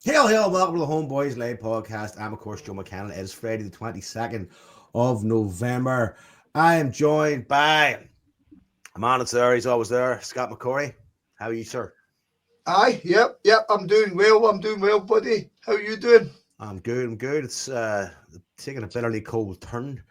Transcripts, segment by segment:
Hail, hail, welcome to the Homeboys Live podcast. I'm, of course, Joe McCann. It is Friday, the 22nd of November. I am joined by a man that's there. He's always there, Scott McCory. How are you, sir? Aye, yep. I'm doing well, buddy. How you doing? I'm good. It's taking a bitterly cold turn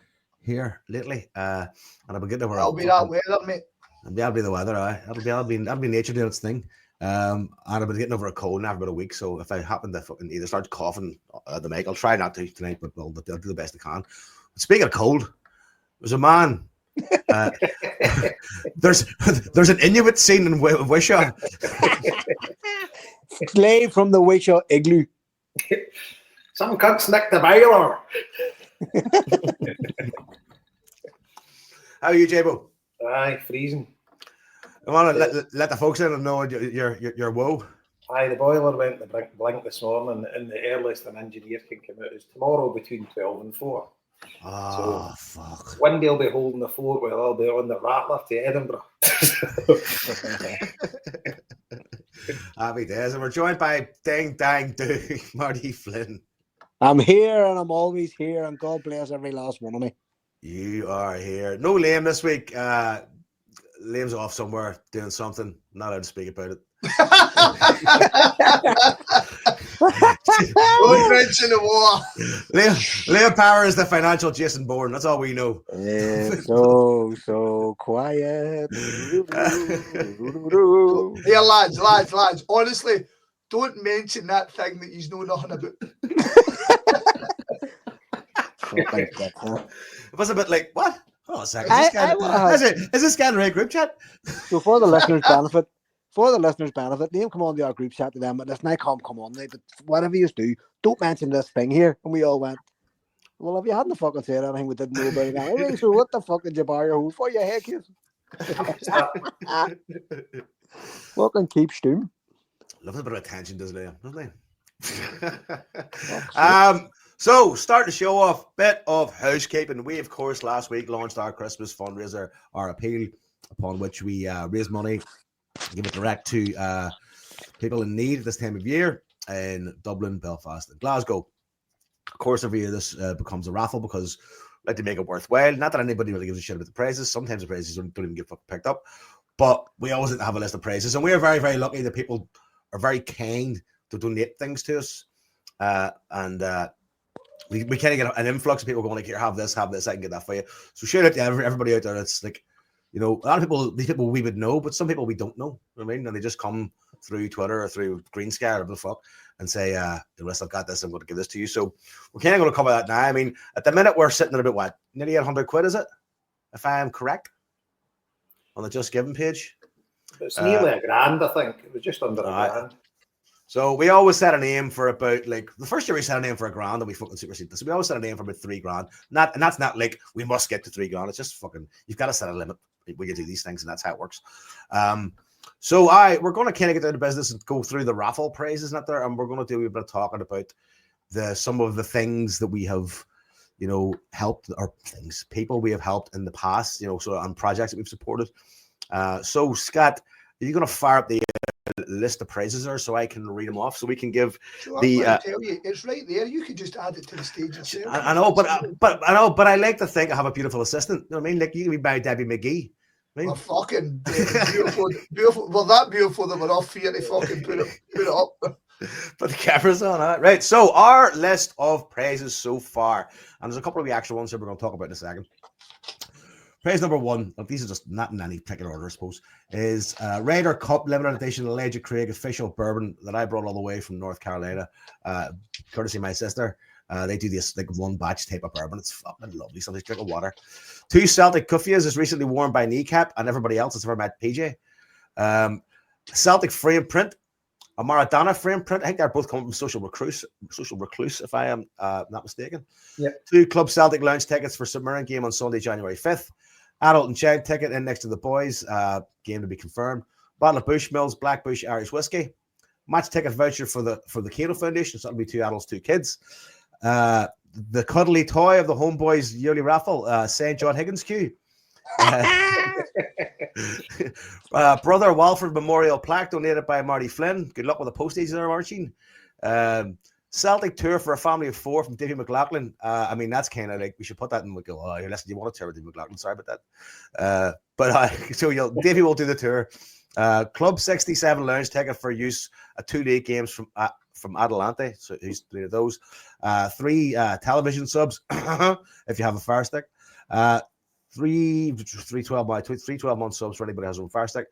here lately. And I've been getting over I'll a be that fucking. weather, mate. That'll be the weather, aye. That'll be nature doing its thing. And I've been getting over a cold now for about a week. So if I happen to fucking either start coughing at the mic, I'll try not to tonight, but I'll do the best I can. But speaking of cold, there's a man. Uh, there's an Inuit scene in Wishaw. Slave from the Wishaw igloo. Some cunts nicked the boiler. How are you, Jabo? Aye, freezing. I want to let the folks in and know your woe. Aye, the boiler went to blink this morning, and the earliest an engineer can come out is tomorrow between 12 and 4. Oh, fuck. One day I'll be holding the fort while I'll be on the rattler to Edinburgh. Happy days. And we're joined by Ding Dang Do, Marty Flynn. I'm here and I'm always here, and God bless every last one of me. You are here. No Liam this week. Liam's off somewhere doing something. Not allowed to speak about it. Don't mention the war. Liam Power is the financial Jason Bourne. That's all we know. So quiet. Here, lads. Honestly, don't mention that thing that you know nothing about. It was a bit like, what? Oh, a second. Is this guy in the right group chat? So for the listeners' benefit, Liam, come on to our group chat to them. But listen, I come on, but whatever you do, don't mention this thing here. And we all went, well, if you hadn't fucking said anything, we didn't know about it anyway. So what the fuck did you bar your hole for, you heck you? Fucking keep steam. Loves a bit of attention, doesn't he? Doesn't he? So, start the show off, bit of housekeeping. We, of course, last week launched our Christmas fundraiser, our appeal, upon which we raise money, give it direct to people in need at this time of year in Dublin, Belfast, and Glasgow. Of course, every year this becomes a raffle because we like to make it worthwhile. Not that anybody really gives a shit about the prizes. Sometimes the prizes don't even get fucking picked up, but we always have a list of prizes, and we are very, very lucky that people are very kind to donate things to us, we kind of get an influx of people going like, here, have this, I can get that for you. So shout out to everybody out there. It's like, you know, a lot of people, these people we would know, but some people we don't know. You know what I mean? And they just come through Twitter or through Green Sky or whatever the fuck and say, I've got this, I'm going to give this to you. So we're kind of going to cover that now. I mean, at the minute we're sitting at about what, nearly 800 quid, is it? If I am correct, on the Just Giving page. It's nearly a grand, I think. It was just under a grand. So we always set an aim for about, like, the first year we set an aim for $1,000 and we fucking superseded this. So we always set an aim for about $3,000. And that's not like we must get to $3,000. It's just fucking, you've got to set a limit when you do these things, and that's how it works. So we're going to kind of get down to business and go through the raffle prizes not there, and we're going to do a bit of talking about some of the things that we have, you know, helped, or things, people we have helped in the past, you know, so on projects that we've supported. So Scott, are you going to fire up the list of prizes there so I can read them off so we can give So the I'm tell you, it's right there. You could just add it to the stage yourself. I know, but I like to think I have a beautiful assistant. You know what I mean? Like, you can be by Debbie McGee. I mean, We're fucking beautiful. Well, that beautiful that we're off here to fucking put it up. Put the cameras on, huh? Right. So our list of prizes so far, and there's a couple of the actual ones here we're going to talk about in a second. Prize number one, these are just not in any particular order, I suppose, is Ryder Cup limited edition Elijah Craig official bourbon that I brought all the way from North Carolina, courtesy of my sister. They do this like one batch type of bourbon. It's fucking lovely. Something drink of water. 2 Celtic Cuffias is recently worn by Kneecap and everybody else that's ever met PJ. Celtic frame print, a Maradona frame print. I think they're both coming from Social Recluse, if I am not mistaken. Yep. 2 Club Celtic lounge tickets for Submarine game on Sunday, January 5th. Adult and child ticket in next to the boys. Game to be confirmed. Bottle of Bushmills Black Bush Irish whiskey. Match ticket voucher for the Cato Foundation. So that'll be 2 adults, 2 kids. The cuddly toy of the Homeboys yearly raffle. St. John Higgins queue. Brother Walford Memorial plaque donated by Marty Flynn. Good luck with the postage there, Martin. Celtic tour for a family of 4 from Davy McLaughlin. I mean, that's kind of like, we should put that in. We go, oh, listen, you want a tour with Davy McLaughlin? Sorry about that. So Davy will do the tour. Club 67 lounge ticket for use at 2 league games from Adelante. So he's 3 of those. 3 television subs if you have a Fire Stick. 3 12-month subs for anybody who has a Fire Stick.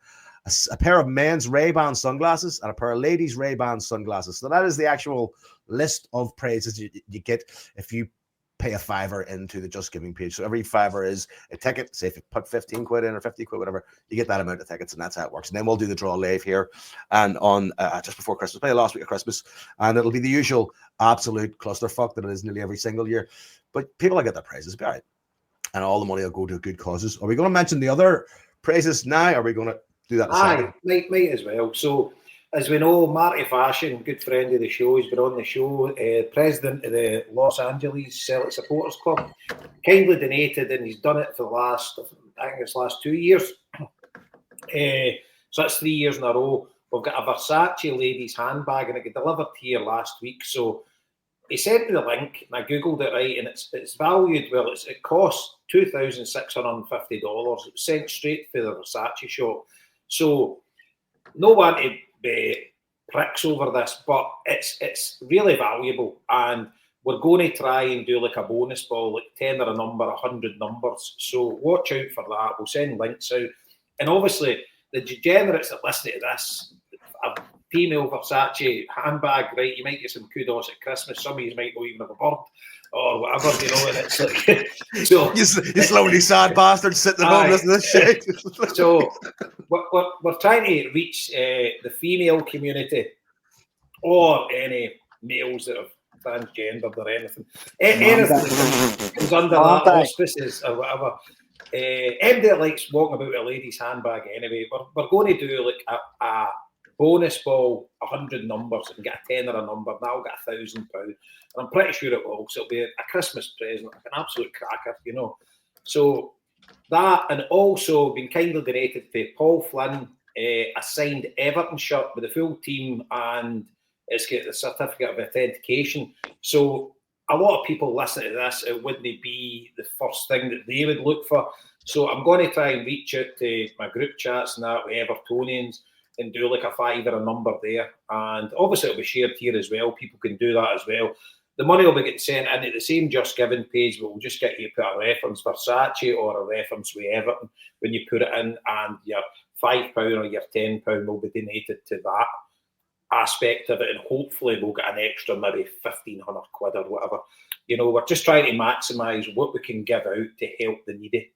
A pair of men's Ray-Ban sunglasses and a pair of ladies' Ray-Ban sunglasses. So that is the actual list of prizes you get if you pay a $5 into the Just Giving page. So every $5 is a ticket. Say if you put 15 quid in or 50 quid, whatever, you get that amount of tickets, and that's how it works. And then we'll do the draw live here and on just before Christmas, probably last week of Christmas, and it'll be the usual absolute clusterfuck that it is nearly every single year. But people will get their prizes, be all right, and all the money will go to good causes. Are we going to mention the other prizes now? Or are we going to do that in a second? Might as well. So, as we know, Marty Fashion, good friend of the show, he's been on the show, president of the Los Angeles Celtic Supporters Club, kindly donated, and he's done it for the last 2 years. So that's 3 years in a row. We've got a Versace ladies handbag, and it got delivered here last week. So he sent me the link, and I googled it, right, and it's valued, well, it costs $2,650. It was sent straight for the Versace shop. So no one to be pricks over this, but it's really valuable, and we're going to try and do like a bonus ball, like 10 or a number, 100 numbers. So watch out for that. We'll send links out, and obviously the degenerates that listen to this, a female Versace handbag, right? You might get some kudos at Christmas. Some of you might not even have a bird or whatever, you know. And it's like, so you slowly sad bastard sitting at home listening to this shit. So we're trying to reach the female community or any males that are transgendered or anything. Anything comes under that, auspices or whatever. Anybody that likes walking about with a lady's handbag anyway, we're going to do like a bonus ball, 100 numbers, and get a 10 or a number. Now get £1,000. And I'm pretty sure it will. So it'll be a Christmas present, like an absolute cracker, you know. So that, and also been kindly donated to Paul Flynn, a signed Everton shirt with the full team, and it's got the certificate of authentication. So a lot of people listening to this, it wouldn't be the first thing that they would look for. So I'm going to try and reach out to my group chats and that with Evertonians and do like a £5 or a number there. And obviously it'll be shared here as well. People can do that as well. The money will be getting sent into the same Just Giving page, but we'll just get you to put a reference Versace or a reference with Everton when you put it in, and your £5 or your £10 will be donated to that aspect of it, and hopefully we'll get an extra maybe 1,500 quid or whatever. You know, we're just trying to maximise what we can give out to help the needy.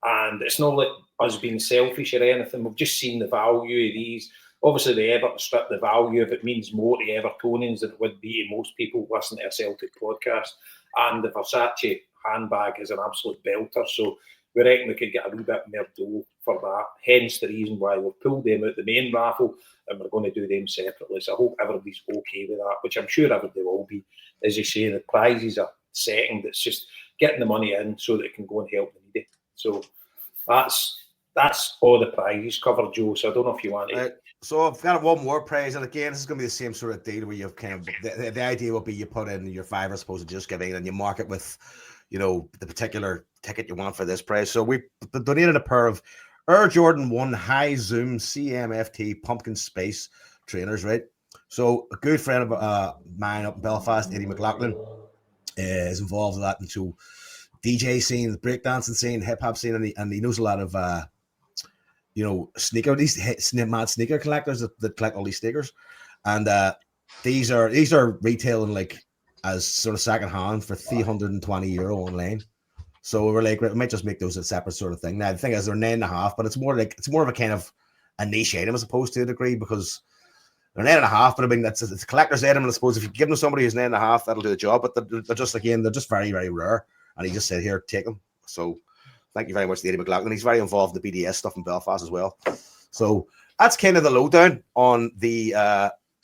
And it's not like us being selfish or anything. We've just seen the value of these. Obviously, the Everton strip, the value of it means more to Evertonians than it would be to most people listening to a Celtic podcast. And the Versace handbag is an absolute belter. So we reckon we could get a wee bit more dough for that. Hence the reason why we've pulled them out the main raffle, and we're going to do them separately. So I hope everybody's okay with that, which I'm sure everybody will be. As you say, the prizes are setting. It's just getting the money in so that it can go and help the needy. So that's all the prizes covered, Joe. So I don't know if you want to. So I've got one more prize, and again, this is going to be the same sort of deal where you've kind of the idea will be you put in your £5, I suppose, Just Giving, and you mark it with, you know, the particular ticket you want for this prize. So we donated a pair of Air Jordan 1 High Zoom CMFT Pumpkin Space trainers, right? So a good friend of mine up in Belfast, Eddie McLaughlin, is involved with that, and so DJ scene, breakdancing scene, hip hop scene, and he knows a lot of you know, these mad sneaker collectors that collect all these sneakers, and these are retailing like as sort of second hand for €320 online. So we're like, we might just make those a separate sort of thing. Now the thing is, they're 9.5, but it's more of a kind of a niche item as opposed to a degree, because they're 9.5. But I mean, it's a collector's item, and I suppose if you give them somebody who's 9.5, that'll do the job. But they're just very, very rare. And he just said, "Here, take them." So thank you very much, Eddie McLaughlin. He's very involved in the BDS stuff in Belfast as well. So that's kind of the lowdown on the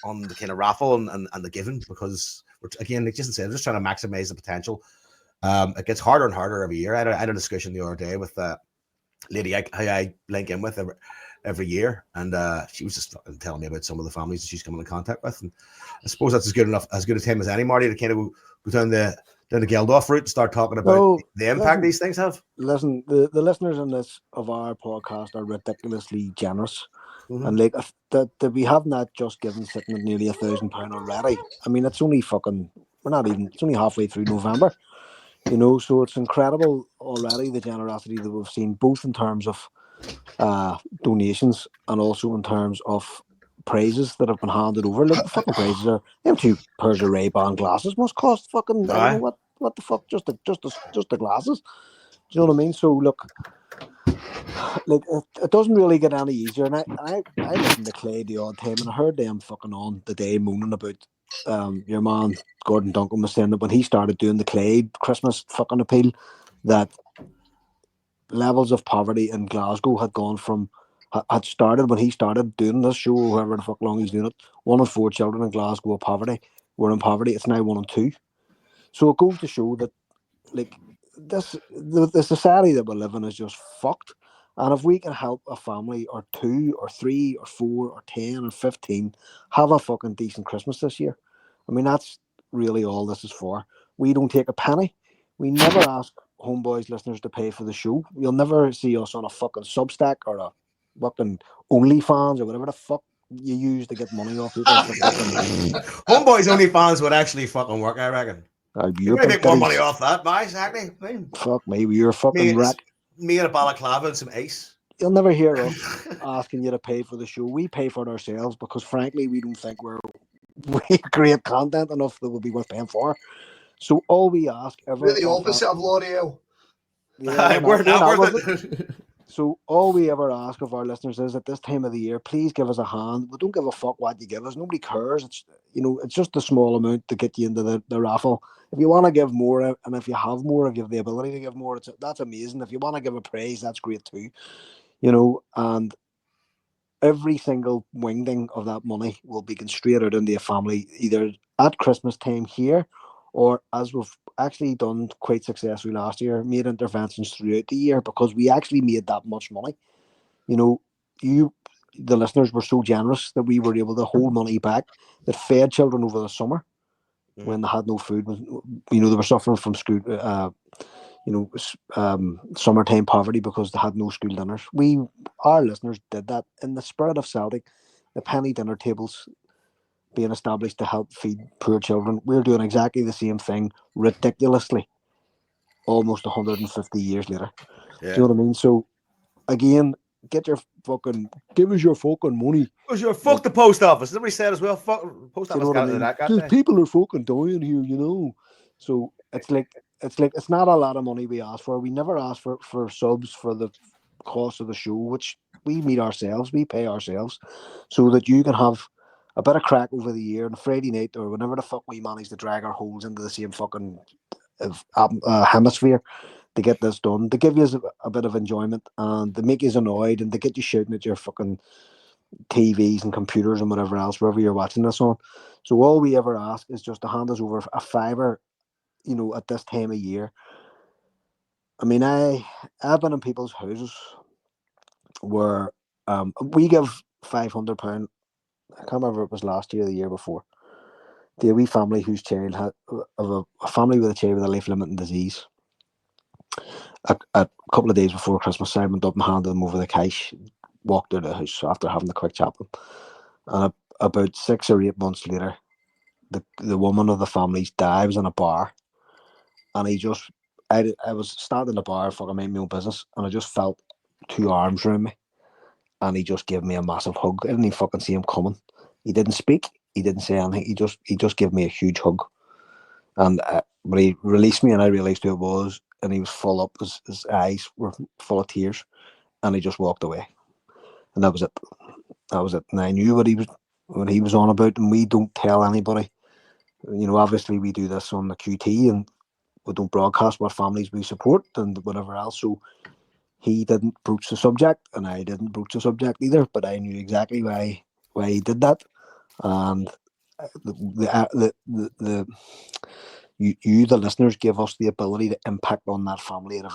kind of raffle and the giving, because again, like Jason said, we're just trying to maximize the potential. It gets harder and harder every year. I had a discussion the other day with a lady I link in with, every year, and she was just telling me about some of the families that she's coming in contact with, and I suppose that's as good a time as any, Marty, to kind of go down the Geldof route and start talking about the impact these things have. Listen, the listeners in this of our podcast are ridiculously generous. And like that we have not just given sitting at nearly £1,000 already. I mean, it's only it's only halfway through November, so it's incredible already the generosity that we've seen, both in terms of donations and also in terms of prizes that have been handed over. Like the fucking prizes are them 2 pairs of Ray-Ban glasses must cost fucking I don't know what the fuck, just the glasses. Do you know what I mean? So look, like it doesn't really get any easier, and I listened to Clay the odd time, and I heard them fucking on the day moaning about your man Gordon Duncan was saying that when he started doing the Clay Christmas fucking appeal, that levels of poverty in Glasgow had started when he started doing this show, however the fuck long he's doing it. 1 in 4 children in Glasgow were in poverty. It's now 1 in 2. So it goes to show that like the society that we live in is just fucked. And if we can help a family or 2 or 3 or 4 or 10 or 15 have a fucking decent Christmas this year, I mean, that's really all this is for. We don't take a penny. We never ask Homeboys listeners to pay for the show. You'll never see us on a fucking Substack or a fucking OnlyFans or whatever the fuck you use to get money off people. Homeboys OnlyFans would actually fucking work, I reckon. You might make more money off that, exactly. Fuck me, you're fucking wreck. Me and a balaclava and some ice. You'll never hear us asking you to pay for the show. We pay for it ourselves because, frankly, we don't think we're great content enough that will be worth paying for. So all we ask, we're the opposite of L'Oreal. Yeah, we're not worth it. So all we ever ask of our listeners is at this time of the year, please give us a hand. We don't give a fuck what you give us. Nobody cares. It's it's just a small amount to get you into the raffle. If you want to give more, and if you have more, if you have the ability to give more, that's amazing. If you want to give a praise, that's great too. And every single wingding of that money will be going straight out into a family, either at Christmas time here, or as we've actually done quite successfully last year, made interventions throughout the year because we actually made that much money. The listeners were so generous that we were able to hold money back that fed children over the summer when they had no food. They were suffering from school, summertime poverty because they had no school dinners. Our listeners did that in the spirit of Celtic. The penny dinner tables being established to help feed poor children. We're doing exactly the same thing, ridiculously, almost 150 years later. Yeah. Do you know what I mean? So, again, give us your fucking money. Fuck the post office. Somebody said as well, fuck post office. Because people are fucking dying here, So it's not a lot of money we ask for. We never ask for subs for the cost of the show, which we meet ourselves, we pay ourselves, so that you can have a bit of crack over the year on a Friday night or whenever the fuck we manage to drag our holes into the same fucking hemisphere to get this done, to give you a bit of enjoyment and to make you annoyed and to get you shouting at your fucking TVs and computers and whatever else, wherever you're watching this on. So all we ever ask is just to hand us over a fiver, at this time of year. I mean, I've been in people's houses where we give £500. I can't remember if it was last year or the year before. The wee family whose child had a family with a child with a life-limiting disease. A couple of days before Christmas, I went up and handed them over the cash, walked out of the house after having a quick chat with them. And about 6 or 8 months later, the woman of the family died. I was in a bar, and I was standing in the bar, fucking minding my own business, and I just felt 2 arms around me. And he just gave me a massive hug. I didn't even fucking see him coming. He didn't speak. He didn't say anything. He just gave me a huge hug. And when he released me and I realised who it was, and he was full up, his eyes were full of tears, and he just walked away. And that was it. And I knew what he was on about, and we don't tell anybody. Obviously we do this on the QT, and we don't broadcast what families we support and whatever else. So he didn't broach the subject, and I didn't broach the subject either. But I knew exactly why he did that, and the listeners give us the ability to impact on that family at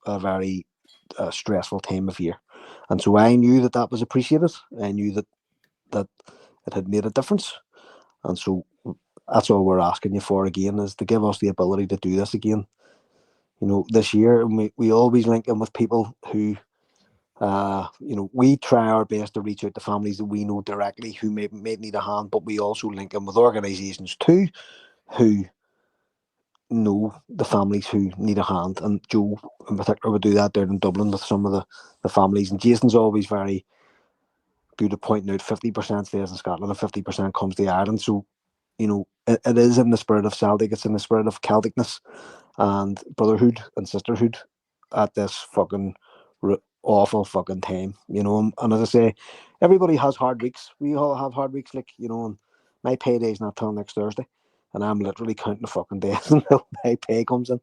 a very stressful time of year. And so I knew that was appreciated. I knew that it had made a difference. And so that's all we're asking you for again, is to give us the ability to do this again. You know, this year, and we always link in with people who, you know, we try our best to reach out to families that we know directly who may need a hand, but we also link in with organisations too who know the families who need a hand. And Joe in particular would do that down in Dublin with some of the families. And Jason's always very good at pointing out 50% stays in Scotland and 50% comes to Ireland. So, you know, it is in the spirit of Celtic, it's in the spirit of Celticness and brotherhood and sisterhood at this fucking awful fucking time, you know. And as I say, everybody has hard weeks. We all have hard weeks, like, you know, and my payday's not till next Thursday, and I'm literally counting the fucking days until my pay comes in,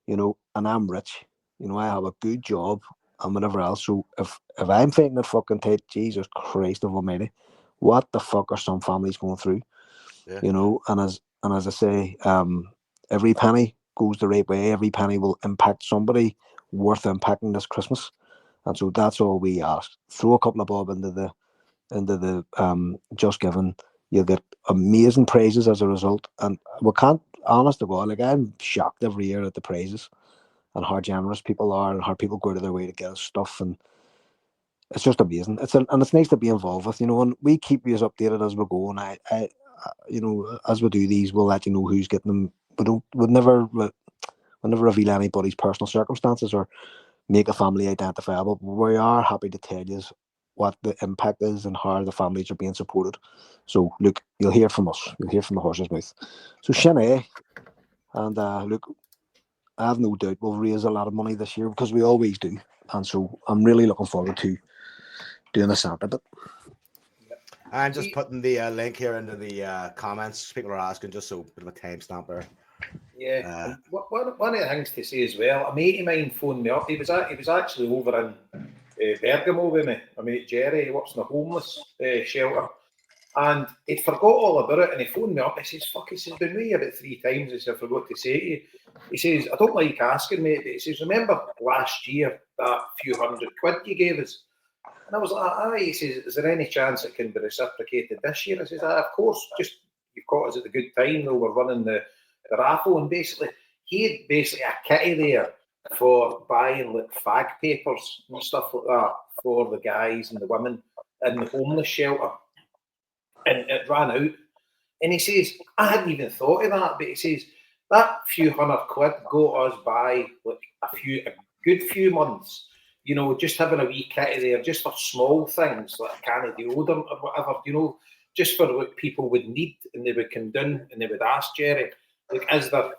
you know. And I'm rich, you know, I have a good job and whatever else. So if I'm thinking it fucking tight, Jesus Christ of Almighty, what the fuck are some families going through? Yeah. You know, and as I say, every penny goes the right way. Every penny will impact somebody worth impacting this Christmas. And so that's all we ask. Throw a couple of bob into the Just Giving. You'll get amazing praises as a result. And we can't, honest to God, like, I'm shocked every year at the praises and how generous people are and how people go out of their way to get us stuff. And it's just amazing. And it's nice to be involved with, you know, and we keep you as updated as we go. And I you know, as we do these, we'll let you know who's getting them. We'll never reveal anybody's personal circumstances or make a family identifiable. But we are happy to tell you what the impact is and how the families are being supported. So look, you'll hear from us. You'll hear from the horse's mouth. So Sinead, and look, I have no doubt we'll raise a lot of money this year because we always do. And so I'm really looking forward to doing the Santa bit. I'm just putting the link here into the comments. People are asking, just so a bit of a timestamp there. Yeah. One of the things to say as well, a mate of mine phoned me up. He was actually over in Bergamo with me. My mate Jerry, he works in a homeless shelter. And he'd forgot all about it, and he phoned me up. He says, fuck, he says, been with you about 3 times. He says, I forgot to say to you. He says, I don't like asking, mate, but he says, remember last year that few £100 you gave us? And I was like, aye. He says, is there any chance it can be reciprocated this year? I says, of course, just you've caught us at the good time, though. We're running the raffle, and basically, he had basically a kitty there for buying like fag papers and stuff like that for the guys and the women in the homeless shelter. And it ran out. And he says, I hadn't even thought of that, but he says, that few £100 got us by like a good few months, you know, just having a wee kitty there, just for small things, like a can of deodorant or whatever, you know, just for what people would need. And they would come down and they would ask Jerry, like, is there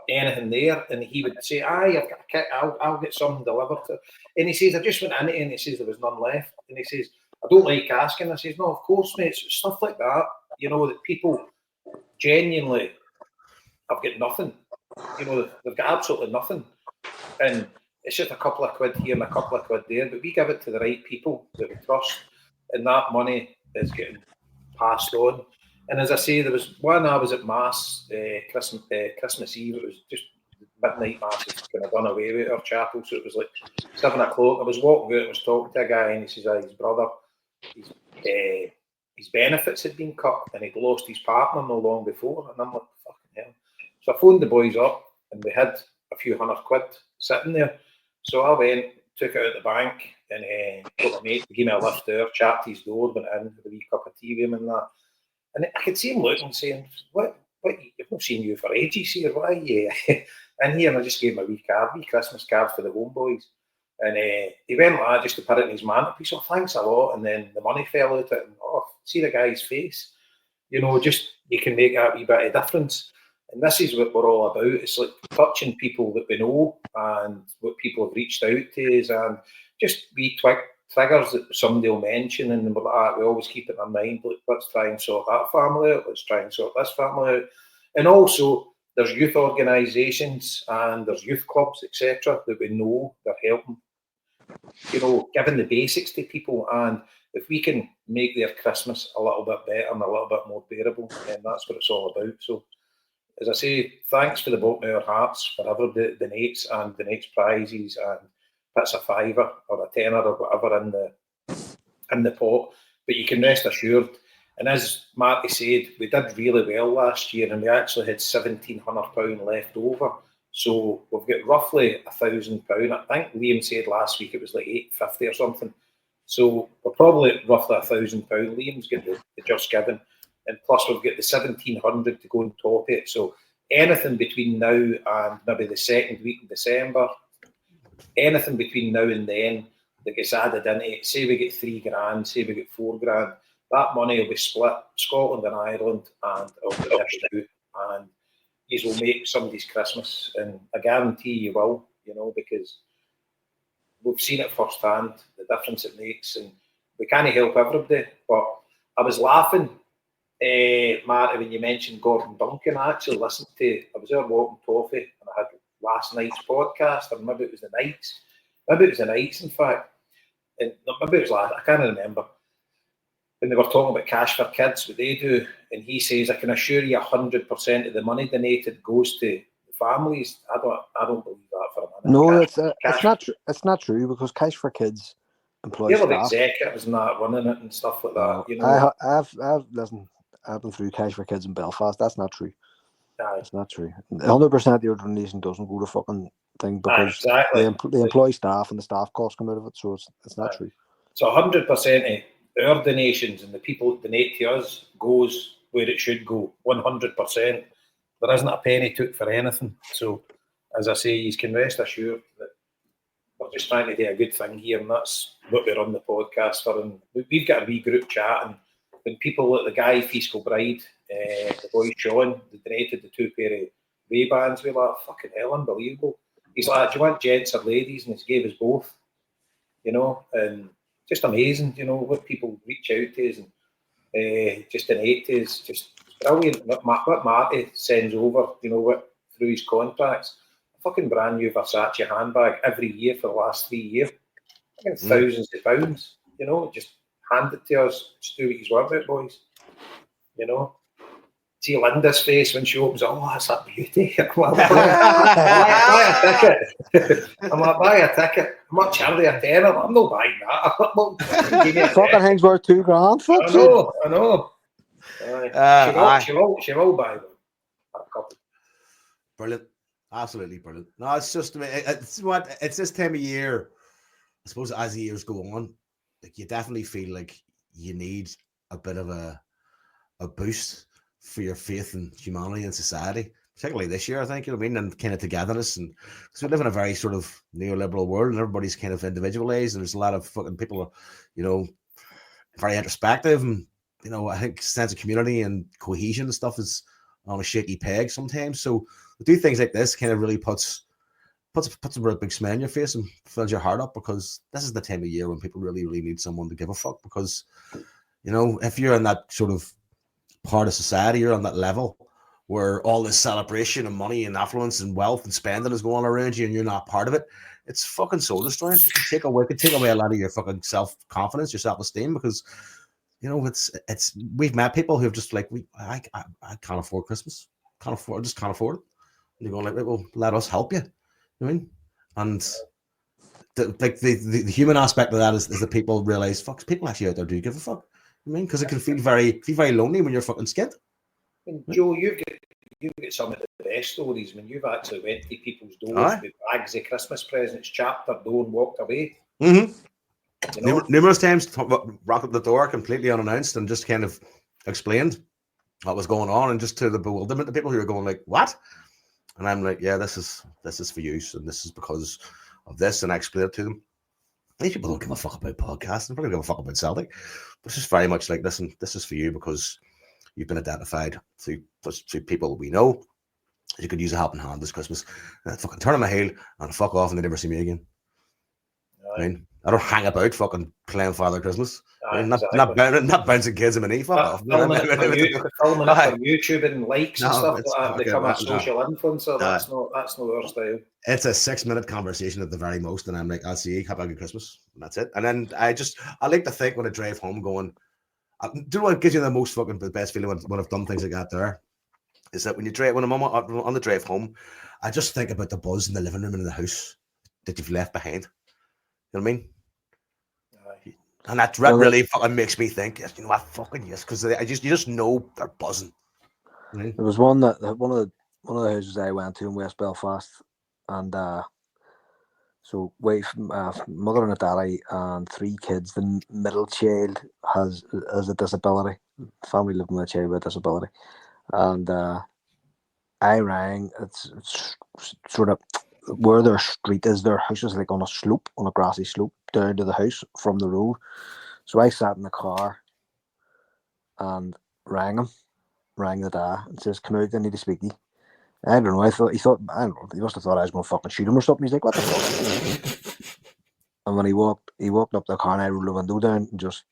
anything there? And he would say, aye, I've got a kit, I'll get something delivered to. And he says, I just went in it and he says there was none left. And he says, I don't like asking. I says, no, of course, mate, stuff like that, you know, that people genuinely have got nothing. You know, they've got absolutely nothing. And it's just a couple of quid here and a couple of quid there, but we give it to the right people that we trust, and that money is getting passed on. And as I say, there was one, I was at Mass Christmas Eve. It was just midnight Mass is kind of done away with our chapel, so it was like 7 o'clock. I was walking out, I was talking to a guy, and he says, his brother, his benefits had been cut, and he'd lost his partner no long before. And I'm like, fucking hell. So I phoned the boys up, and we had a few £100 sitting there. So I went, took it out of the bank, and got my mate to give me a lift there, chapped his door, went in, had a wee cup of tea with him and that. And I could see him looking, saying, what, I've not seen you for ages here, why are you in here? And I just gave him a wee Christmas card for the Homebhoys. And he went like that just to put it in his mantelpiece. Oh, thanks a lot. And then the money fell out of it. And, see the guy's face. You know, just you can make that wee bit of difference. And this is what we're all about. It's like touching people that we know and what people have reached out to us, and just wee triggers that somebody will mention, and we're like, we always keep it in mind. Like, let's try and sort that family out. Let's try and sort this family out. And also, there's youth organisations and there's youth clubs, etc., that we know they're helping. You know, giving the basics to people, and if we can make their Christmas a little bit better and a little bit more bearable, then that's what it's all about. So, as I say, thanks for the bottom of our hearts for everybody that donates and donates prizes and puts a fiver or a tenner or whatever in the pot. But you can rest assured, and as Marty said, we did really well last year, and we actually had £1,700 left over. So we've got roughly £1,000. I think Liam said last week it was like 850 or something. So we're probably at roughly £1,000. Liam's got the Just Giving, and plus we've got the 1,700 to go on top of it. So anything between now and maybe the second week in December, anything between now and then that gets added into it, say we get £3,000, say we get £4,000, that money will be split Scotland and Ireland, and it'll be dished out, and you will make somebody's Christmas, and I guarantee you will, because we've seen it firsthand, the difference it makes, and we can't help everybody. But I was laughing, Marty, when you mentioned Gordon Duncan. I actually listened to, I was out walking toffee, and I had last night's podcast, or maybe it was the nights, in fact, and maybe it was last, I can't remember, when they were talking about Cash for Kids, what they do, and he says, I can assure you 100% of the money donated goes to the families. I don't believe that for a minute. No, it's not true, because Cash for Kids employs the staff. executives and that running it and stuff like that. I've been through Cash for Kids in Belfast. That's not true. Aye. It's not true. 100% of your donation doesn't go to fucking thing, because exactly. they employ staff, and the staff costs come out of it. So it's not true. So 100% of our donations and the people that donate to us goes where it should go. 100%. There isn't a penny took for anything. So, as I say, you can rest assured that we're just trying to do a good thing here, and that's what we're on the podcast for. And we've got a wee group chat, and when people like the guy, Fiscal Bride, the boy Sean, they donated the 2 pair of Ray-Bans, we were like, fucking hell, unbelievable. He's like, do you want gents or ladies? And he gave us both, and just amazing, what people reach out to us and just donate to us, just brilliant. What Marty sends over, through his contracts, a fucking brand new Versace handbag every year for the last 3 years, thousands of pounds, just hand it to us, just do what he's want with it, boys, See Linda's face when she opens, oh, that's a beauty. I'm like, buy a ticket. Buy a ticket. How much are they, a tenner? I'm not buying that. Fucking thing's worth $2,000. I know. She will buy them. A couple. Brilliant. Absolutely brilliant. No, it's just, it's this time of year, I suppose, as the years go on, like, you definitely feel like you need a bit of a boost for your faith in humanity and society, particularly this year, I think, and kind of togetherness. And because we live in a very sort of neoliberal world, and everybody's kind of individualized, and there's a lot of fucking people, very introspective, and I think sense of community and cohesion and stuff is on a shaky peg sometimes. So we do things like this kind of really puts a real big smile on your face and fills your heart up, because this is the time of year when people really, really need someone to give a fuck. Because if you're in that sort of part of society, you're on that level where all this celebration and money and affluence and wealth and spending is going on around you, and you're not part of it, it's fucking soul destroying. It can take away a lot of your fucking self-confidence, your self-esteem, because it's we've met people who've just like, I can't afford Christmas, can't afford it, and you're going like, well, let us help you. You know what I mean? And the human aspect of that is the people realize, fuck, people actually out there do give a fuck. I mean, because it can feel very lonely when you're fucking skint. And Joe, you've got some of the best stories when you've actually went to people's doors with bags of Christmas presents, chapped their door and walked away. Mm-hmm. Numerous times, rocked up the door completely unannounced and just kind of explained what was going on, and just to the bewilderment of people who are going like, what? And I'm like, yeah, this is for use, and this is because of this, and I explained it to them. These people don't give a fuck about podcasting. They don't give a fuck about Celtic. But it's just very much like, listen, this is for you because you've been identified through people we know. You could use a helping hand this Christmas. And I fucking turn on my heel and fuck off, and they never see me again. I mean, I don't hang about fucking playing Father Christmas. Not bouncing kids in my knee. Fuck off. Filming up on YouTube and likes and stuff like that. Become a social influencer. That's not our style. It's a 6-minute conversation at the very most, and I'm like, I'll see you. Have a good Christmas. And that's it. And then I like to think when I drive home, going, do you know what gives you the best feeling when I've done things like that? There is that when I'm on the drive home, I just think about the buzz in the living room and in the house that you've left behind. You know what I mean? Aye. And that Well, really fucking makes me think, you know what, fucking yes, because you just know they're buzzing. Right? there was one of the houses I went to in West Belfast, and so wife, mother and a daddy, and 3 kids. The middle child has a disability. Family living with a child with a disability, and I rang. It's sort of where their street is. Their house is like on a slope, on a grassy slope down to the house from the road. So I sat in the car and rang the dad, and says, "Come out, I need to speak to you." I don't know. I don't know. He must have thought I was going to fucking shoot him or something. He's like, "What the fuck?" And when he walked up the car, and I rolled the window down and just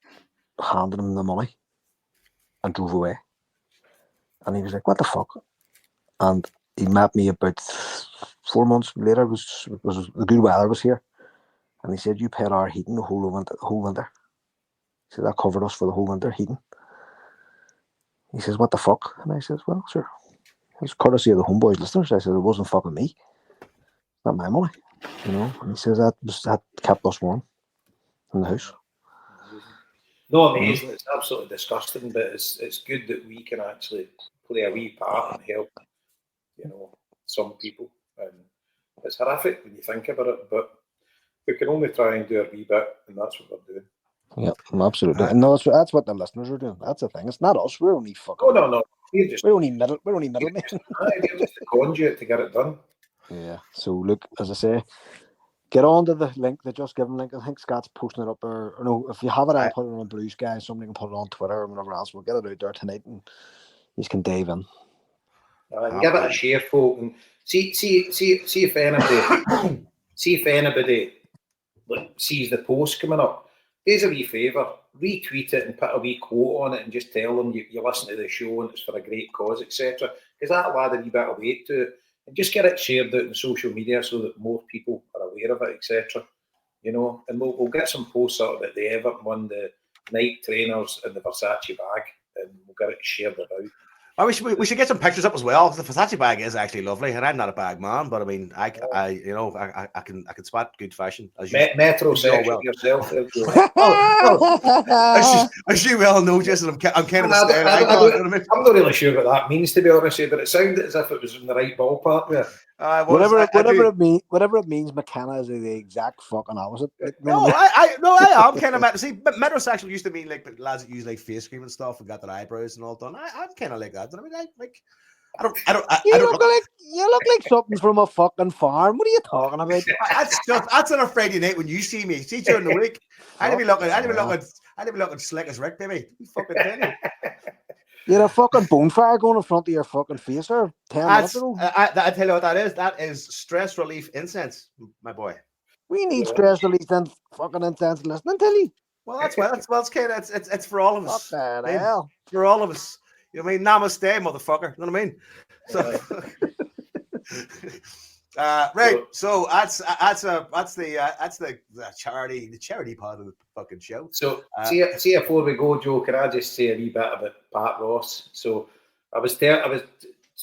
handed him the money and drove away. And he was like, "What the fuck?" And he met me about 4 months later. Was the good weather was here, and he said, "You paid our heating the whole winter." He said, "That covered us for the whole winter heating." He says, "What the fuck?" And I says, "Well, sure. It's courtesy of the Homeboys listeners." I said, "It wasn't fucking me. Not my money." You know. And he says that kept us warm in the house. No, amazing. It's absolutely disgusting, but it's good that we can actually play a wee part and help, you know, some people. And it's horrific when you think about it, but we can only try and do a wee bit, and that's what we're doing. Yeah, absolutely. And no, that's what the listeners are doing. That's the thing. It's not us. We're only fucking. Oh no, we're only middlemen. we're just a conduit to get it done. Yeah. So look, as I say, get on to the link, the Just Giving link. I think Scott's posting it up, or no, if you have it, I'll put it on Brugge, guys. Somebody can put it on Twitter or whatever else. We'll get it out there tonight, and you can dive in. Give it a share, folk, and see if anybody sees the post coming up. Do us a wee favour, retweet it and put a wee quote on it, and just tell them you listen to the show and it's for a great cause, etc. Because that'll add a wee bit of weight to it, and just get it shared out on social media so that more people are aware of it, etc. You know, and we'll get some posts out about the Everton one, the Nike trainers, and the Versace bag, and we'll get it shared about. We should get some pictures up as well, because the Versace bag is actually lovely, and I'm not a bag man, but I mean, I can spot good fashion. As you, metrosexual yourself. As you well know, Jason, I'm kind of a style icon. I'm not really sure what that means, to be honest with you, but it sounded as if it was in the right ballpark there. Whatever it means, McKenna is the exact fucking opposite. Like, I am kind of see, but metrosexual used to mean like lads that use like face cream and stuff and got their eyebrows and all done. I'm kind of like that. I mean, you look like something from a fucking farm. What are you talking about? That's on a Friday night when you see me. See during the week, I'd be looking slick as Rick, baby. You fucking tell you. You had a fucking bonfire going in front of your fucking face there 10 minutes ago. I tell you what that is. That is stress relief incense, my boy. We need stress relief and fucking incense listening to you. Well, that's why. It's kind of it's for all of us. What the hell? For all of us. You know what I mean? Namaste, motherfucker. You know what I mean? So, right. So that's the charity part of the fucking show. So see before we go, Joe, can I just say a wee bit about Pat Ross? So I was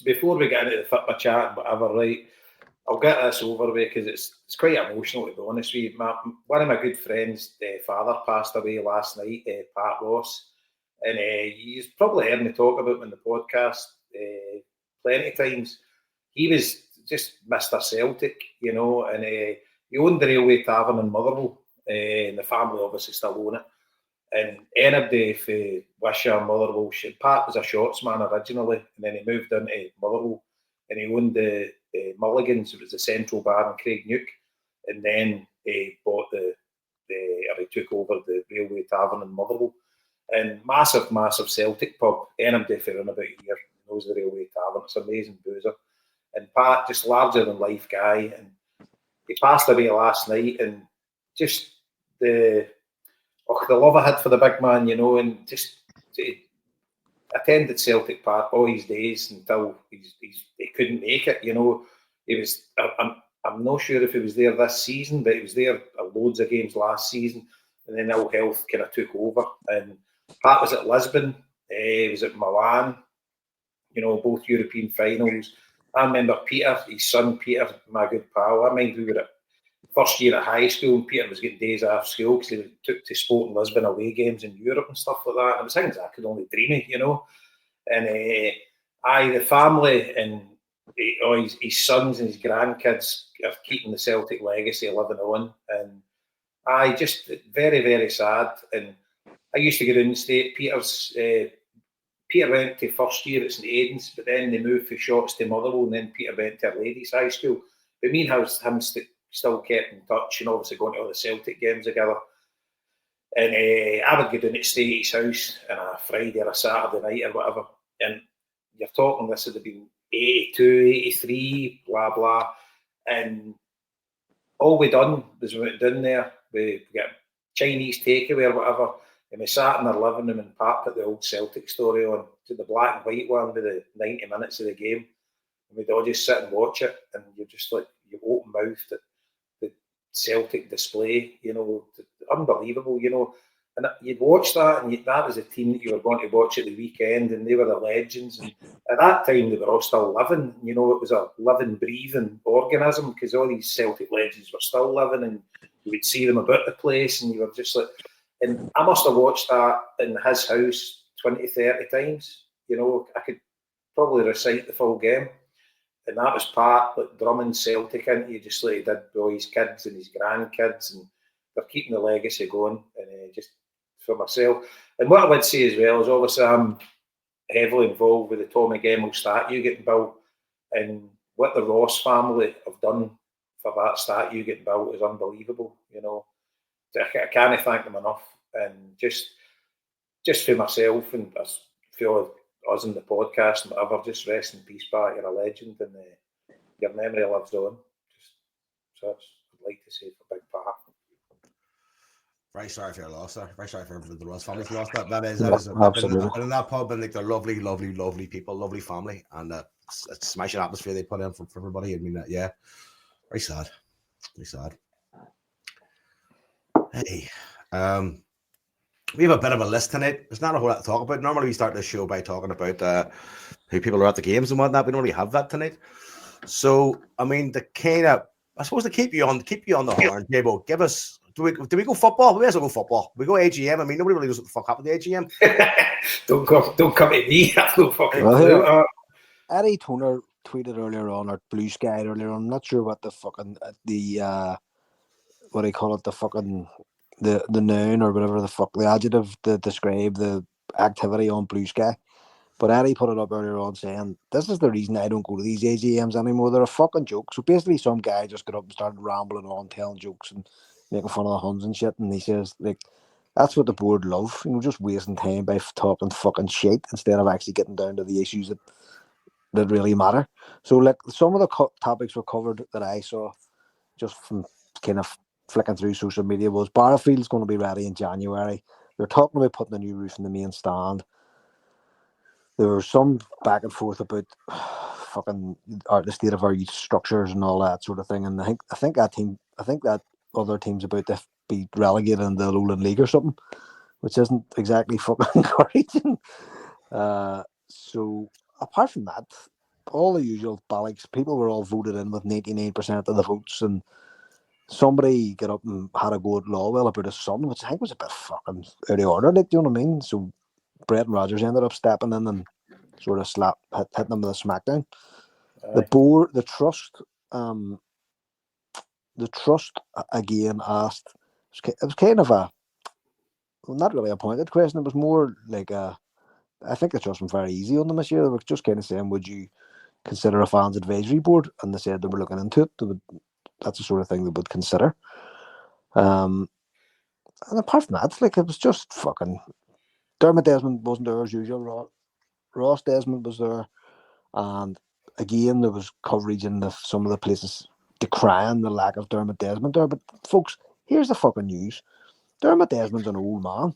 before we get into the football chat and whatever, right? I'll get this over with because it's quite emotional, to be honest with you. One of my good friends' father passed away last night, Pat Ross. And you've probably heard me talk about him in the podcast plenty of times. He was just Mr. Celtic, you know, and he owned the Railway Tavern in Motherwell, and the family obviously still own it. And anybody for Wishaw, Motherwell, Pat was a shortsman originally, and then he moved into Motherwell, and he owned the Mulligans, it was the Central Bar in Craignuke, and then he he took over the Railway Tavern in Motherwell. And massive Celtic pub. Anybody for in about a year knows the Railway Tavern. It's amazing boozer. And Pat, just larger than life guy. And he passed away last night. And just the love I had for the big man, you know, and just attended Celtic Park all his days until he couldn't make it. You know, he was. I'm not sure if he was there this season, but he was there loads of games last season. And then ill health kind of took over. And Pat was at Lisbon, he was at Milan, you know, both European finals. I remember Peter, his son Peter, my good pal, I mind we were at first year at high school, and Peter was getting days off school because he took to Sporting Lisbon away games in Europe and stuff like that. And it was things I could only dream of, you know. And the family and his sons and his grandkids are keeping the Celtic legacy living on. And just very, very sad. And I used to get in the state. Peter went to first year at St Aidan's, but then they moved for shots to Motherwell, and then Peter went to a ladies' high school. But me and him still kept in touch, and obviously going to all the Celtic games together. And I would go down to stay at his house on a Friday or a Saturday night or whatever. And you're talking, this would have been 82, 83, blah, blah. And all we done was we went down there, we got Chinese takeaway or whatever, and we sat in our living room and put the old Celtic story on, to the black and white one with the 90 minutes of the game. And we'd all just sit and watch it, and you're just like, you open mouthed at the Celtic display, you know, unbelievable, you know. And you'd watch that, and that was a team that you were going to watch at the weekend, and they were the legends. And at that time, they were all still living. You know, it was a living, breathing organism because all these Celtic legends were still living, and you would see them about the place, and you were just like... And I must have watched that in his house 20, 30 times. You know, I could probably recite the full game. And that was part, like, drumming Celtic into you, just like he did with his kids and his grandkids. And they're keeping the legacy going. And just for myself. And what I would say as well is, obviously, I'm heavily involved with the Tommy Gemmell statue getting built. And what the Ross family have done for that statue getting built is unbelievable, you know. I can't thank them enough. And just for myself and for us in the podcast and whatever, just rest in peace, Pat. You're a legend, and your memory lives on. So I'd like to say for Big Pat. Very sorry for your loss, sir. Very sorry for the Ross family's loss. That is absolutely. Been in that pub, and like, they're lovely, lovely, lovely people, lovely family, and it's a smashing atmosphere they put in for everybody. I mean, yeah, very sad, very sad. Hey, we have a bit of a list tonight. There's not a whole lot to talk about. Normally, we start the show by talking about who people are at the games and whatnot. We don't really have that tonight. So, I mean, I suppose to keep you on the horn, Jabo, give us. Do we go football? We may as well go football. We go AGM. I mean, nobody really knows what the fuck happened to AGM. Don't come at me. I've no fucking clue. Eddie Toner tweeted earlier on, or Blue Sky earlier on. I'm not sure what the fucking what do you call it? The fucking the noun or whatever the fuck, the adjective to describe the activity on Blue Sky. But Eddie put it up earlier on saying, this is the reason I don't go to these AGMs anymore. They're a fucking joke. So basically some guy just got up and started rambling on, telling jokes and making fun of the Huns and shit. And he says, like, that's what the board love. You know, just wasting time by talking fucking shit instead of actually getting down to the issues that really matter. So, like, some of the topics were covered that I saw just from kind of flicking through social media was Barrowfield's going to be ready in January. They're talking about putting a new roof in the main stand. There was some back and forth about fucking the state of our youth structures and all that sort of thing. And I think that other team's about to be relegated in the Lowland League or something, which isn't exactly fucking encouraging. So apart from that, all the usual bollocks. People were all voted in with 99% of the votes, and somebody got up and had a go at Lawwell about his son, which I think was a bit fucking out of order. Like, do you know what I mean? So Brendan Rodgers ended up stepping in and sort of hitting them with a smackdown. The board, the trust again asked. It was kind of not really a pointed question. It was more like I think the trust was very easy on them this year. They were just kind of saying, would you consider a fans advisory board? And they said they were looking into it. That's the sort of thing they would consider. And apart from that, like, it was just fucking. Dermot Desmond wasn't there as usual. Ross Desmond was there, and again there was coverage in some of the places decrying the lack of Dermot Desmond there. But folks, here's the fucking news: Dermot Desmond's an old man.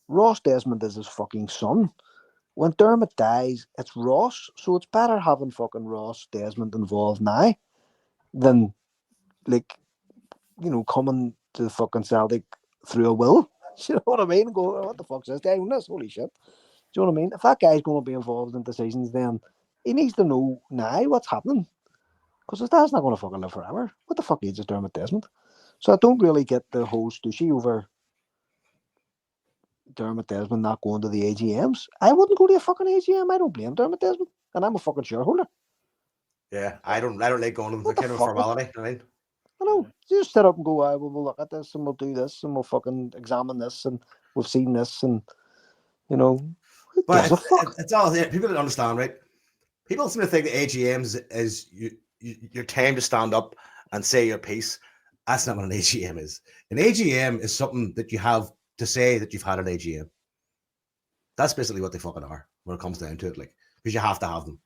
Ross Desmond is his fucking son. When Dermot dies, it's Ross, so it's better having fucking Ross Desmond involved now than, like, you know, coming to the fucking Celtic through a will. You know what I mean? Go, what the fuck's this guy doing this? Holy shit. Do you know what I mean? If that guy's going to be involved in decisions, then he needs to know now what's happening. Because his dad's not going to fucking live forever. What the fuck age is Dermot Desmond? So I don't really get the whole stooshy over Dermot Desmond not going to the AGMs. I wouldn't go to a fucking AGM. I don't blame Dermot Desmond, and I'm a fucking shareholder. Yeah, I don't like going to them. They're What the kind of a fuck? formality. I mean, I know. You just sit up and go, we'll look at this and we'll do this and we'll fucking examine this and we've seen this and who but gives a fuck? it's all there. People don't understand, right? People seem to think the AGMs is your time to stand up and say your piece. That's not what an AGM is. An AGM is something that you have to say that you've had an AGM. That's basically what they fucking are when it comes down to it, like, because you have to have them.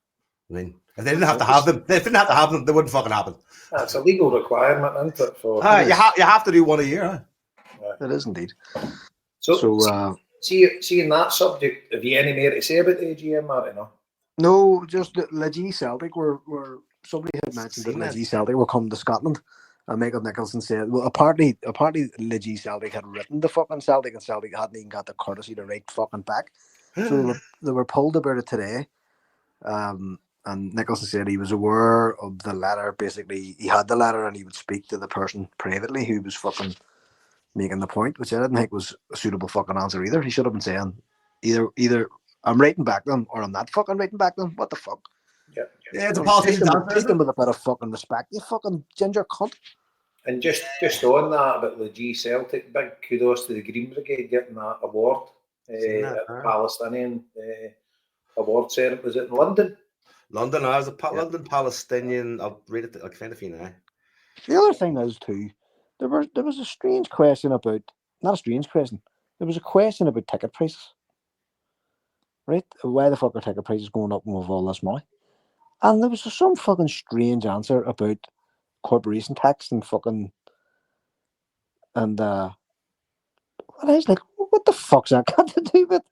I mean, if they didn't have to have them, they wouldn't fucking happen. That's a legal requirement, isn't it? For you have to do one a year. Huh? It is indeed. So see in that subject, have you any more to say about the AGM, Marty? No, just that Legee Celtic were somebody had mentioned that Legee Celtic were coming to Scotland, and Michael Nicholson said, well, apparently Legee Celtic had written the fucking Celtic, and Celtic hadn't even got the courtesy to write fucking back. So they were pulled about it today. And Nicholson said he was aware of the letter. Basically, he had the letter and he would speak to the person privately who was fucking making the point, which I didn't think was a suitable fucking answer either. He should have been saying either I'm writing back them or I'm not fucking writing back them. What the fuck? Yeah, it's a politician's answer. Treat them with a bit of fucking respect, you fucking ginger cunt. And just on that about Legee Celtic, big kudos to the Green Brigade getting that award at the Palestinian award ceremony. Was it in London? London, I was a London Palestinian. I'll read it. I'll find a few now. The other thing is too, there was a strange question about, not a strange question. There was a question about ticket prices. Right? Why the fuck are ticket prices going up with all this money? And there was some fucking strange answer about corporation tax and fucking and I was like, what the fuck's that got to do with?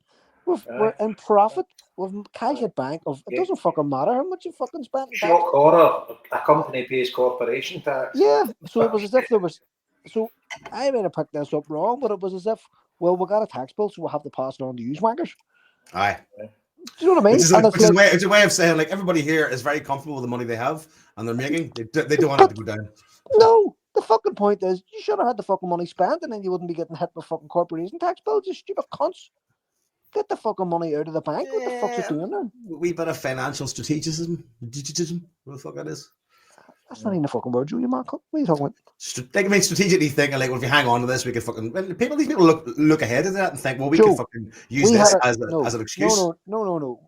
We're in profit. We've cash at bank. It doesn't fucking matter how much you fucking spent. Shock horror. A company pays corporation tax. Yeah. So it was as if there was. So I may have picked this up wrong, but it was as if, well, we got a tax bill, so we'll have to pass it on to you wankers. Aye. Do you know what I mean? It's a way of saying, like, everybody here is very comfortable with the money they have and they're making. They don't want it to go down. No, the fucking point is, you should have had the fucking money spent, and then you wouldn't be getting hit with fucking corporation tax bills. You stupid cunts. Get the fucking money out of the bank. What the fuck's it doing there? We bit of financial strategism. What the fuck that is? That's not even a fucking word, you man. What are you talking about? Strategically thinking, like, well, if we hang on to this, we could fucking. These people look ahead of that and think, well, we Joe, could fucking use this as an excuse. No.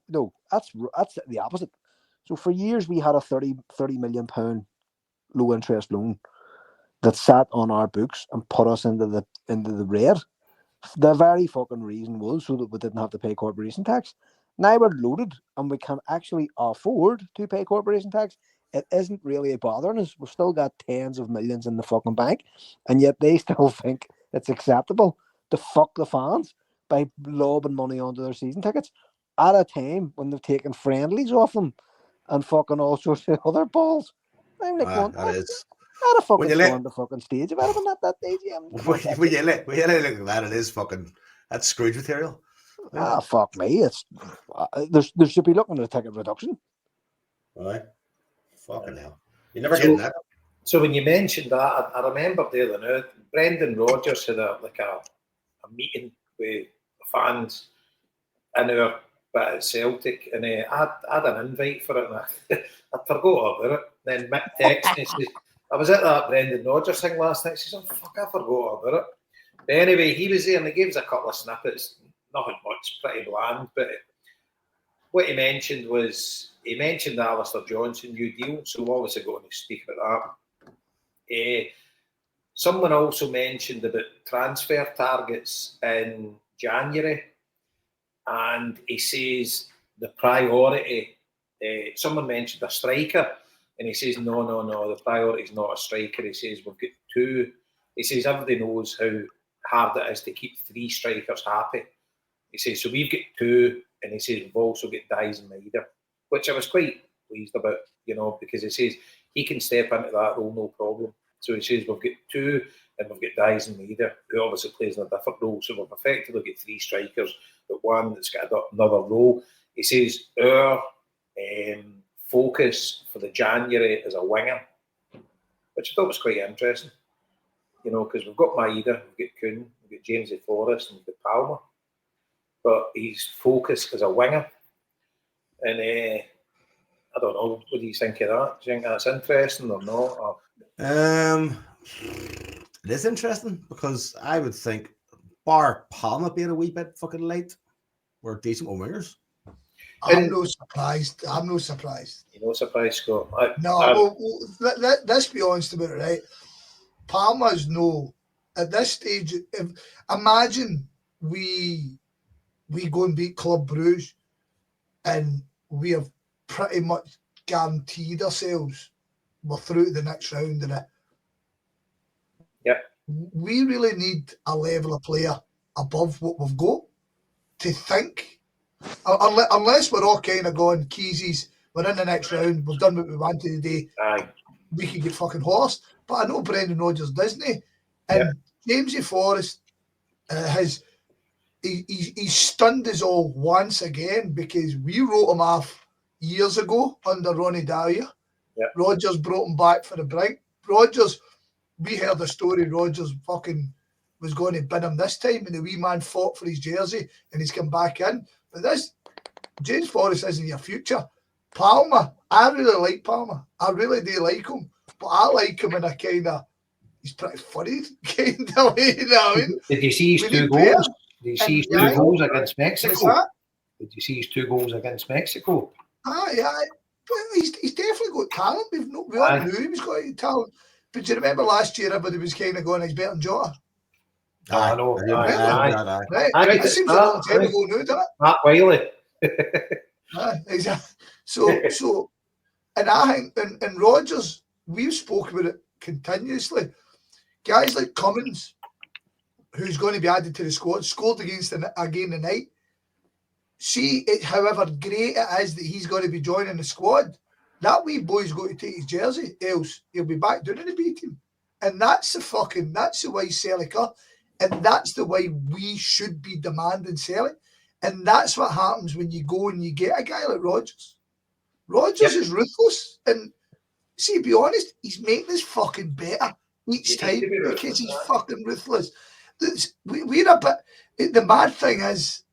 That's the opposite. So for years we had a 30 million pound low interest loan that sat on our books and put us into the red. The very fucking reason was so that we didn't have to pay corporation tax. Now we're loaded and we can actually afford to pay corporation tax. It isn't really bothering us. We've still got tens of millions in the fucking bank, and yet they still think it's acceptable to fuck the fans by lobbing money onto their season tickets at a time when they've taken friendlies off them and fucking all sorts of other balls. I'm like, that is. I'd have fucking on the fucking stage if I'd have been at that AGM. When you look at that, it is fucking. That's Scrooge material. Ah, fuck me. It's there should be looking at a ticket reduction. Right. Fucking hell. You never get that. So when you mentioned that, I remember the other night, Brendan Rodgers had a meeting with fans in our bit at Celtic, and I had an invite for it, and I forgot about it. Then Mick texted me and says, I was at that Brendan Rodgers thing last night. He says, oh, fuck, I forgot about it. But anyway, he was there and he gave us a couple of snippets. Nothing much, pretty bland. But what he mentioned the Alistair Johnson new deal. So we're obviously going to speak about that. Someone also mentioned about transfer targets in January. And he says the priority, someone mentioned a striker. And he says, no, the priority is not a striker. He says, we've got two. He says, everybody knows how hard it is to keep three strikers happy. He says, so we've got two. And he says, we've also got Dyes and Maida, which I was quite pleased about, because he says he can step into that role, no problem. So he says, we've got two, and we've got Dyes and Maida, who obviously plays in a different role. So we've effectively got three strikers, but one that's got another role. He says, our focus for the January as a winger, which I thought was quite interesting. You know, because we've got Maeda, we've got Kuhn, we've got James Forrest, and we've got Palmer. But he's focused as a winger. And I don't know, what do you think of that? Do you think that's interesting or not? Or... It is interesting because I would think, bar Palmer being a wee bit fucking late, we're decent wingers. I'm no surprised. You're not surprised, Scott? Let's be honest about it, right? Palmer's no, at this stage, imagine we go and beat Club Brugge and we have pretty much guaranteed ourselves we're through to the next round of it. Yep. We really need a level of player above what we've got to think. Unless we're all kind of going, Keezies, we're in the next round, we've done what we wanted today. Aye. We could get fucking horsed. But I know Brendan Rodgers doesn't he? And Jamesy Forrest he's stunned us all once again because we wrote him off years ago under Ronnie Dyer. Yep. Rodgers brought him back for the brink. Rodgers, we heard the story, Rodgers fucking was going to bin him this time and the wee man fought for his jersey and he's come back in. But this, James Forrest isn't your future. Palmer, I really like Palmer. I really do like him. But I like him in a kind of, he's pretty funny kind of way, you know what I mean? Did you see his two goals? Did you see his two goals against Mexico? Did you see his 2 goals against Mexico? Yeah. He's definitely got talent. We all knew he was got talent. But do you remember last year everybody was kind of going, he's better than Jota? I know. Right. It seems a long time ago now, doesn't it? Matt Wiley. Exactly. So, and I think, and Rodgers, we've spoken about it continuously. Guys like Cummins, who's going to be added to the squad, scored against again tonight. See, however great it is that he's going to be joining the squad, that wee boy's going to take his jersey, else he'll be back down in the B team. And that's the way Celtic are. And that's the way we should be demanding Celtic. And that's what happens when you go and you get a guy like Rodgers. Rodgers is ruthless. And see, to be honest, he's making us fucking better each time because he's fucking ruthless. We're a bit. The mad thing is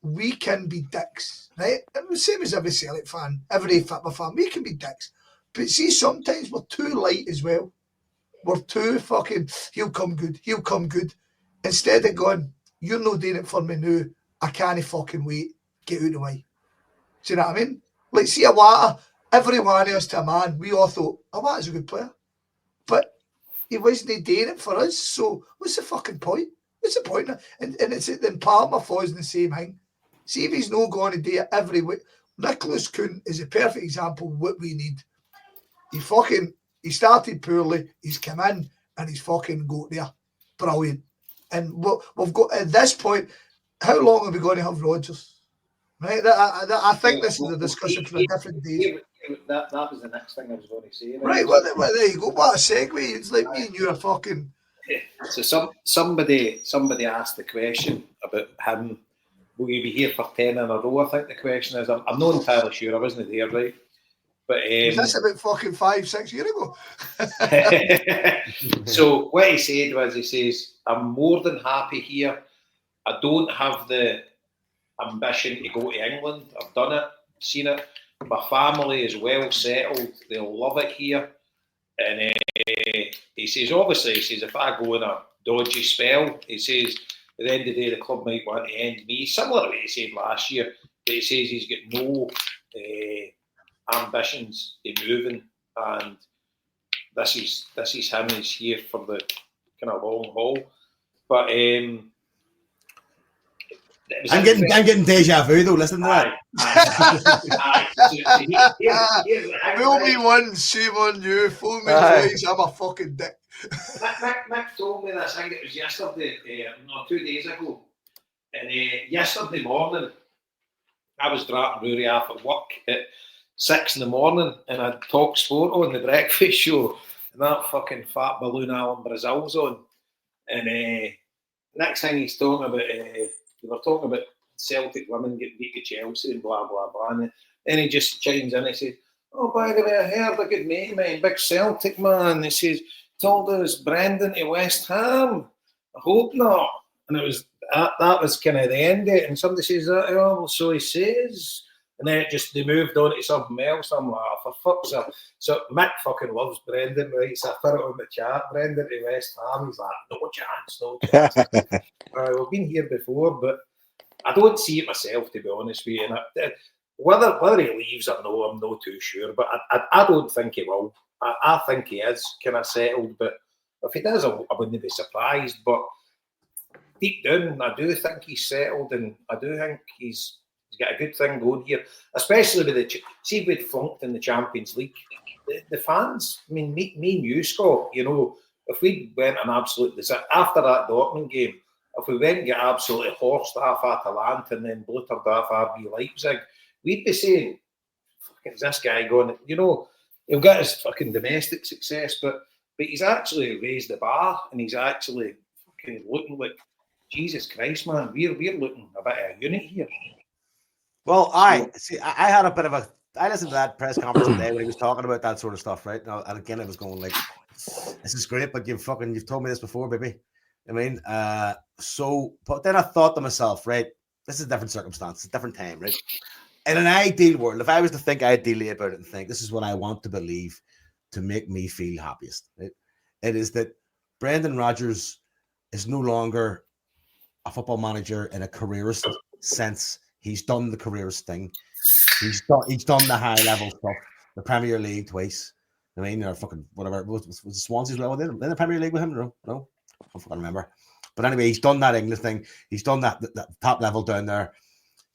we can be dicks, right? The same as every Celtic fan, every football fan, we can be dicks. But see, sometimes we're too light as well. We're too fucking, he'll come good. Instead of going, you're not doing it for me now, I can't fucking wait, get out of the way. Do you know what I mean? Like, see, Awata, every one of us to a man, we all thought, Awata's a good player. But he wasn't doing it for us, so what's the fucking point? What's the point? And it's then Palmer falls in the same thing. See if he's not going to do it every week. Nicholas Kuhn is a perfect example of what we need. He started poorly, he's come in and he's fucking got there. Brilliant. And we've got, at this point, how long are we going to have Rodgers? Right? I think this is a discussion for a different day. That was the next thing I was going to say. Right, well, there you go. What a segue. It's like me and you are fucking... So somebody asked the question about him, will you be here for 10 in a row? I think the question is, I'm not entirely sure, I wasn't there, right? But was this about fucking 5-6 years ago? So what he said was, he says, I'm more than happy here. I don't have the ambition to go to England. I've done it, seen it. My family is well settled. They'll love it here. And he says, obviously, he says, if I go in a dodgy spell, he says, at the end of the day, the club might want to end me. Similar to what he said last year, but he says he's got no ambitions in moving, and this is him. He's here for the kind of long haul. But I'm getting deja vu though. Listen to that. Fool me once, shame on you. Fool me twice, I'm a fucking dick. Mick told me this. I think it was yesterday, 2 days ago. And yesterday morning, I was dropping Rory off at work at 6 in the morning, and I'd talk sport on the breakfast show, and that fucking fat balloon Alan Brazil's on. And next thing he's talking about, we were talking about Celtic women getting beat to Chelsea and blah, blah, blah. And then he just chimes in and says, Oh, by the way, I heard a good mate of mine, big Celtic man, he says, told us Brendan to West Ham. I hope not. And it was that was kind of the end of it. And somebody says, oh, well, so he says. And then they moved on to something else. I'm like, oh, for fuck's sake. So Mick fucking loves Brendan, right? So I put it on the chat, Brendan to West Ham. He's like, no chance. We've been here before, but I don't see it myself, to be honest with you. And whether he leaves or no, I'm not too sure. But I don't think he will. I think he is kind of settled. But if he does, I wouldn't be surprised. But deep down, I do think he's settled, and I do think he's got a good thing going here, especially with see if we'd flunked in the Champions League. The fans, I mean, me and you, Scott, you know, if we went an absolute disaster after that Dortmund game, if we went and get absolutely horsed off Atalanta and then bluttered off RB Leipzig, we'd be saying, fucking, is this guy going, you know, he'll get his fucking domestic success, but he's actually raised the bar and he's actually fucking looking like, Jesus Christ, man, we're looking a bit of a unit here. Well, I had a bit of I listened to that press conference today when he was talking about that sort of stuff, right? And again, I was going like, this is great, but you've told me this before, baby. I mean, but then I thought to myself, right, this is a different circumstance, a different time, right? In an ideal world, if I was to think ideally about it and think, this is what I want to believe to make me feel happiest, right? It is that Brendan Rodgers is no longer a football manager in a careerist sense. He's done the careerist thing. He's done the high level stuff, the Premier League twice. I mean, or fucking whatever. Was the Swansea's well in the Premier League with him? No, I fucking remember. But anyway, he's done that English thing. He's done that top level down there.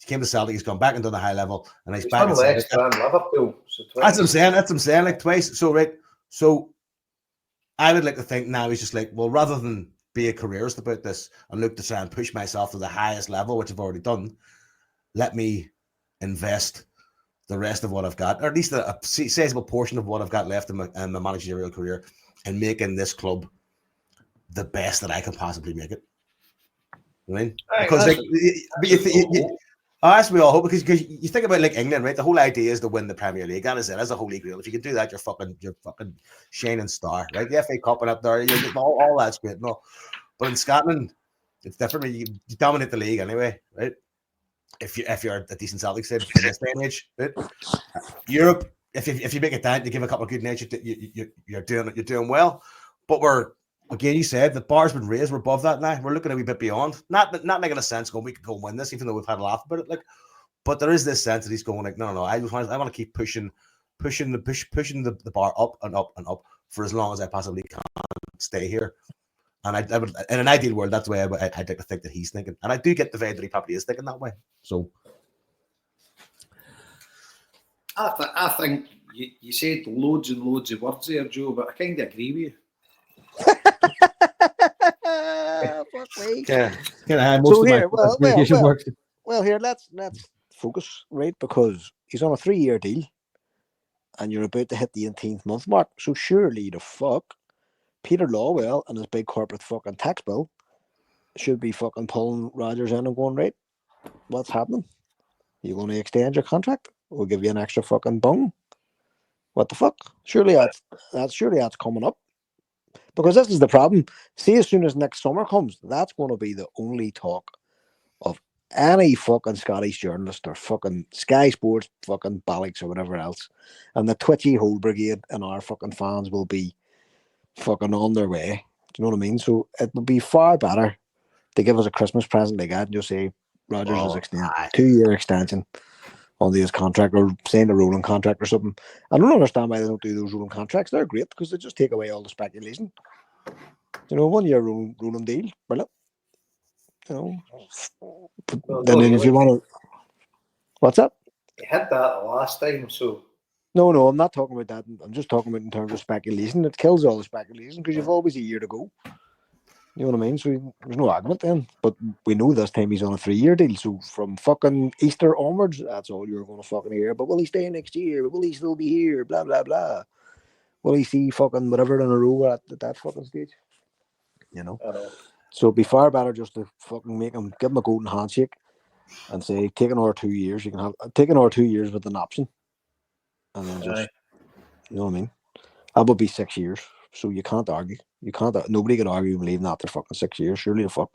He came to Celtic. He's gone back and done the high level, and he's back. That's what I'm saying. Like twice. So right. So I would like to think now he's just like, well, rather than be a careerist about this and look to try and push myself to the highest level, which I've already done, let me invest the rest of what I've got, or at least a sizable portion of what I've got left in my managerial career, and making this club the best that I can possibly make it. I mean, because as we all hope, because you think about like England, right? The whole idea is to win the Premier League. That is it, as a holy grail. If you can do that, you're fucking shining star, right? The FA Cup and up there, all that's great, no. But in Scotland, it's different. You dominate the league anyway, right? If you're a decent Celtic side in this day and age, right? Europe, if you make it down, you give a couple of good nights, you're doing well. But again, you said the bar's been raised. We're above that now. We're looking a wee bit beyond. Not making a sense going, we could go and win this, even though we've had a laugh about it. Like, but there is this sense that he's going like, no. I want to keep pushing the bar up and up and up for as long as I possibly can stay here. And I would, in an ideal world, that's the way I'd like to think that he's thinking. And I do get the vibe that he probably is thinking that way. So I think you said loads and loads of words there, Joe, but I kind of agree with you. Fuck me. Well, here, let's focus, right? Because he's on a 3-year deal and you're about to hit the 18th month mark. So surely the fuck Peter Lawwell and his big corporate fucking tax bill should be fucking pulling Rodgers in and going, right, what's happening? You going to extend your contract? We'll give you an extra fucking bung. What the fuck? Surely that's coming up. Because this is the problem. See, as soon as next summer comes, that's going to be the only talk of any fucking Scottish journalist or fucking Sky Sports fucking bollocks or whatever else. And the twitchy whole brigade and our fucking fans will be fucking on their way. Do you know what I mean? So it would be far better to give us a Christmas present like that and just say Rodgers is extended 2-year extension on his contract, or saying a rolling contract or something. I don't understand why they don't do those rolling contracts. They're great because they just take away all the speculation. You know, 1-year rolling deal, brilliant. You know, but then if you want to, what's up? You had that last time, so. No, I'm not talking about that. I'm just talking about in terms of speculation. It kills all the speculation because you've always a year to go. You know what I mean? So there's no argument then. But we know this time he's on a 3-year deal. So from fucking Easter onwards, that's all you're going to fucking hear. But will he stay next year? But will he still be here? Blah, blah, blah. Will he see fucking whatever in a row at that fucking stage? You know? So it'd be far better just to fucking give him a golden handshake and say, take another 2 years. You can take another 2 years with an option. and then just, you know what I mean? That would be 6 years, so you can't argue. You can't. Nobody could argue leaving after fucking 6 years. Surely the fuck.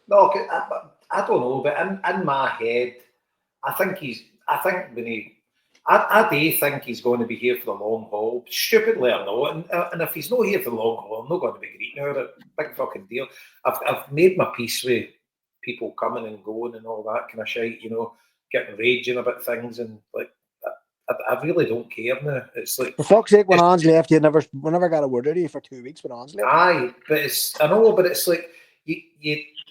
No, I don't know, but in my head, I think when he. I do think he's going to be here for the long haul, stupidly or not. And if he's not here for the long haul, I'm not going to be greeting about it. Big fucking deal. I've made my peace with people coming and going and all that kind of shit, you know, getting raging about things, and like I really don't care now. It's like, for fuck's sake, when Ange left, we never got a word out of you for 2 weeks when Ange left. Aye, but I know, but it's like you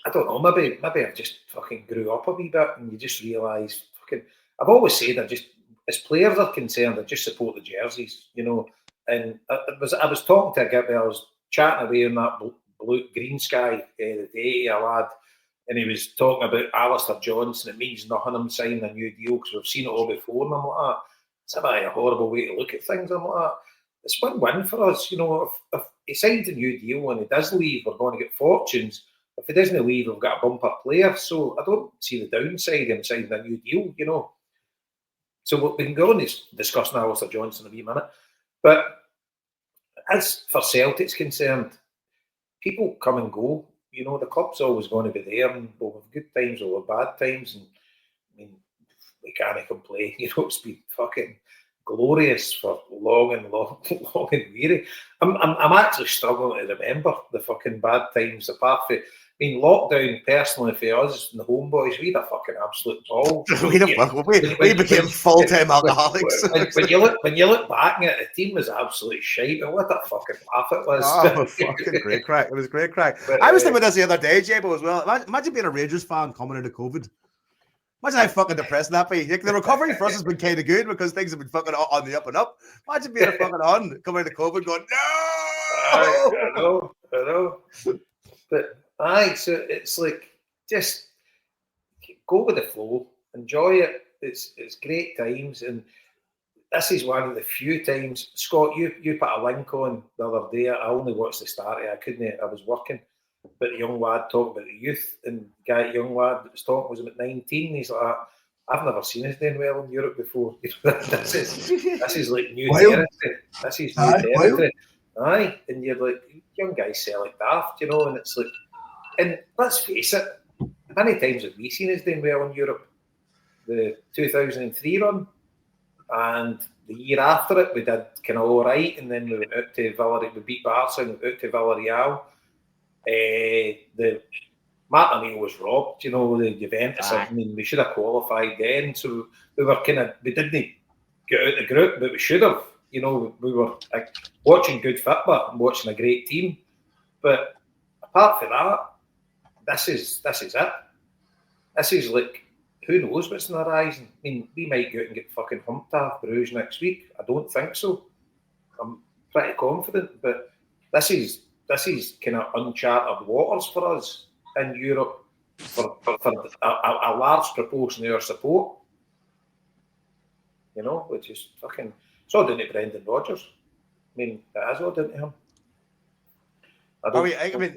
I don't know, maybe I've just fucking grew up a wee bit, and you just realise fucking. I've always said I just, as players are concerned, I just support the jerseys, you know. And I was talking to a guy, I was chatting away in that blue green sky the day, a lad, and he was talking about Alistair Johnson. It means nothing him signing a new deal because we've seen it all before, and I'm like, it's a bit of a horrible way to look at things. I'm like, it's win-win for us, you know. If he signs a new deal and he does leave, we're going to get fortunes. If he doesn't leave, we've got a bumper player. So I don't see the downside in signing a new deal, you know. So we can go on discussing Alistair Johnson in a wee minute. But as for Celtic's concerned, people come and go. You know, the club's always going to be there, and we'll have good times or bad times. And I mean, we can't complain. You know, it's been fucking glorious for long and weary. I'm actually struggling to remember the fucking bad times, apart from, I mean, lockdown, personally, for us and the Homeboys, we had a fucking absolute ball. we became full-time alcoholics. When you look back at it, the team was absolutely shite, but what a fucking laugh it was. Oh, fucking great crack. It was great crack. But, I was thinking this the other day, Jabo, as well. Imagine being a Rangers fan coming into COVID. Imagine how fucking depressing that be. The recovery for us has been kind of good because things have been fucking on the up and up. Imagine being a fucking on, coming into COVID going, no! I know. But so it's like, just go with the flow, enjoy it. It's great times, and this is one of the few times. Scott, you put a link on the other day. I only watched the start of it. I couldn't. I was working. But the young lad talking about the youth, and the guy, young lad that was talking, was about 19. He's like, I've never seen us doing well in Europe before. This is like new territory. This is new territory. Aye, and you're like, young guys sell like daft, you know, and it's like, and let's face it, how many times have we seen us doing well in Europe? The 2003 run, and the year after it, we did kind of all right, and then we went out to Villarreal, we beat Barca and went out to Villarreal. The Martin was robbed, you know, the Juventus. I mean, we should have qualified then, so we didn't get out of the group, but we should have. You know, we were like, watching good football and watching a great team. But apart from that, this is it. This is like, who knows what's on the horizon? I mean, we might go out and get fucking humped off Brugge next week. I don't think so. I'm pretty confident, but this is kind of uncharted waters for us in Europe for a large proportion of our support. You know, which is fucking, it's all down to Brendan Rodgers. I mean, it is all down to him. I mean,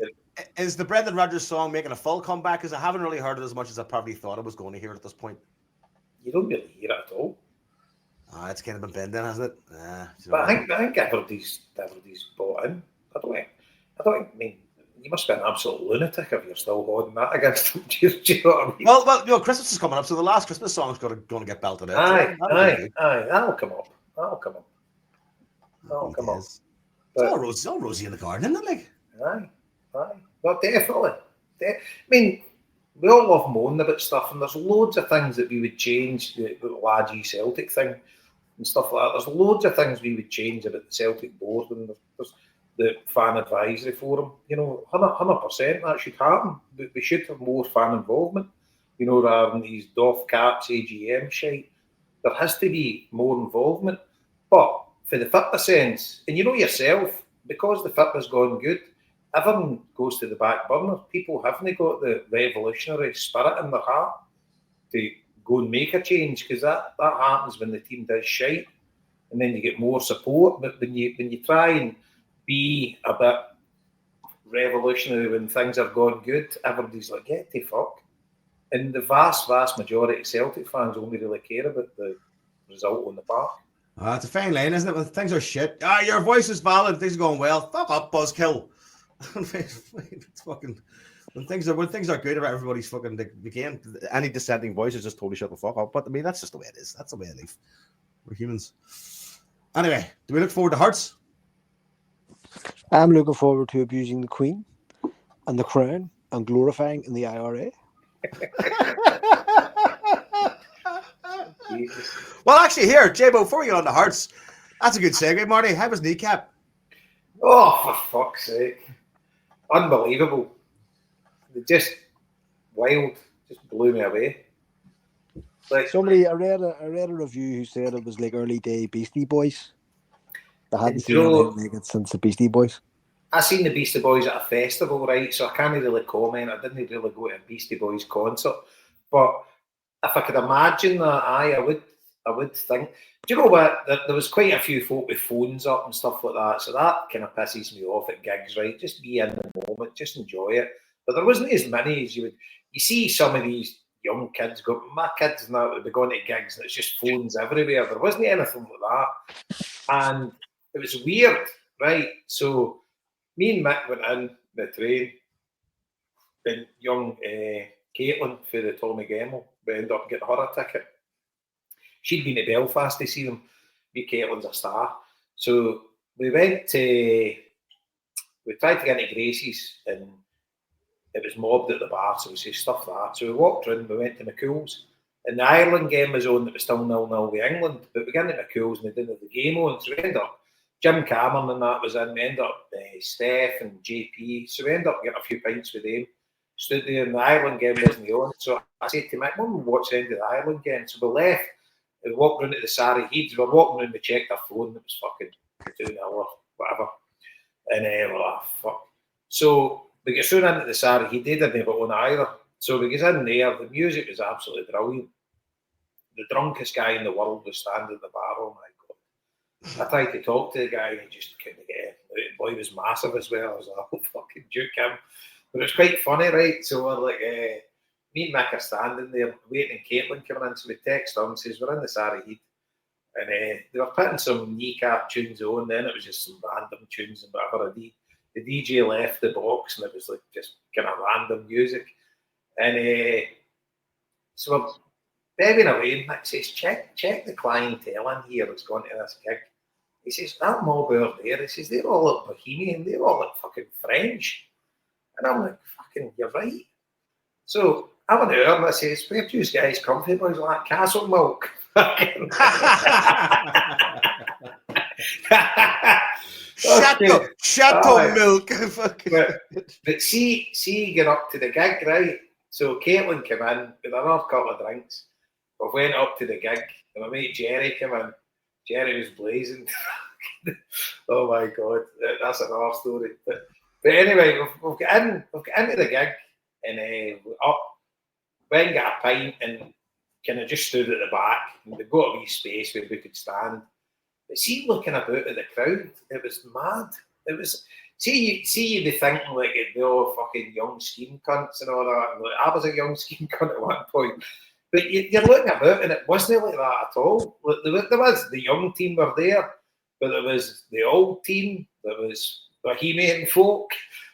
is the Brendan Rodgers song making a full comeback? Because I haven't really heard it as much as I probably thought I was going to hear it at this point. You don't really hear it at all. It's kind of been bending, hasn't it? But I think everybody's bought in. I mean, you must be an absolute lunatic if you're still holding that against them. Do you know what I mean? Well, you know, Christmas is coming up, so the last Christmas song's going to get belted out. Aye, that'll come up. It's all rosy in the garden, isn't it? Aye. Well, definitely. I mean, we all love moaning about stuff, and there's loads of things that we would change, the Laggy Celtic thing and stuff like that. There's loads of things we would change about the Celtic board, and there's the fan advisory forum. You know, 100% that should happen. We should have more fan involvement, you know, rather than these doff caps, AGM shite. There has to be more involvement. But for the fitness sense, and you know yourself, because the fitness gone good, everything goes to the back burner. People haven't got the revolutionary spirit in their heart to go and make a change, because that happens when the team does shite, and then you get more support. But when you try and be a bit revolutionary when things have gone good, everybody's like, get the fuck. And the vast majority of Celtic fans only really care about the result on the park. It's a fine line, isn't it? When things are shit. Your voice is valid. Things are going well. Fuck up, buzzkill. It's fucking when things are good about everybody's fucking again. Any dissenting voice is just totally shut the fuck up. But I mean, that's just the way it is. That's the way of life. We're humans. Anyway, do we look forward to Hearts? I'm looking forward to abusing the Queen and the Crown and glorifying in the IRA. Well, actually, here, J-Bo, before we get on to Hearts, that's a good segue, Marty. How was Kneecap? Oh, for fuck's sake. Unbelievable. Just wild. Just blew me away. Like, I read a review who said it was like early day Beastie Boys. They hadn't seen know, anything like it since the Beastie Boys. I seen the Beastie Boys at a festival, right? So I can't really comment. I didn't really go to a Beastie Boys concert. But if I could imagine that, I would think. Do you know what? There was quite a few folk with phones up and stuff like that. So that kind of pisses me off at gigs, right? Just be in the moment, just enjoy it. But there wasn't as many as you would. You see some of these young kids go. My kids now would be going to gigs and it's just phones everywhere. There wasn't anything like that, and it was weird, right? So me and Mick went in the train. And young Caitlin for the Tommy Gemmell, we ended up getting her a ticket. She'd been to Belfast to see them. Me, Caitlin's a star. So we tried to get into Gracie's and it was mobbed at the bar, so we said, stuff that. So we walked in, we went to McCool's. And the Ireland game was on, that was still 0-0 with England. But we got into McCool's and they didn't have the game on. So we ended up, Jim Cameron and that was in. We ended up, Steph and JP. So we ended up getting a few pints with them. Stood there and the Ireland game wasn't on. So I said to Mick, when we watch the end of the Ireland game? So we left. We walked round to the Sarri Heeds. We were walking round, we checked our phone. It was fucking 2 hours, whatever. And we're like, fuck. So we get thrown into the Sarri Heed. They didn't have it on either. So we get in there. The music was absolutely brilliant. The drunkest guy in the world was standing at the bar. Oh my God. I tried to talk to the guy and he just couldn't get it. The boy was massive as well. I was like, oh, fucking juke him. But it was quite funny, right? So we're like, me and Mick are standing there waiting, and Caitlin coming in. So we text her and says, we're in the Sarri Heed. And they were putting some Kneecap tunes on. Then it was just some random tunes and whatever. The DJ left the box and it was like just kind of random music. And so we're begging away. And Mick says, check the clientele in here that's going to this gig. He says, that mob over there, he says, they're all like Bohemian, they're all like fucking French. And I'm like, fucking, you're right. So I went over and I says, where do you guys come from? Boys like Castle Milk. Chateau Milk. but see, get up to the gig, right? So Caitlin came in with another couple of drinks. We went up to the gig and my mate Jerry came in. Jerry was blazing. Oh my God, that's another story. But anyway, we've got into the gig and went and got a pint and kind of just stood at the back and we got a wee space where we could stand. But see, looking about at the crowd, it was mad. It was you'd be thinking like it'd be all fucking young scheme cunts and all that. And like, I was a young scheme cunt at one point. But you're looking about and it wasn't like that at all. There was the young team were there, but there was the old team, there was Bohemian folk,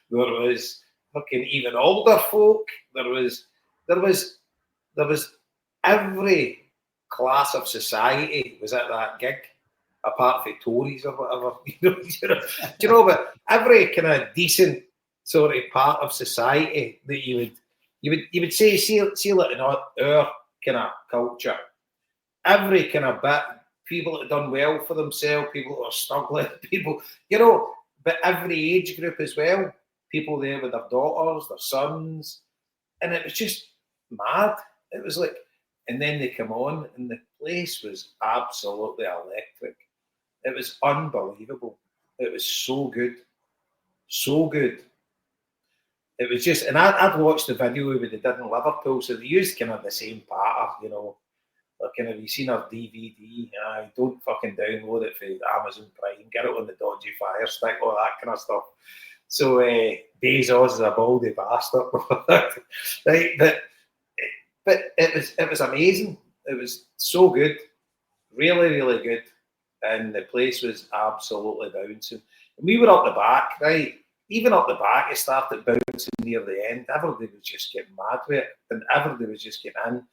there was fucking even older folk, there was every class of society was at that gig, apart from Tories or whatever. You know, but every kind of decent sort of part of society that you would say, see like in our kind of culture, every kind of bit, people that have done well for themselves, people that are struggling, people, you know, but every age group as well, people there with their daughters, their sons, and it was just mad. It was like, and then they come on and the place was absolutely electric. It was unbelievable. It was so good. So good. It was just, and I'd watched the video with they did in Liverpool, so they used kind of the same pattern, you know. Like, kind of, you seen our DVD, don't fucking download it for Amazon Prime, get it on the dodgy Fire Stick, all that kind of stuff. So Bezos is a baldy bastard. Right? But it was amazing. It was so good. Really, really good. and the place was absolutely bouncing. And we were up the back, right? Even up the back, it started bouncing near the end. Everybody was just getting mad with it, and everybody was just getting in.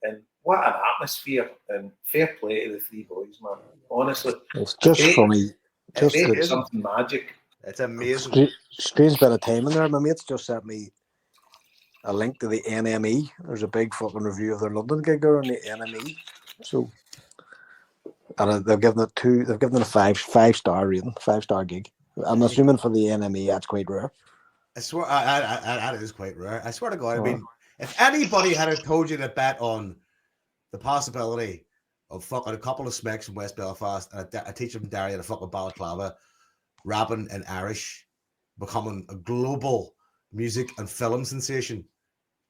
And what an atmosphere! And fair play to the three boys, man. Honestly, It's just funny. Just it's the something magic. It's amazing. strange bit of timing there. My mates just sent me a link to the NME. There's a big fucking review of their London gig there on the NME. So, and they've given it a five-star rating, 5-star gig. I'm assuming for the NME that's quite rare. I swear, that is quite rare. I swear to God. I mean, if anybody had told you to bet on the possibility of fucking a couple of smecks from West Belfast and a teacher from Derry and a fucking balaclava rapping in Irish becoming a global music and film sensation,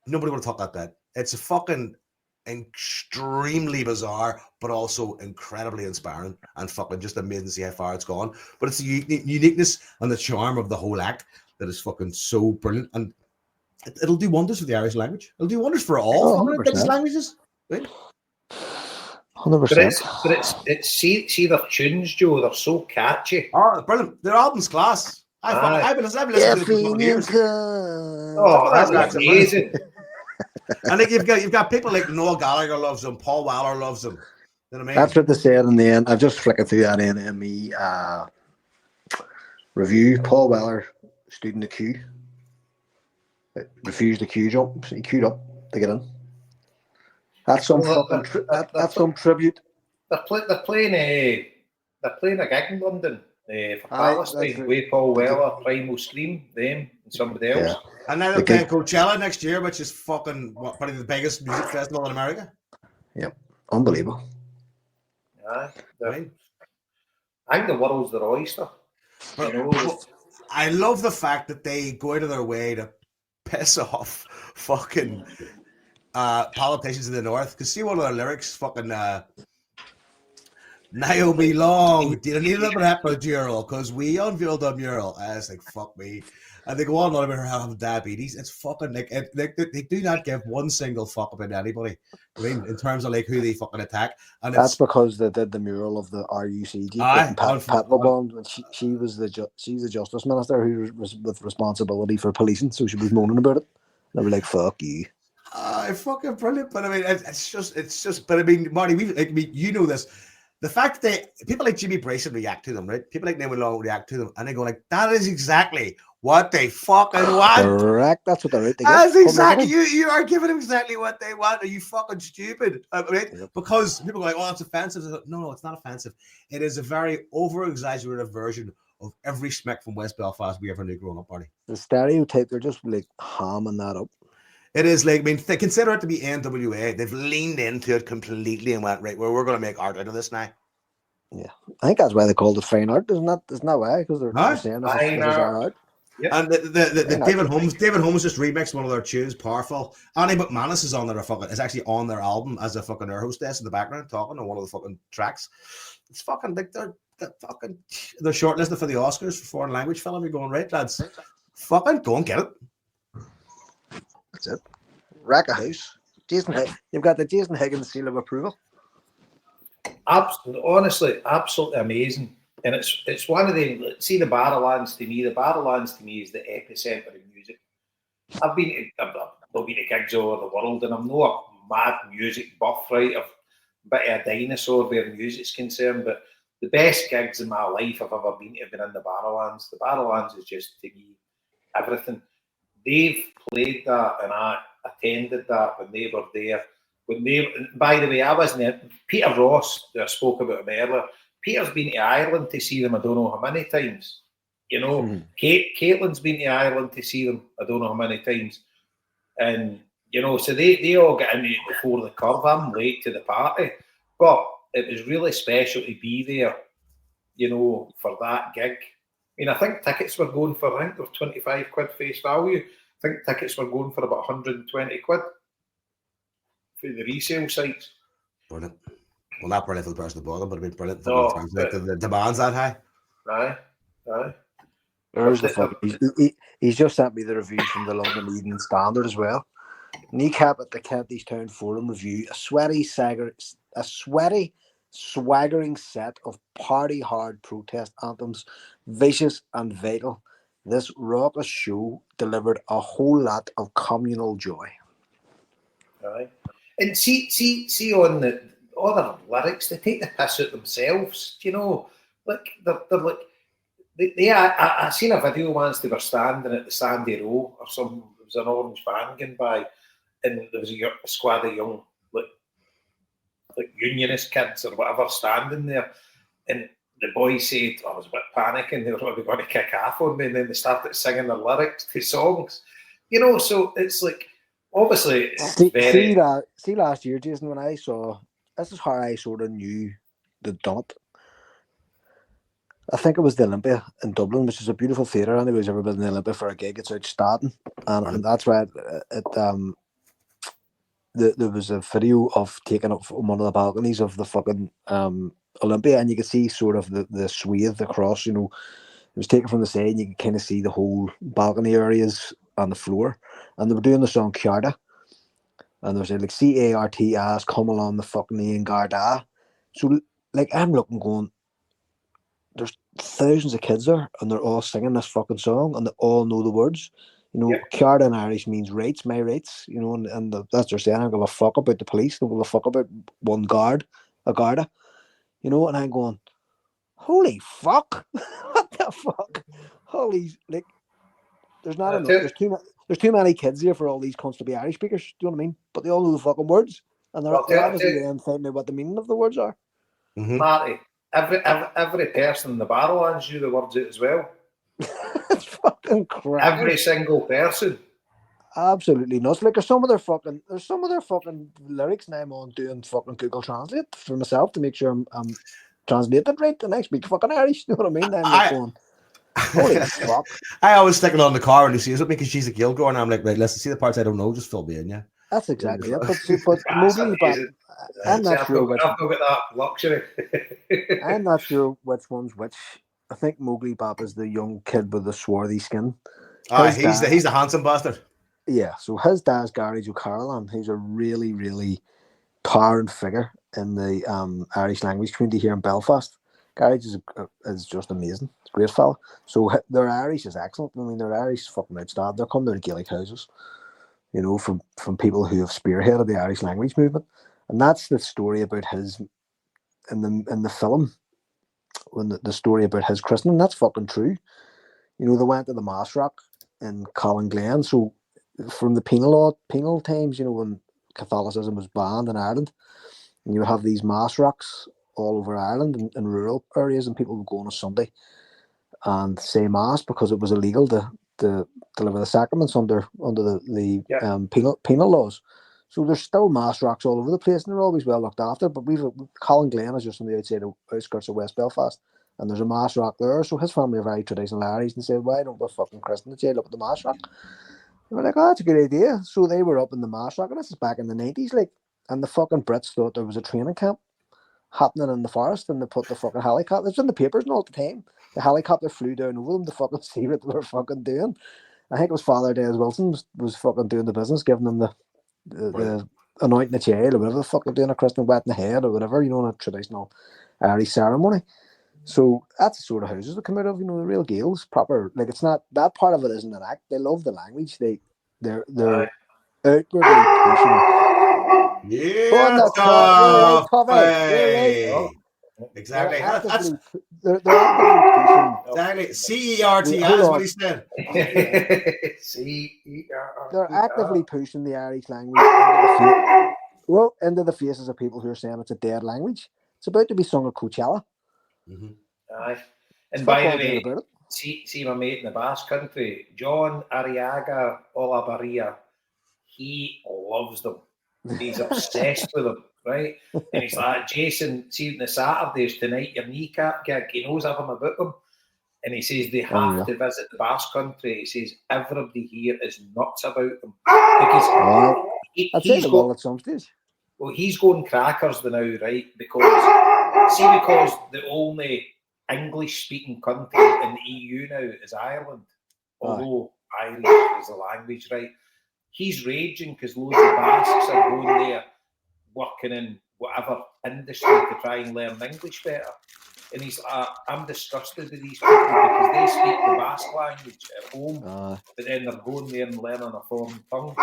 nobody would have thought that bet. It's a fucking extremely bizarre, but also incredibly inspiring and fucking just amazing to see how far it's gone. But it's the uniqueness and the charm of the whole act that is fucking so brilliant, and it'll do wonders for the Irish language. It'll do wonders for all fucking indigenous languages. Right? 100%. But it's see their tunes, Joe. They're so catchy. Oh, brilliant! Their album's class. I've been listening to it for a couple of years. Oh, that's amazing. And like you've got people like Noel Gallagher loves them, Paul Weller loves them. You know what I mean? That's what they said in the end. I've just flicking through that NME review. Paul Weller stood in the queue. Refused the queue jump. So he queued up to get in. That's some that's some tribute. They're playing a gig in London for Palestine with Paul Weller, Primal Scream, them and somebody else. Yeah. And then they'll play Coachella next year, which is fucking probably the biggest music festival in America. Yep, unbelievable. Yeah, I think the world's their oyster. I love the fact that they go out of their way to piss off fucking politicians in the north. Because see one of their lyrics, fucking Naomi Long, did you need a epidural? Because we unveiled a mural. I was like, fuck me. And they go on about her having diabetes. It's fucking like they do not give one single fuck about anybody. I mean, in terms of like who they fucking attack. And that's because they did the mural of the RUCG. Pat LeBond, and she's the justice minister who was with responsibility for policing, so she was moaning about it. They were like, "Fuck you." Fucking brilliant. But I mean, it's just. But I mean, Marty, you know this. The fact that people like Jimmy Brayson react to them, right? People like Naomi Long react to them, and they go like, "That is exactly what they fucking want." Correct. That's what they're out to get. That's exactly you are giving them exactly what they want. Are you fucking stupid? Right? Yep. Because people go like, "Oh, that's offensive." No, it's not offensive. It is a very over-exaggerated version of every schmeck from West Belfast we ever knew growing up, Marty. The stereotype, they're just like hamming that up. It is like, I mean, they consider it to be NWA. They've leaned into it completely and went, right, well, we're going to make art out of this now. Yeah. I think that's why they called it fine art. Isn't that why? Because they're saying this is our art. Yep. And the David Holmes just remixed one of their tunes, Powerful. Annie McManus is on there is actually on their album as a fucking air hostess in the background talking on one of the fucking tracks. It's fucking like they're shortlisted for the Oscars for foreign language film. You're going, right, lads, fucking go and get it. That's it. Rack a house. You've got the Jason Higgins seal of approval. Honestly, absolutely amazing. And it's one of the, see the Barrowlands to me. The Barrowlands to me is the epicenter of music. I've been to gigs all over the world, and I'm not a mad music buff, right? I'm a bit of a dinosaur where music's concerned, but the best gigs in my life I've ever been to have been in the Barrowlands. The Barrowlands is just, to me, everything. They've played that, and I attended that when they were there. By the way, I wasn't there. Peter Ross, I spoke about him earlier. Peter's been to Ireland to see them, I don't know how many times. You know, Caitlin's been to Ireland to see them, I don't know how many times. And, you know, so they all get in before the curve. I'm late to the party. But it was really special to be there, you know, for that gig. I mean, I think tickets were going for, I think there was 25 quid face value. I think tickets were going for about 120 quid for the resale sites. Brilliant. Well, not brilliant for the person who bought them, but it'd been brilliant for the demand's that high. Aye. There's the fuck. He's just sent me the review from the London Evening Standard as well. Kneecap at the Kentish Town Forum review. A sweaty swaggering set of party-hard protest anthems, vicious and vital. This raucous show delivered a whole lot of communal joy. Aye. And see on the other lyrics, they take the piss out themselves. Do you know? Like they're like I seen a video once. They were standing at the Sandy Row or some. It was an orange van going by, and there was a squad of young like unionist kids or whatever standing there, and the boys said, I was a bit panicking. They were probably going to kick off on me, and then they started singing their lyrics to songs. You know, so it's like. Obviously, see last year, Jason, when I saw this is how I sort of knew they'd done it. I think it was the Olympia in Dublin, which is a beautiful theatre. Anybody's ever been in the Olympia for a gig, it's outstanding, and that's why there was a video of taken up from one of the balconies of the fucking Olympia, and you could see sort of the swathe across. You know, it was taken from the side, and you could kind of see the whole balcony areas on the floor. And they were doing the song Ciarda. And they were saying, like, C-A-R-T-A-S, come along the fucking Ian Garda. So, like, I'm looking going, there's thousands of kids there, and they're all singing this fucking song, and they all know the words. You know, Ciarda in Irish means rights, my rights, you know, and that's what they're saying. I don't give a fuck about the police, I don't give a fuck about one guard, a Garda, you know, and I'm going, holy fuck, what the fuck? Holy, like, there's not enough, there's too many kids here for all these cunts to be Irish speakers. Do you know what I mean? But they all know the fucking words, and they're obviously then finding out what the meaning of the words are. Mm-hmm. Marty, every person in the Barrowlands knew the words out as well. It's fucking crap. Every single person. Absolutely nuts. Like there's some of their fucking lyrics, and I'm on doing fucking Google Translate for myself to make sure I'm translated right, and I speak fucking Irish. You know what I mean? I'm like going, holy fuck. I always stick it on the car when he sees it because she's a Gilgo, and I'm like, right, listen, see the parts I don't know, just fill me in, yeah. That's exactly it. But Mowgli, I'm not sure which. I've got that luxury. I'm not sure which one's which. I think Mowgli Bop is the young kid with the swarthy skin. He's the handsome bastard. Yeah, so his dad's Gary O'Carolan. He's a really, really towering figure in the Irish language community here in Belfast. Gary is just amazing. It's a great fella. So their Irish is excellent. I mean, their Irish is fucking outstanding. They're coming to Gaelic houses, you know, from people who have spearheaded the Irish language movement. And that's the story about his, in the film, when the story about his christening, that's fucking true. You know, they went to the Mass Rock in Glen. So from the penal times, you know, when Catholicism was banned in Ireland, and you would have these Mass Rocks all over Ireland in rural areas, and people would go on a Sunday and say Mass because it was illegal to deliver the sacraments under the penal laws. So there's still Mass Rocks all over the place, and they're always well looked after. But Glen is just on the outskirts of West Belfast, and there's a Mass Rock there. So his family are very traditional Irish, and said, "Why don't we fucking christen the jail up at the Mass Rock?" They were like, "Oh, that's a good idea." So they were up in the Mass Rock, and this is back in the 90s, like, and the fucking Brits thought there was a training camp happening in the forest, and they put the fucking helicopter. It's in the papers and all the time. The helicopter flew down over them to fucking see what they were fucking doing. I think it was Father Des Wilson was fucking doing the business, giving them the anointing the child or whatever the fuck they're doing, a christening, wet in the head or whatever, you know, in a traditional Irish ceremony. So that's the sort of houses that come out of, you know, the real Gaels, proper. Like, it's not that part of it isn't an act. They love the language. They're outwardly pushing. Yeah, exactly. They're actively pushing. Exactly. CERT is what he said. They're actively pushing the Irish language into the faces of people who are saying it's a dead language. It's about to be sung at Coachella. Mm-hmm. Aye. And by the way, see my mate in the Basque Country, John Arriaga Olavarria, he loves them. He's obsessed with them, right? And he's like, Jason, see the Saturdays tonight, your Kneecap gig, he knows everything about them. And he says they have to visit the Basque Country. He says everybody here is nuts about them. Because he's going at some stage. Well, he's going crackers now, right? Because the only English-speaking country in the EU now is Ireland, although Irish is the language, right? He's raging because loads of Basques are going there, working in whatever industry to try and learn English better. And he's I'm disgusted with these people because they speak the Basque language at home, but then they're going there and learning a foreign tongue.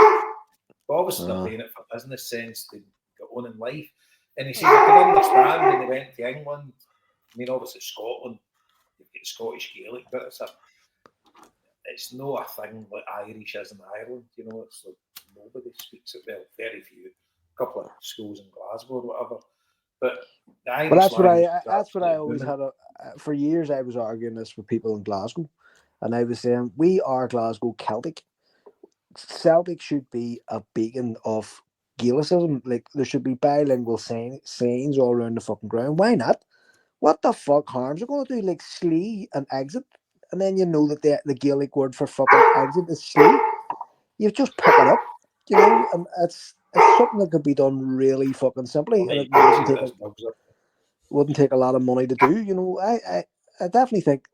But obviously they're doing it for business sense to get on in life. And he says, I could understand when they went to England. I mean, obviously Scotland, you get Scottish Gaelic, but it's not a thing like Irish is in Ireland. You know, it's like nobody speaks it. Well, very few. A couple of schools in Glasgow or whatever. But the Irish that's what I always had. For years, I was arguing this with people in Glasgow, and I was saying we are Glasgow Celtic. Celtic should be a beacon of Gaelicism. Like there should be bilingual signs all around the fucking ground. Why not? What the fuck harms are going to do? Like slee and exit, and then you know that the Gaelic word for fucking exit is slee. You just pick it up, you know, and it's something that could be done really fucking simply, and it wouldn't take a lot of money to do. You know, I definitely think.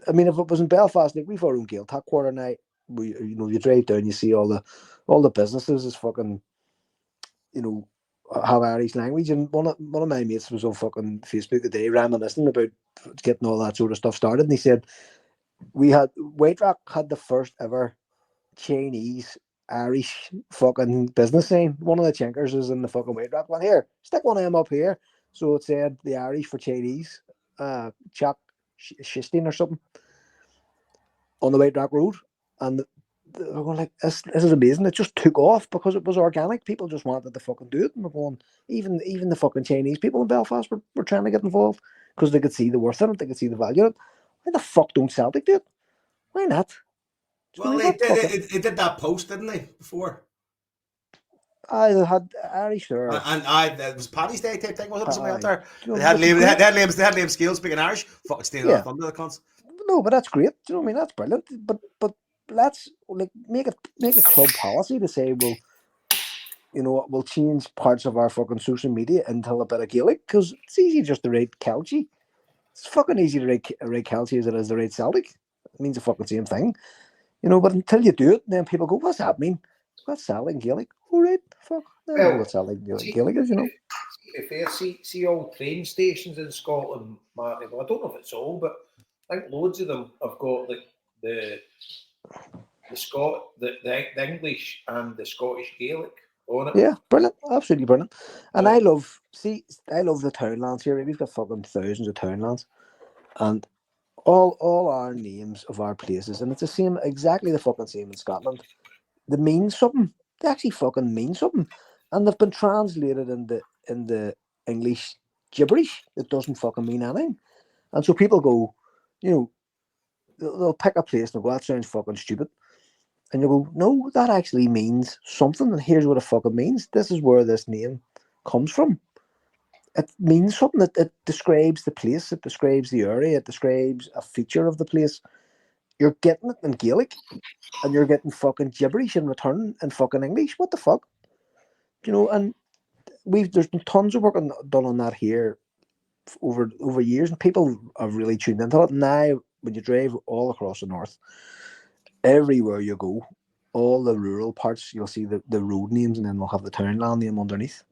I mean, if it was in Belfast, like we've our own Gaeltacht quarter night. You drive down, you see all the businesses is fucking, you know, have Irish language. And one of my mates was on fucking Facebook today reminiscing about getting all that sort of stuff started, and he said White Rock had the first ever Chinese Irish fucking business sign. One of the chinkers is in the fucking White Rock one. Here, stick one of them up here. So it said the Irish for Chinese, Chuck Shistin or something on the White Rock Road. And they were going like, this is amazing. It just took off because it was organic. People just wanted to fucking do it. And we're going, even the fucking Chinese people in Belfast were trying to get involved because they could see the worth in it. They could see the value in it. Why the fuck don't Celtic do it? Why not? Well, they did that post, didn't they, before? I had Irish there. And it was Paddy's Day type thing, was it? Something out there. They had Liam Scales speaking Irish. Fucking stealing our thunder, the cunts. No, but that's great. Do you know what I mean? That's brilliant. But let's like make a club policy to say we'll change parts of our fucking social media into a bit of Gaelic because it's easy just to write Kelty. It's fucking easy to write Kelty as it is to write Celtic. It means the fucking same thing, you know. But until you do it, then people go, "What's that mean? What's Celtic Gaelic?" Oh, right, fuck. I don't know what Celtic Gaelic is, you know. If you see all train stations in Scotland, Marty, well, I don't know if it's all, but I think loads of them have got like the English and the Scottish Gaelic on it. Yeah, brilliant, absolutely brilliant. And I love the townlands here. We've got fucking thousands of townlands, and all our names of our places, and it's the same, exactly the fucking same in Scotland. They mean something. They actually fucking mean something, and they've been translated in the English gibberish that doesn't fucking mean anything. And so people go, you know, they'll pick a place and they'll go, that sounds fucking stupid. And you go, no, that actually means something. And here's what it fucking means. This is where this name comes from. It means something. It describes the place. It describes the area. It describes a feature of the place. You're getting it in Gaelic and you're getting fucking gibberish in return in fucking English. What the fuck? You know, and there's been tons of work done on that here over years, and people have really tuned into it. Now, when you drive all across the north, everywhere you go, all the rural parts, you'll see the road names, and then they'll have the townland name underneath.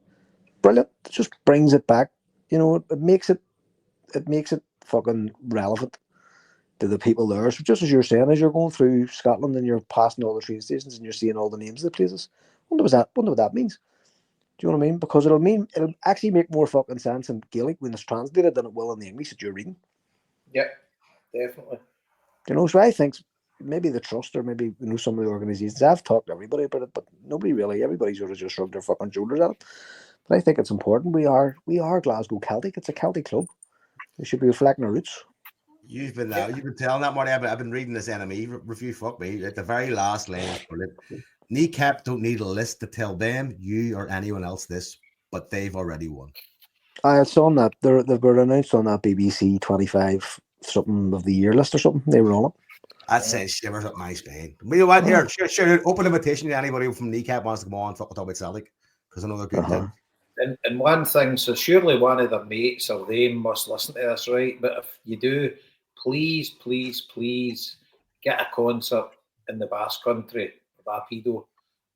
Brilliant. It just brings it back. You know, it makes it fucking relevant to the people there. So just as you're saying, as you're going through Scotland and you're passing all the train stations and you're seeing all the names of the places, wonder what that means. Do you know what I mean? Because it'll actually make more fucking sense in Gaelic when it's translated than it will in the English that you're reading. Yeah, definitely. You know, so I think maybe the trust or maybe some of the organisations, I've talked to everybody about it, but nobody really, everybody sort of just shrugged their fucking shoulders at it. But I think it's important. We are Glasgow Celtic. It's a Celtic club. We should be reflecting our roots. You've been telling that, Marty. I've been reading this NME review. Fuck me. At the very last line, Kneecap don't need a list to tell them, you, or anyone else this, but they've already won. I saw on that. They've been announced on that BBC 25 something of the year list or something. They were on it. That says shivers up my spine. We know what here. Sure, open invitation to anybody from Kneecap wants to come on and talk about Celtic because I know they're good. And one thing, so surely one of their mates or they must listen to this, right? But if you do, please get a concert in the Basque Country, Rapido,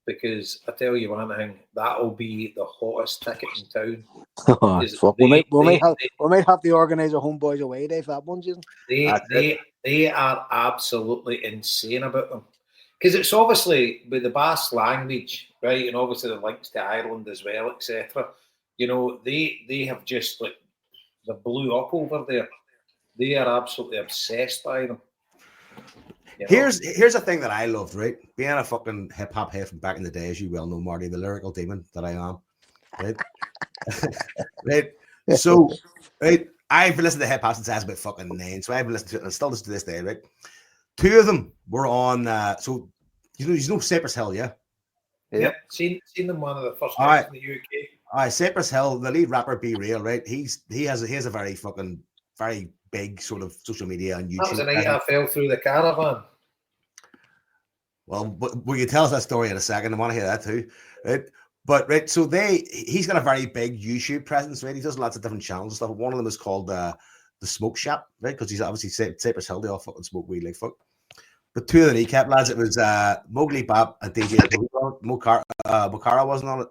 because I tell you one thing, that'll be the hottest ticket in town. Fuck. We might have to organise a Homeboys away day for that one, Jason. They are absolutely insane about them. Because it's obviously with the Basque language, right, and obviously the links to Ireland as well, etc. You know, they have just like they blew up over there. They are absolutely obsessed by them. You know? Here's a thing that I loved, right? Being a fucking hip hop head from back in the day, as you well know, Marty, the lyrical demon that I am, right? Right. So, right, I've listened to hip hop since I was about fucking 9, so I've listened to it and I still listen to this day, right? 2 of them were on. So you know Cypress Hill, yeah. Yep. Seen them one of the first times in the UK. All right, Cypress Hill, the lead rapper, Be Real, right? He has a very big sort of social media and YouTube. That was the night I fell through the caravan. Well, will you tell us that story in a second? I want to hear that too, right? But right, so he's got a very big YouTube presence, right? He does lots of different channels and stuff. One of them is called the Smoke Shop, right? Because he's obviously Cypress Hill, they all fucking smoke weed like fuck. But 2 of the Kneecap lads, it was Mowgli Bap and DJ Mokara wasn't on it.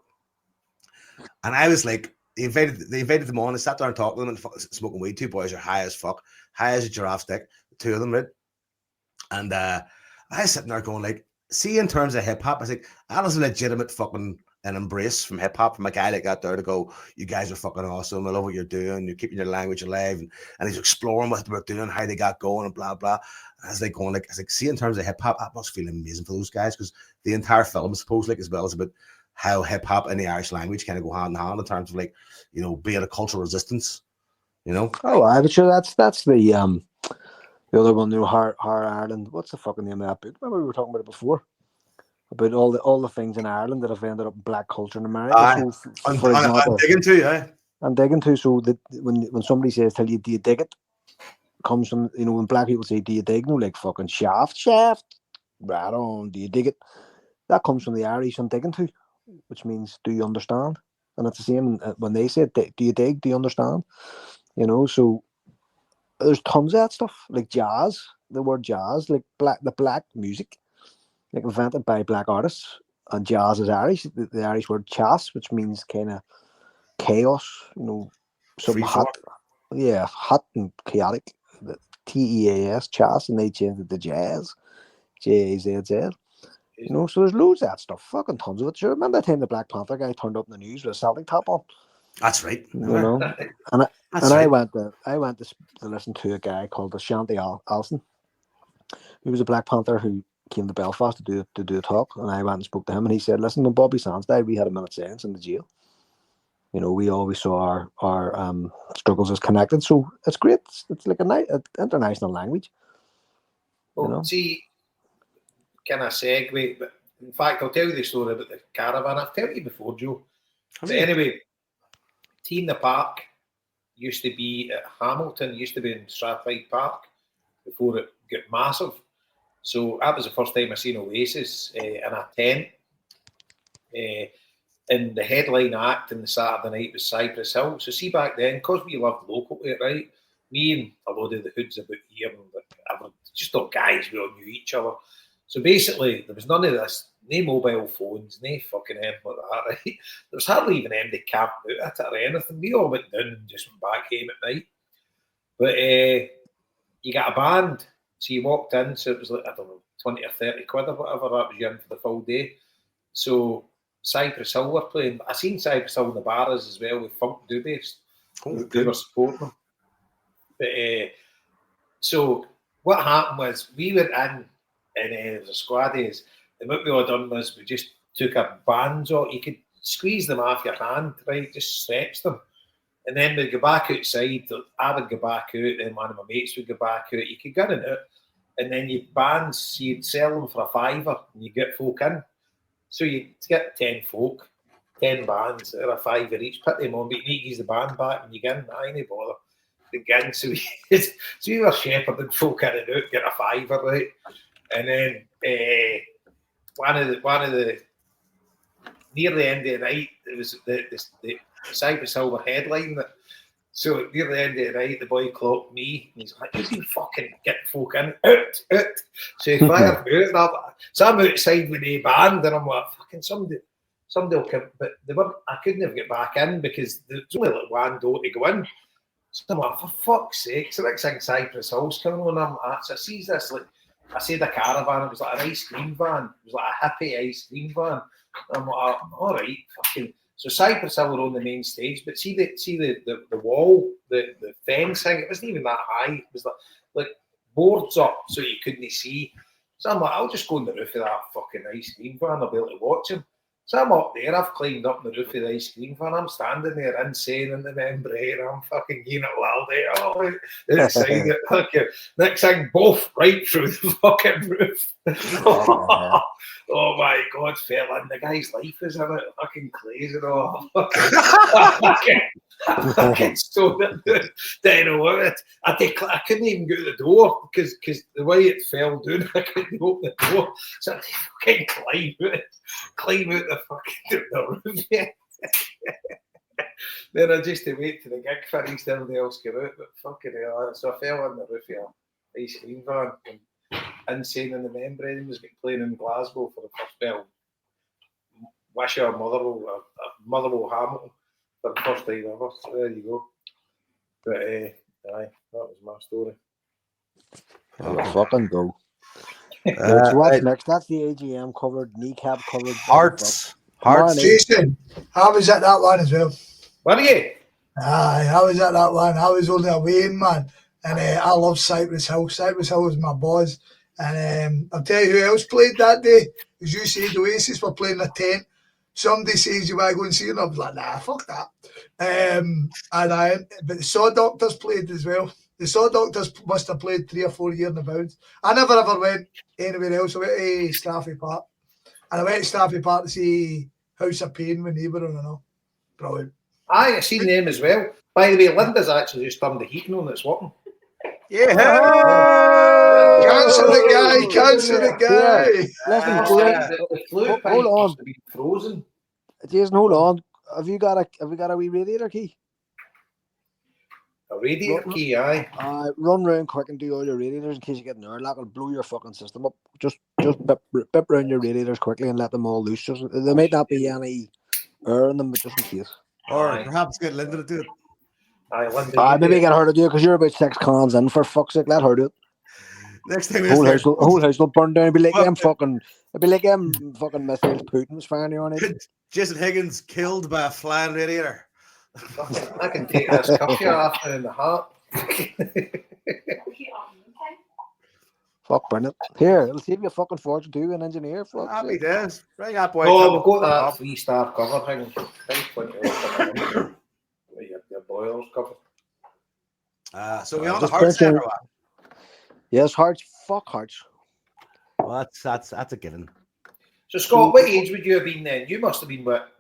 And I was like, they invited them on and sat there and talked to them and smoking weed. 2 boys are high as fuck, high as a giraffe stick, 2 of them, right? And I was sitting there going like, see, in terms of hip hop, I was like, that is a legitimate fucking an embrace from hip hop from a guy like that there to go, you guys are fucking awesome. I love what you're doing. You're keeping your language alive. And he's exploring what they're doing, how they got going and blah, blah. And I was like, see, in terms of hip hop, that must feel amazing for those guys because the entire film is supposed like as well as about how hip hop and the Irish language kind of go hand in hand in terms of like, you know, being a cultural resistance, you know? Oh, I'm sure that's the other one, you know, Har Ireland. What's the fucking name of that bit? Remember we were talking about it before? About all the things in Ireland that have ended up in black culture in America. So, for example, I'm digging to, yeah. I'm digging to. So that when somebody says, "Tell you, do you dig it?" comes from, you know, when black people say, "Do you dig?" No, like fucking shaft, right on. Do you dig it? That comes from the Irish. I'm digging to, which means, do you understand? And it's the same when they say, "Do you dig? Do you understand?" You know, so there's tons of that stuff, like jazz. The word jazz, like the black music. Like invented by black artists, and jazz is Irish. The Irish word chas, which means kind of chaos, you know, something hot, hot and chaotic. The TEAS, chas, and they changed it to jazz, JAZZ. You know, so there's loads of that stuff, fucking tons of it. Sure, remember that time the Black Panther guy turned up in the news with a Celtic top on? That's right. You know, and I went to listen to a guy called Ashanti Alson. He was a Black Panther who came to Belfast to do a talk, and I went and spoke to him, and he said, "Listen, when Bobby Sands died, we had a minute's silence in the jail. You know, we always saw our struggles as connected. So it's great. It's like an international language." Well, you know? See, can I segue? But in fact, I'll tell you the story about the caravan. I've told you before, Joe. But anyway, Tea in the Park used to be at Hamilton, used to be in Strathclyde Park before it got massive. So that was the first time I seen Oasis in a tent. And the headline act on the Saturday night was Cypress Hill. So see back then, because we lived local to it, right? Me and a load of the hoods about here, just all guys, we all knew each other. So basically, there was none of this, no mobile phones, no fucking anything like that, right? There was hardly even anybody camped out at it or anything. We all went down and just went back home at night. But you got a band. So you walked in, so it was like, I don't know, 20 or 30 quid or whatever, that was you in for the full day. So Cypress Hill were playing. I seen Cypress Hill in the bars as well with Funk Doobies. They were supporting them. But so what happened was we went in and there was a squad days, and what we all done was we just took our bands off. You could squeeze them off your hand, right? Just stretch them. And then we'd go back outside. I would go back out, then one of my mates would go back out. You could get in it. And then you'd bands, you'd sell them for $5 and you get folk in. So you'd get 10 folk, 10 bands at $5 each, put them on, but you need to use the band back when you get in. I ain't bother. Again, so we were shepherding folk in and out, get a $5, right? And then one of the near the end of the night, it was the Cypress Hill were headlining it. So near the end of the night, the boy clocked me, and he's like, "You can fucking get folk in, out." So he fired me out. So I'm outside with a band, and I'm like, "Fucking somebody will come," but they weren't. I couldn't have get back in because there's only like one door to go in. So I'm like, for fuck's sake! So next thing, Cypress Hill's coming on. I'm like, so I see this like. I said a caravan, it was like an ice cream van. It was like a hippie ice cream van. I'm like, all right, fucking. So Cypress Hill were on the main stage, but see the wall, the fencing, it wasn't even that high. It was like boards up so you couldn't see. So I'm like, I'll just go on the roof of that fucking ice cream van, I'll be able to watch him. So I'm up there, I've climbed up the roof of the ice cream van, I'm standing there insane in the membrane, I'm fucking getting it loud, outside it, fucking, next thing, both right through the fucking roof. Oh my God, fell in, the guy's life is in it, fucking crazy, fucking stone it, don't know what I couldn't even go to the door, because the way it fell down, I couldn't open the door, so I had to fucking climb out the fucking the roof. Then I just to wait till the gig finished, everybody else came out, but fucking hell. So I fell on the roof of an ice cream van, and Insane in the Membrane was playing in Glasgow for the first bell. Wish you a Motherwell Hamilton for the first time ever. So there you go. But aye, that was my story. Fucking go. So what's next? That's the AGM covered, Kneecap covered. Hearts. Jason, I was at that one as well. Were you? Aye, I was at that one. I was only away, man. And I love Cypress Hill. Cypress Hill was my boss. And I'll tell you who else played that day. As you said, Oasis were playing a tent. Somebody says you want to go and see them. I was like, nah, fuck that. But the Saw Doctors played as well. The Saw Doctors must have played 3 or 4 years in the bounds. I never ever went anywhere else. I went to Staffy Park. And I went to Staffy Park to see House of Pain when they were on and all. Brilliant. Aye, I've seen them as well. By the way, Linda's actually just turned the heating on, it's working. Yeah. Cancel the guy. The fluid pipe must have been frozen. Jason, hold on. Have we got a wee radiator key? A radiator key, aye. Run round quick and do all your radiators in case you get an airlock. It'll blow your fucking system up. Just bip round your radiators quickly and let them all loose. There might not be any air in them, but just in case. Or perhaps get Linda to do it. Maybe get her to do it because you're about 6 cons in, for fuck's sake. Let her do it. Next time, whole house will burn down. It'll be like them fucking missiles Putin's firing on it. Jason Higgins killed by a flying radiator. I can take this coffee off in the heart. Fuck, burn it. Here, it'll save you a fucking fortune too, an engineer. Fuck. Happy days. Bring that boy. Oh, we've got that 3-star cover thing. Your boilers covered. So we on the Hearts then, or what? Yes, Hearts. Fuck Hearts. Well, that's a given. So Scott, what age would you have been then? You must have been what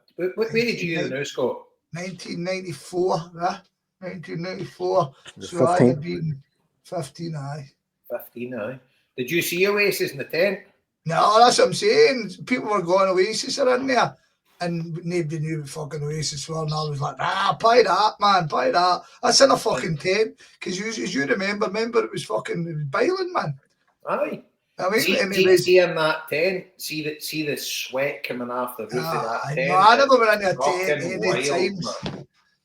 age are you now, Scott? 1994, yeah? 1994. So 15. I had been 15, aye. 15, aye. Did you see Oasis in the tent? No, that's what I'm saying. People were going, Oasis are in there. And nobody knew what fucking Oasis were. And I was like, buy that, man, buy that. That's in a fucking tent. Because as you remember it was boiling, man. Aye. I mean, see in that tent, see the sweat coming off the roof of that tent. No, I never went in a tent any time.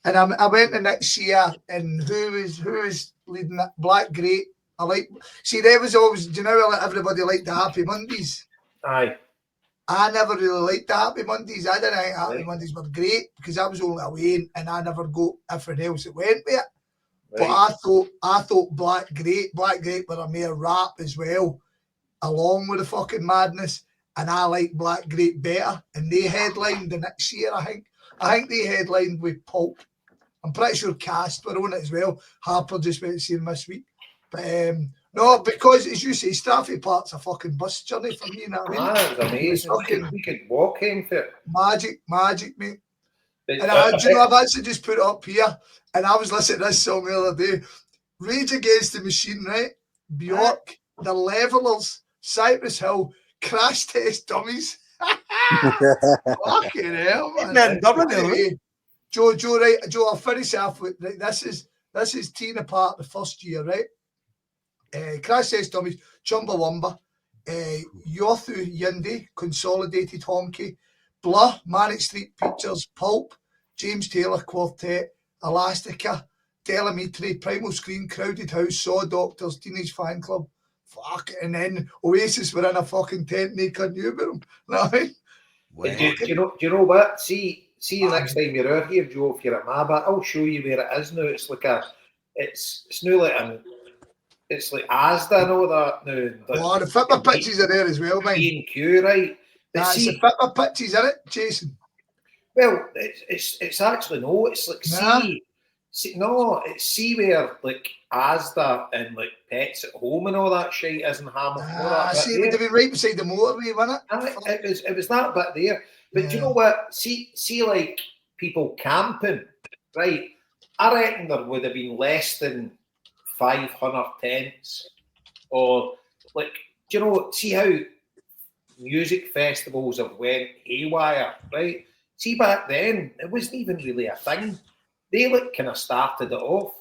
And I went the next year, and who was leading that? Black Great. There was always, do you know, everybody liked the Happy Mondays? Aye. I never really liked the Happy Mondays. I didn't think Happy Mondays were great because I was only away and I never got everything else that went with it. Right. But I thought Black Great were a mere rap as well, along with the fucking madness. And I like Black Great better. And they headlined the next year, I think. I think they headlined with Pulp. I'm pretty sure Cast were on it as well. Harper just went to see them this week. But no, because as you say, Staffy Park's a fucking bus journey for me. You know what I mean? It's amazing. We could walk him for it. Magic, mate. And I've actually just put it up here, and I was listening to this song the other day. Rage Against the Machine, right? Bjork, The Levelers, Cypress Hill, Crash Test Dummies. Fucking hell, man. Dublin, Joe, right, Joe, I'll finish off with, right, this is teeing apart the first year, right? Crash Test Dummies, Chumbawamba, Yothu Yindi, Consolidated Honky, Blur, Manic Street Pictures, Pulp, James Taylor Quartet, Elastica, Delamitri, Primal Screen, Crowded House, Saw Doctors, Teenage Fan Club, fuck, and then Oasis were in a fucking tent naked knew about them. You know what I mean? Well, Do you know what? See the next time you're out here, Joe, if you're at my bat, I'll show you where it is now. It's like it's now like it's like Asda and all that now. Oh, the Fitma pitches are there as well, man. B&Q, right? But That's the Fitma pitches, isn't it, Jason? Well, it's actually no. It's like see where like Asda and like Pets at Home and all that shit is in Hamilton. See, it would have been right beside the motorway, wasn't it? It was that bit there. But do you know what? See, like people camping, right? I reckon there would have been less than 500 tents, or like, do you know? See how music festivals have went haywire, right? See, back then it wasn't even really a thing. They like kind of started it off.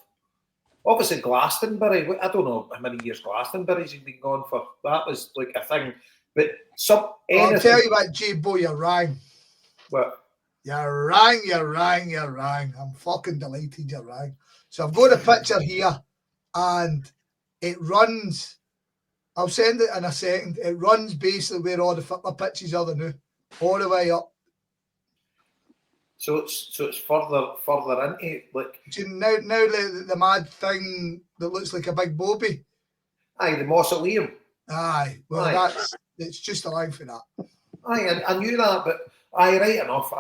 Obviously, Glastonbury. I don't know how many years Glastonbury's been gone for. That was like a thing. But I'll tell you what, J-Bo, you're wrong. What? You're wrong. I'm fucking delighted you're wrong. So I've got a picture here, and it runs. I'll send it in a second. It runs basically where all the football pitches are now, all the way up. So it's further into like. Now the mad thing that looks like a big bobby. Aye, the mausoleum. Aye, well it's just a line for that. Aye, I knew that, but right enough.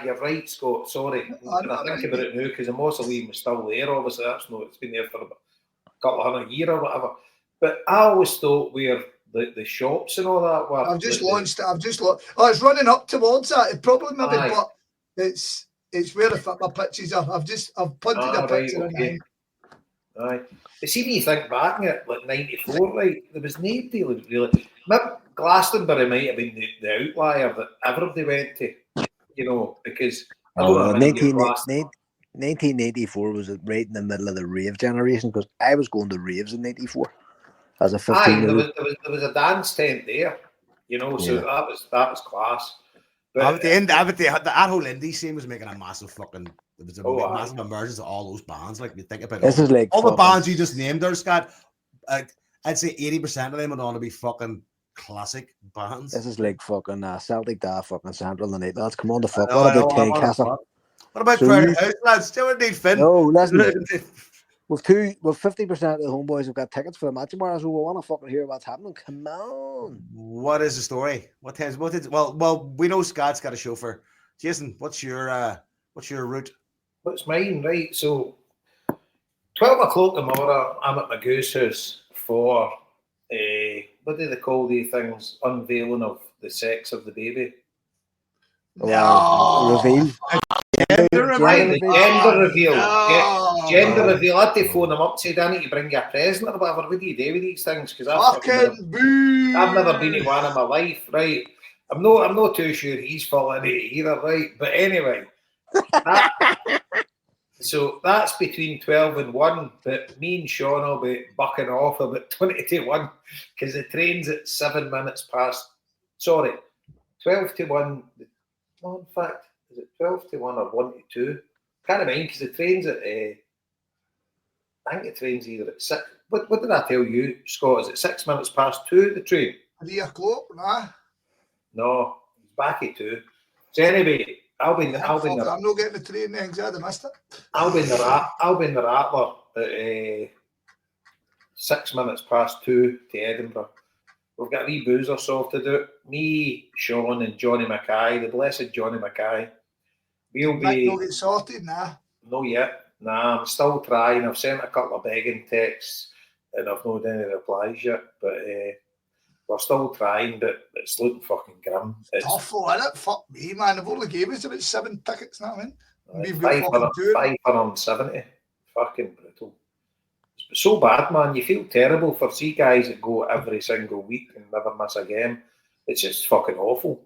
You're right, Scott. Sorry, and I think about it now because the mausoleum is still there. Obviously, it's been there for about a couple of 100 years or whatever. But I always thought where the shops and all that were. I've just launched it. Oh, it's running up towards that. It probably maybe, but it's where the football pitches are. I've punted a picture in. Aye. But see, when you think back at like '94, right, there was nobody really. Maybe Glastonbury might have been the outlier that everybody went to, you know, because I don't know. 1984 was right in the middle of the rave generation because I was going to raves in '94 as a 15. Aye, there was a dance tent there, you know, so that was class. But at the end, that whole indie scene was making a massive fucking. It was a massive emergence of all those bands. Like you think about this is like all the bands you just named there, Scott. I'd say 80% of them would want to be fucking classic bands. This is like fucking Celtic Da fucking Central the Night Lads. Come on the fuck. What about Tynecastle? What about Crowded House, lads? Still need Finn. No, listen. With 50% of the homeboys have got tickets for the match tomorrow, so we want to fucking hear what's happening. Come on. What is the story? Well, we know Scott's got a chauffeur. Jason, what's your route? What's mine, right? So 12 o'clock tomorrow, I'm at my goose house for what do they call these things? Unveiling of the sex of the baby. Reveal. Gender reveal. Gender reveal. I had to phone them up, said I need to bring you a present or whatever. What do you do with these things? Because I've never been to one in my life, right? I'm not too sure he's falling into it either, right? But anyway, so that's between 12 and 1. But me and Sean will be bucking off about 20 to 1 because the train's at 7 minutes past. Sorry, 12 to 1. No, in fact, is it 12 to 1 or 1 to 2? Can't mind because the train's at. I think the train's either at 6. What did I tell you, Scott? Is it 6 minutes past 2? The train? 3 o'clock, nah. No, it's back at 2. So anyway, I'll be in the. I'm not getting the train then because I missed it. I'll be in the Rattler at 6 minutes past 2 to Edinburgh. We've got a wee boozer solve to do. Me, Sean, and Johnny Mackay, the blessed Johnny Mackay. We'll be. Not get sorted, nah. No yet. Nah, I'm still trying. I've sent a couple of begging texts and I've not had any replies yet. But we're still trying, but it's looking fucking grim. It's tough, isn't it? Fuck me, man. They've only gave us about 7 tickets now, man. 570. Fucking brutal. It's so bad, man. You feel terrible for guys that go every single week and never miss a game. It's just fucking awful.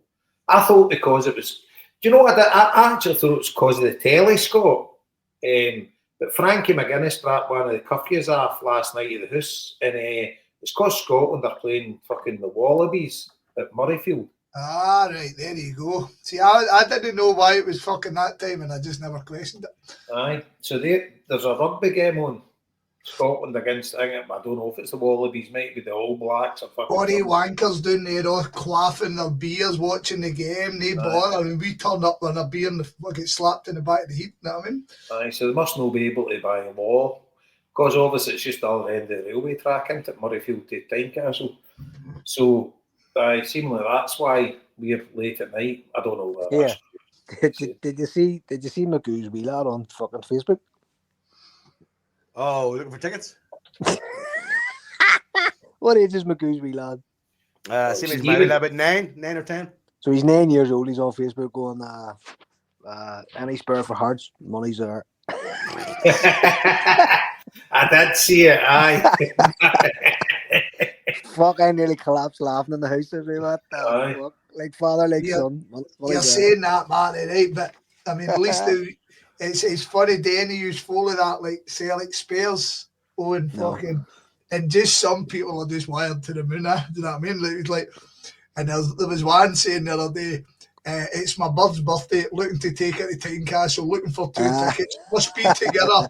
I thought because it was you know what? I actually thought it was because of the telly, Scott. But Frankie McGuinness brought one of the curfews off last night at the house, and it's because Scotland are playing fucking the Wallabies at Murrayfield. Ah, right, there you go. See, I didn't know why it was fucking that time, and I just never questioned it. Aye, so there's a rugby game on. Scotland against, I don't know if it's the Wallabies, might be the All Blacks. Or Body wankers down there all quaffing their beers, watching the game, no bother. I mean, we turn up on a beer and get slapped in the back of the heat, you know what I mean? Aye, so they must not be able to buy law, because obviously it's just the other end of the railway track, isn't it, Murrayfield to Tynecastle. So, seemingly that's why we're late at night. I don't know whether that's true. Did you see Magoo's wee lad on fucking Facebook? Oh, looking for tickets? What age is Magoo's wee lad? Seems he's maybe about 9 or 10. So he's 9 years old. He's on Facebook going, any spur for Hearts, money's there. I did see it, aye. Fuck, I nearly collapsed laughing in the house. What the fuck? Like father, like son. You're saying that, Marty, right? But I mean, at least it's funny. Danny used follow that, like say like Spears on fucking, and just some people are just wired to the moon. Do you know what I mean? Like, and there was one saying the other day, it's my bird's birthday, looking to take it to Tynecastle, looking for 2 tickets. Must be together.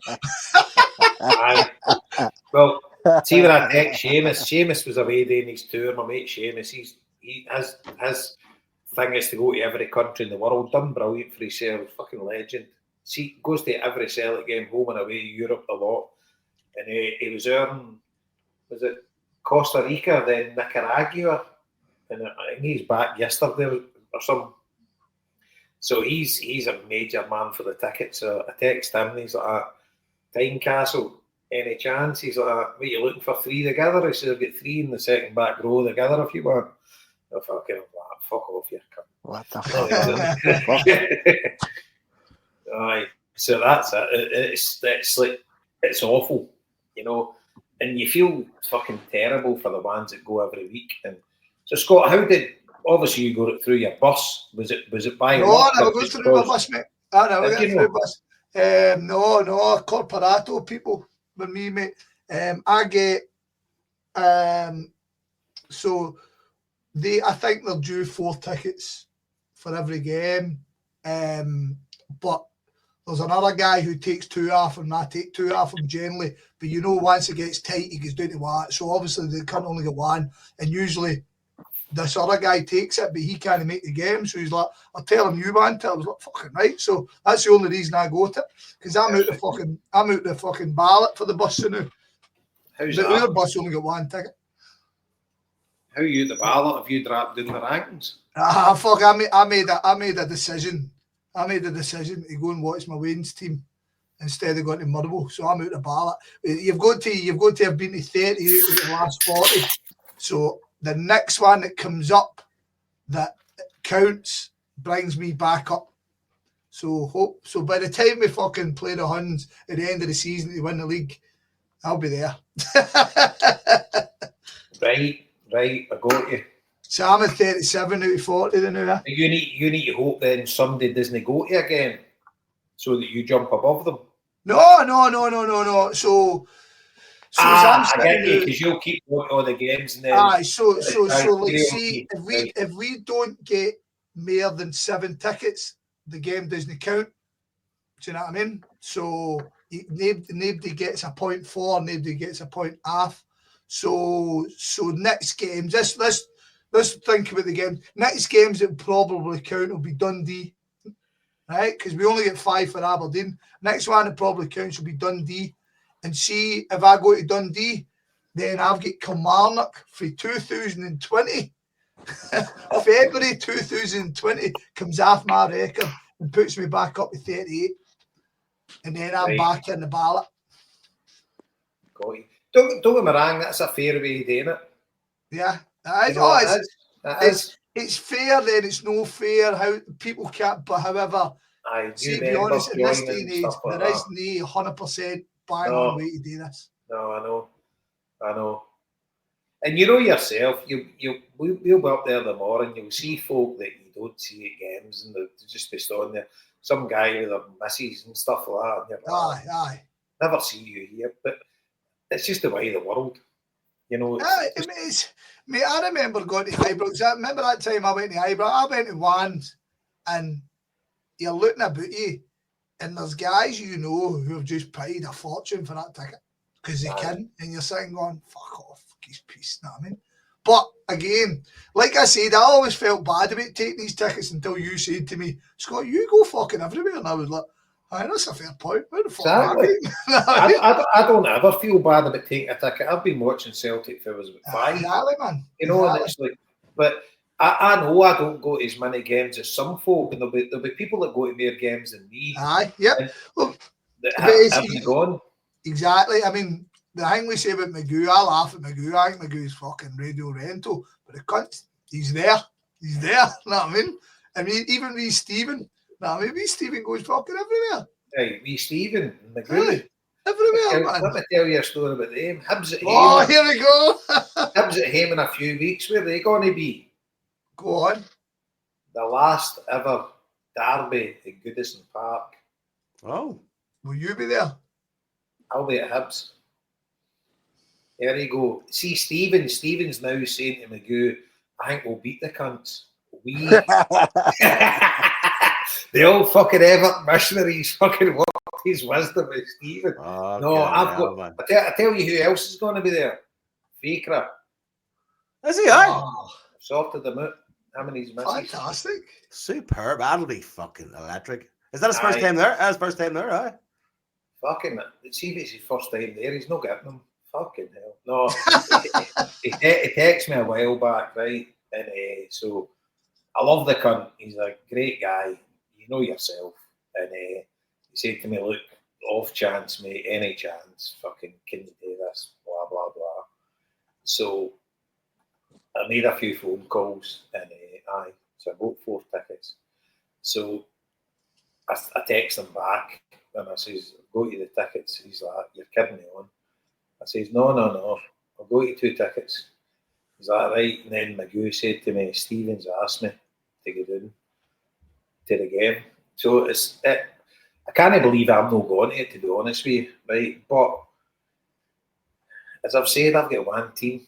Well, see when I text Seamus was away doing his tour. My mate Seamus, his thing is to go to every country in the world. Done brilliant for himself, fucking legend. See, goes to every Celtic game, home and away, Europe a lot. And he was was it Costa Rica, then Nicaragua, and I think he's back yesterday or something. So he's a major man for the tickets. So I text him and he's like, Tynecastle, any chance? He's like, what, you looking for 3 together? I said, I've got 3 in the second back row together if you want. I fucking like, fuck off you. What the fuck? Aye. So that's it. It's like, it's awful, you know, and you feel fucking terrible for the ones that go every week. And so Scott, how did, obviously you got it through your bus? Was it by? No, I never go through my bus, mate. I never get through bus. No, Corporato people with me, mate. I get so I think they're due 4 tickets for every game. But there's another guy who takes 2 off him, and I take 2 off him generally. But you know, once it gets tight, he goes down to 1. So obviously they can't only get 1, and usually this other guy takes it, but he can't make the game. So he's like, I'll tell him you want it. I was like, fucking right. So that's the only reason I go to it, because I'm out the fucking ballot for the bus now. How's the that? other bus only got 1 ticket. How are you at the ballot? Have you dropped in the rankings? Fuck! I made a decision. I made a decision to go and watch my Wayne's team instead of going to Motherwell. So I'm out the ballot. You've got to have been to 30 out of the last 40. So the next one that comes up that counts brings me back up. So by the time we fucking play the Huns at the end of the season to win the league, I'll be there. Right, I got you. So I'm at 37 out of 40 then now. You need to hope then somebody doesn't go to you again, so that you jump above them. No. So I get you, because you'll keep going to all the games and then. Aye, so like, see, if we don't get more than 7 tickets, the game doesn't count. Do you know what I mean? So nobody gets a point for, nobody gets a point off. So next games, let's think about the game. Next games that probably count will be Dundee, right? Because we only get 5 for Aberdeen. Next one that probably counts will be Dundee. And see, if I go to Dundee, then I've got Kilmarnock for 2020. February 2020 comes off my record and puts me back up to 38. And then I'm back in the ballot. Got you. Don't get me wrong, that's a fair way of doing it. Yeah. It's fair, then it's no fair. How people can't, but however, see, to be honest, in this day and age, there is no 100% bang on way to do this. No, I know. And you know yourself, we'll be up there in the morning, you'll see folk that you don't see at games, and they'll just be standing there. Some guy with their missus and stuff like that. And you're like, Aye. never see you here. But it's just the way of the world. You know, Mate, I remember going to Ibrox. I remember that time I went to Ibrox. I went to Wands, and you're looking about you, and there's guys you know who have just paid a fortune for that ticket because they can, and you're sitting going, fuck off, fuck his piece, know what I mean? But again, like I said, I always felt bad about taking these tickets until you said to me, Scott, you go fucking everywhere. And I was like, aye, that's a fair point. Where the fuck exactly. I don't ever feel bad about taking a ticket. I've been watching Celtic for about 5. Exactly, man. You know, exactly. And it's like, but I know I don't go to as many games as some folk, and there'll be people that go to more games than me. Aye, yep. Well, that haven't gone. Exactly. I mean, the thing we say about Magoo, I laugh at Magoo. I think Magoo's fucking radio rental, but the cunt, he's there. He's there. You know what I mean? I mean, even wee Stephen. No, I mean, wee Stephen goes fucking everywhere. Hey, wee Stephen, Magoo. Really? Everywhere, man. Let me tell you a story about them. Hibs at Oh, here we go. Hibs at home in a few weeks. Where are they going to be? Go on. The last ever derby at Goodison Park. Oh. Will you be there? I'll be at Hibs. There you go. See, Stephen's now saying to Magoo, I think we'll beat the cunts. The old fucking Everton missionaries fucking worked his wisdom with Stephen. Oh, no, I've got. I tell you who else is going to be there. Faker. Is he? Aye. Oh, Sorted them out. How many's missing? fantastic. Superb. That'll be fucking electric. Is that his first time there? That's his first time there, aye. Fucking. See if it's his first time there. He's not getting them. Fucking hell. No. he texted me a while back, right? And so I love the cunt. He's a great guy. You know yourself. And he said to me, look, off chance, mate, any chance, fucking, can you do this? Blah, blah, blah. So I made a few phone calls and so I bought 4 tickets. So I text him back and I says, I'll go to the tickets. He's like, you're kidding me on. I says, no, I'll go to 2 tickets. Is that right? And then Magoo said to me, Stevens asked me to go down to the game. So I can't believe I'm not going to it, to be honest with you, right? But as I've said, I've got one team.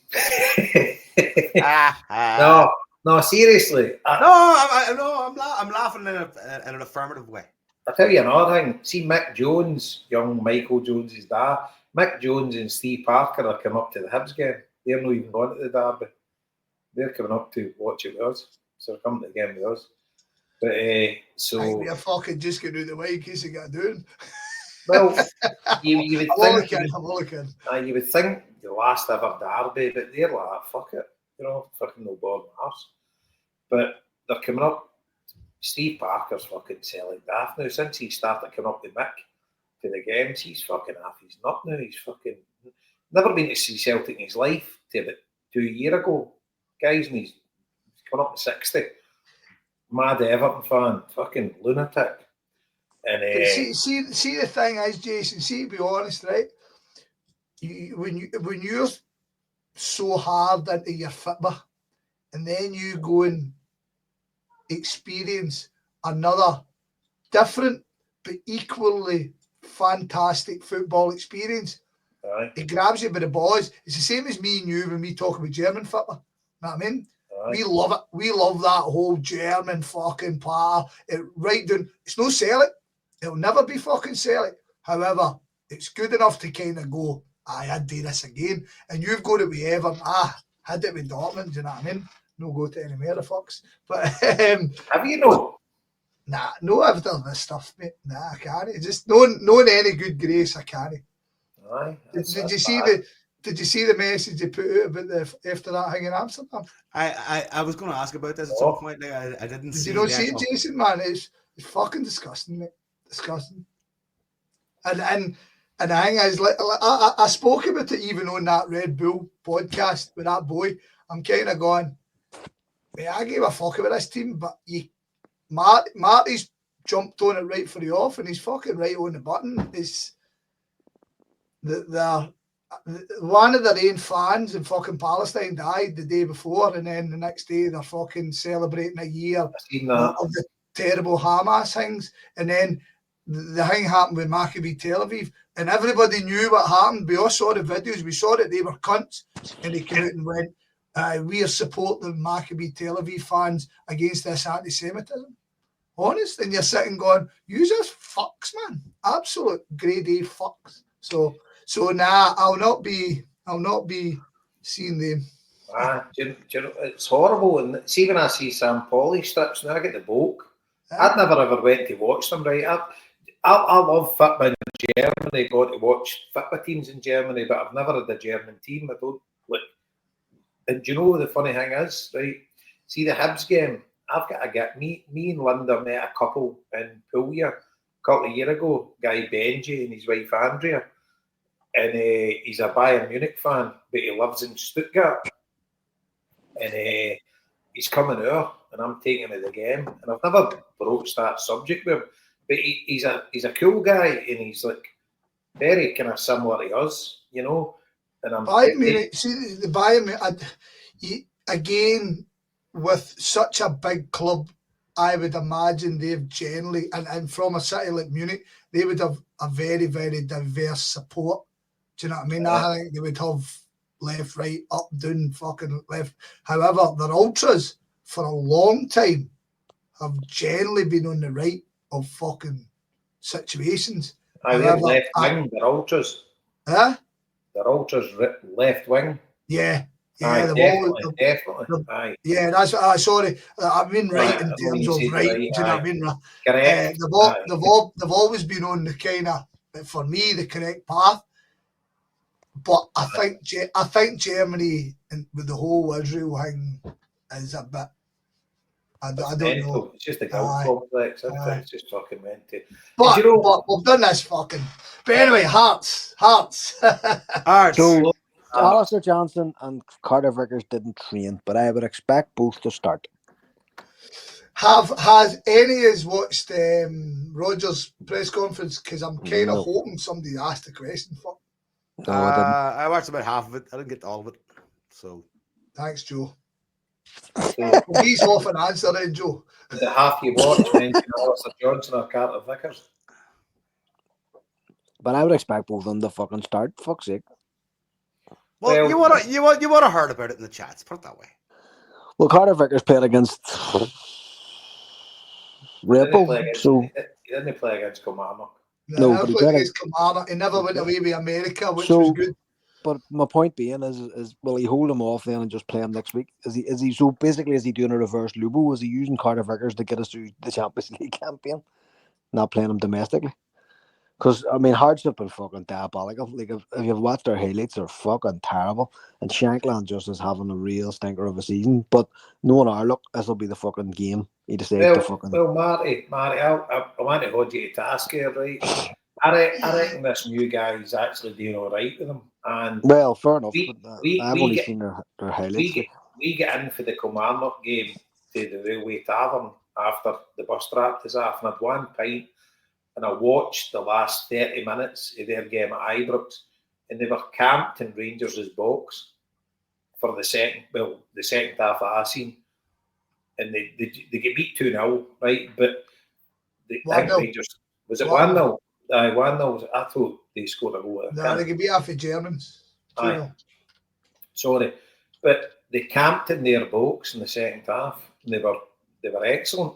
No, seriously. I'm laughing in an affirmative way. I'll tell you another thing. See, Mick Jones, young Michael Jones' dad, Mick Jones and Steve Parker are coming up to the Hibs game. They're not even going to the derby. They're coming up to watch it with us. So they're coming to the game with us. But so we're fucking just getting out of the way in case you get doing. Well, you would think you would think the last ever derby, but they're like, fuck it, you know, fucking no bother arse. But they're coming up. Steve Parker's fucking selling daft now. Since he started coming up with Mick to the games, he's fucking half his nut now. He's fucking never been to see Celtic in his life till about 2 years ago, guys, and he's coming up to 60. Mad Everton fan, fucking lunatic. And see the thing is, Jason, to be honest, right? When you're so hard into your football, and then you go and experience another different but equally fantastic football experience, it grabs you by the balls. It's the same as me and you when we talk about German football. You know what I mean? We love it. We love that whole German fucking power. Right down. It's no Celtic. It'll never be fucking Celtic. However, it's good enough to kind of go, I'd do this again. And you've got it with Everton. Had it with Dortmund, you know what I mean? No go to any more the fucks. But have you know? Nah, no, I've done this stuff, mate. Nah, I can't. Just knowing any good grace, I can't. Did you see the message they put out about after that thing in Amsterdam? I was going to ask about this at some point. Like, I didn't see. You don't see it, Jason, man. It's fucking disgusting, mate. Disgusting. And the thing is, like, I spoke about it even on that Red Bull podcast with that boy. I'm kind of going, man, I gave a fuck about this team, but Marty's jumped on it right for the off, and he's fucking right on the button. It's they're one of their own fans in fucking Palestine died the day before, and then the next day they're fucking celebrating a year of the terrible Hamas things. And then the thing happened with Maccabi Tel Aviv, and everybody knew what happened. We all saw the videos. We saw that they were cunts, and they came out and went, we are supporting the Maccabi Tel Aviv fans against this anti-Semitism. Honest, and you're sitting going, you just fucks, man. Absolute grade A fucks. So nah, I'll not be seeing them. It's horrible. And see, when I see Sam Pauly strips, now I get the bulk. I'd never ever went to watch them, right? I love football in Germany, go to watch football teams in Germany, but I've never had a German team. I don't look. And do you know what the funny thing is, right? See the Hibs game. I've got to get me and Linda met a couple in Puglia a couple of years ago, guy Benji and his wife Andrea. And he's a Bayern Munich fan, but he lives in Stuttgart. And he's coming here, and I'm taking him to the game. And I've never broached that subject with him. But he's a cool guy, and he's like very kind of similar to us, you know. And I'm Bayern Munich, see the Bayern Munich, again, with such a big club, I would imagine they've generally, and from a city like Munich, they would have a very, very diverse support. Do you know what I mean? Yeah. I think they would have left, right, up, down, fucking left. However, their ultras for a long time have generally been on the right of fucking situations. They're left wing, they're ultras. Huh? They're ultras left wing. Yeah. Yeah, definitely. Yeah, that's sorry. I mean, right in terms of right. Do you know what I mean? Correct. They've always been on the kind of, for me, the correct path. But I think Germany and with the whole Israel thing is a bit. I don't know. It's just a guilt complex. It's just fucking mental. But, you know, but we've done this fucking. But anyway, Hearts. So Alistair Johnson and Cardiff Vickers didn't train, but I would expect both to start. Has any of us watched Rodgers' press conference? Because I'm kind of hoping somebody asked the question. No, I didn't. I watched about half of it. I didn't get all of it. So thanks, Joe. He's off an answer then, Joe. The half you watch mention Alistair Johnson or Cardiff Vickers. But I would expect both of them to fucking start. Fuck's sake. Well, you would have heard about it in the chats. Put it that way. Well, Cardiff Vickers played against Red Bull, so he didn't play against Kilmarnock. No, but he played against Kilmarnock. He never went away with America, which was good. But my point being is will he hold him off then and just play him next week? Is he so basically is he doing a reverse Lubo? Is he using Cardiff Vickers to get us through the Champions League campaign? Not playing him domestically? Because, I mean, Hearts have been fucking diabolical. Like, if you've watched their highlights, they're fucking terrible. And Shankland just is having a real stinker of a season. But knowing our luck, this will be the fucking game. He decided to fucking... Well, Marty, I want to hold you to task here, right? I reckon this new guy is actually doing all right with them. And well, fair enough. I've only seen their highlights. We get in for the Kilmarnock game to the Railway Tavern after the bus wrapped us off, and I'd 1 pint. And I watched the last 30 minutes of their game at Ibrox, and they were camped in Rangers' box for the second half that I seen. And they get beat 2-0, right? But the Rangers, was it 1-0? 1-0. I thought they scored a goal. No, they get beat off the Germans. Sorry. But they camped in their box in the second half, and they were excellent.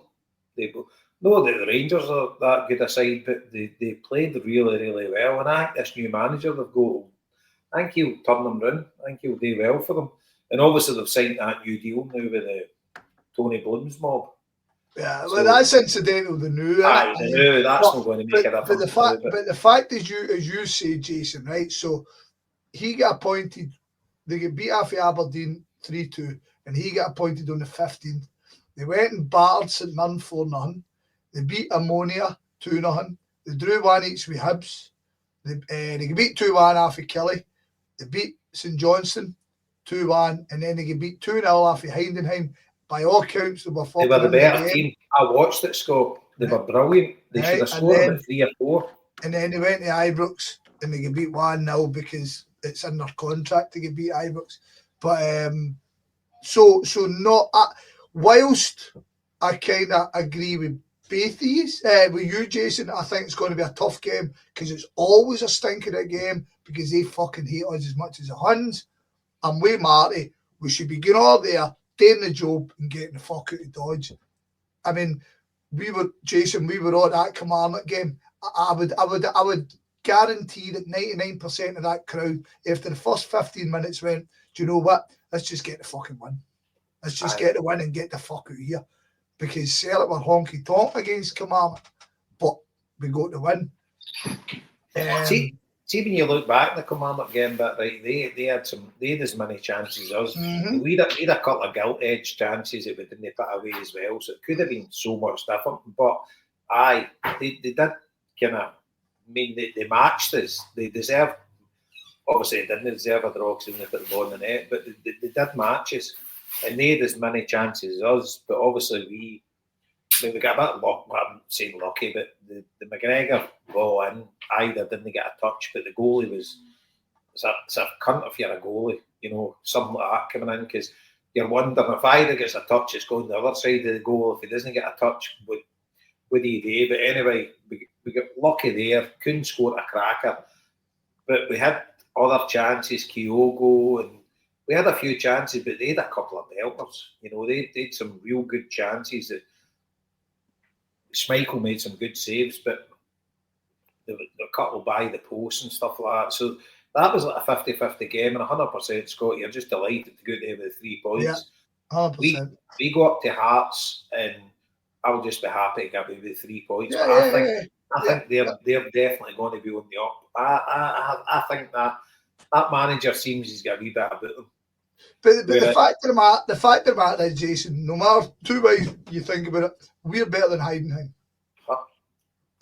Not that the Rangers are that good a side, but they played really, really well. And I think this new manager they've got, I think he'll turn them round. I think he'll do well for them. And obviously they've signed that new deal now with the Tony Bloom's mob. Yeah, well, that's incidental. The new, that's not going to make it up. But the fact is, as you say, Jason, right? So he got appointed. They get beat off Aberdeen 3-2, and he got appointed on the 15th. They went and battered St Mirren 4-0. They beat Ammonia 2-0. They drew 1 each with Hibs. They beat 2-1 off of Kelly. They beat St Johnstone 2-1, and then they get beat 2-0 off of Heidenheim. By all counts, they were the better team. I watched it, Scott. They were brilliant. They should have scored about 3 or 4. And then they went to Ibrox and they get beat 1-0 because it's in their contract to get beat Ibrox. But so not whilst I kind of agree with both these, with you, Jason, I think it's going to be a tough game because it's always a stinker of game because they fucking hate us as much as the Huns. And with Marty, we should be going over there, doing the job and getting the fuck out of Dodge. I mean, we were on that Kilmarnock game. I would guarantee that 99% of that crowd, after the first 15 minutes, went, do you know what? Let's just get the fucking win. Let's just get the win and get the fuck out of here. Because Celtic were honky tonk against Kilmarnock, but we got the win. See when you look back at the Kilmarnock game, but right, they had as many chances as us. Mm-hmm. We had a couple of gilt-edged chances that we didn't put away as well, so it could have been so much different. But they did kind of. I mean, they matched us. They deserve. Obviously, they didn't deserve a draw because they put the ball in the net, but they did match us, and they had as many chances as us. But obviously, we got a bit of luck. I'm saying lucky, but the McGregor ball in, either didn't get a touch, but the goalie it's a cunt if you're a goalie, you know, something like that coming in, because you're wondering if either gets a touch, it's going the other side of the goal. If he doesn't get a touch, would he do? But anyway, we got lucky there, couldn't score a cracker, but we had other chances, Kyogo, and we had a few chances, but they had a couple of belters. You know, they had some real good chances that Schmeichel made some good saves, but the couple by the post and stuff like that. So that was like a 50-50 game, and 100%, Scott, you're just delighted to go there with 3 points. Yeah, 100%. We go up to Hearts, and I'll just be happy to get away with 3 points. Yeah, but I think they're definitely going to be on the up. I think that manager seems he's got a wee bit about them. But the fact of the matter is, Jason, no matter two ways you think about it, we're better than Heidenheim.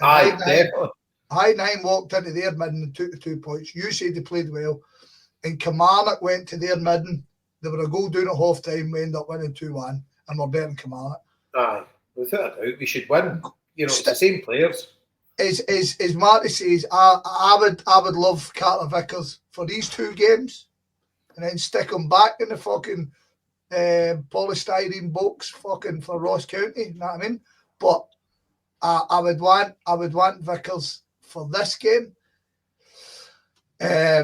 Aye, definitely. Heidenheim walked into their midden and took the 2 points. You said they played well. And Kilmarnock went to their midden. They were a goal down at half time. We ended up winning 2-1, and we're better than Kilmarnock. Aye, without a doubt, we should win. You know, it's the same players. As Marty says, I would love Carter Vickers for these 2 games, and then stick him back in the fucking polystyrene box fucking for Ross County. You know what I mean? But I would want Vickers for this game. What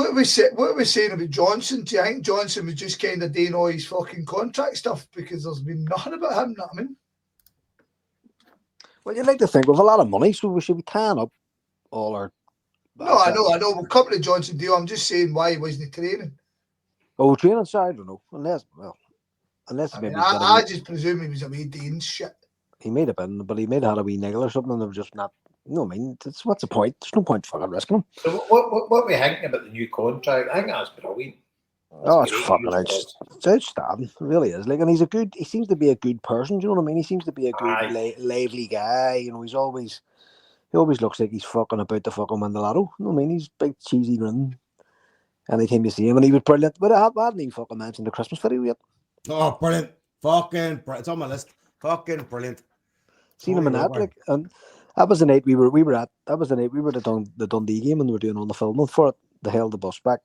are we saying about Johnson? Do you think Johnson was just kind of doing all his fucking contract stuff because there's been nothing about him? You know what I mean? Well, you'd like to think with a lot of money, so we should be tying up all our. No, I know. We'll come to the Johnson deal. I'm just saying why he wasn't training. Oh, training side, I don't know. Unless maybe. I just presume he was away doing shit. He may have been, but he may have had a wee niggle or something, and they're just not. You know what I mean? What's the point? There's no point fucking risking him. So what are we thinking about the new contract? I think that's brilliant. It's fucking outstanding. It really is. Like, and he seems to be a good person. Do you know what I mean? He seems to be a good, lively guy. You know, he always looks like he's fucking about to fucking win the lotto. You know what I mean? He's big, cheesy grin. Anytime you see him, and he was brilliant. But I hadn't even fucking mentioned the Christmas video yet. Oh, brilliant. Fucking brilliant. It's on my list. Fucking brilliant. Seen him in that, like, and that was the night we were at. That was the night we were at the Dundee game, and we were doing all the filming for it. They held the bus back.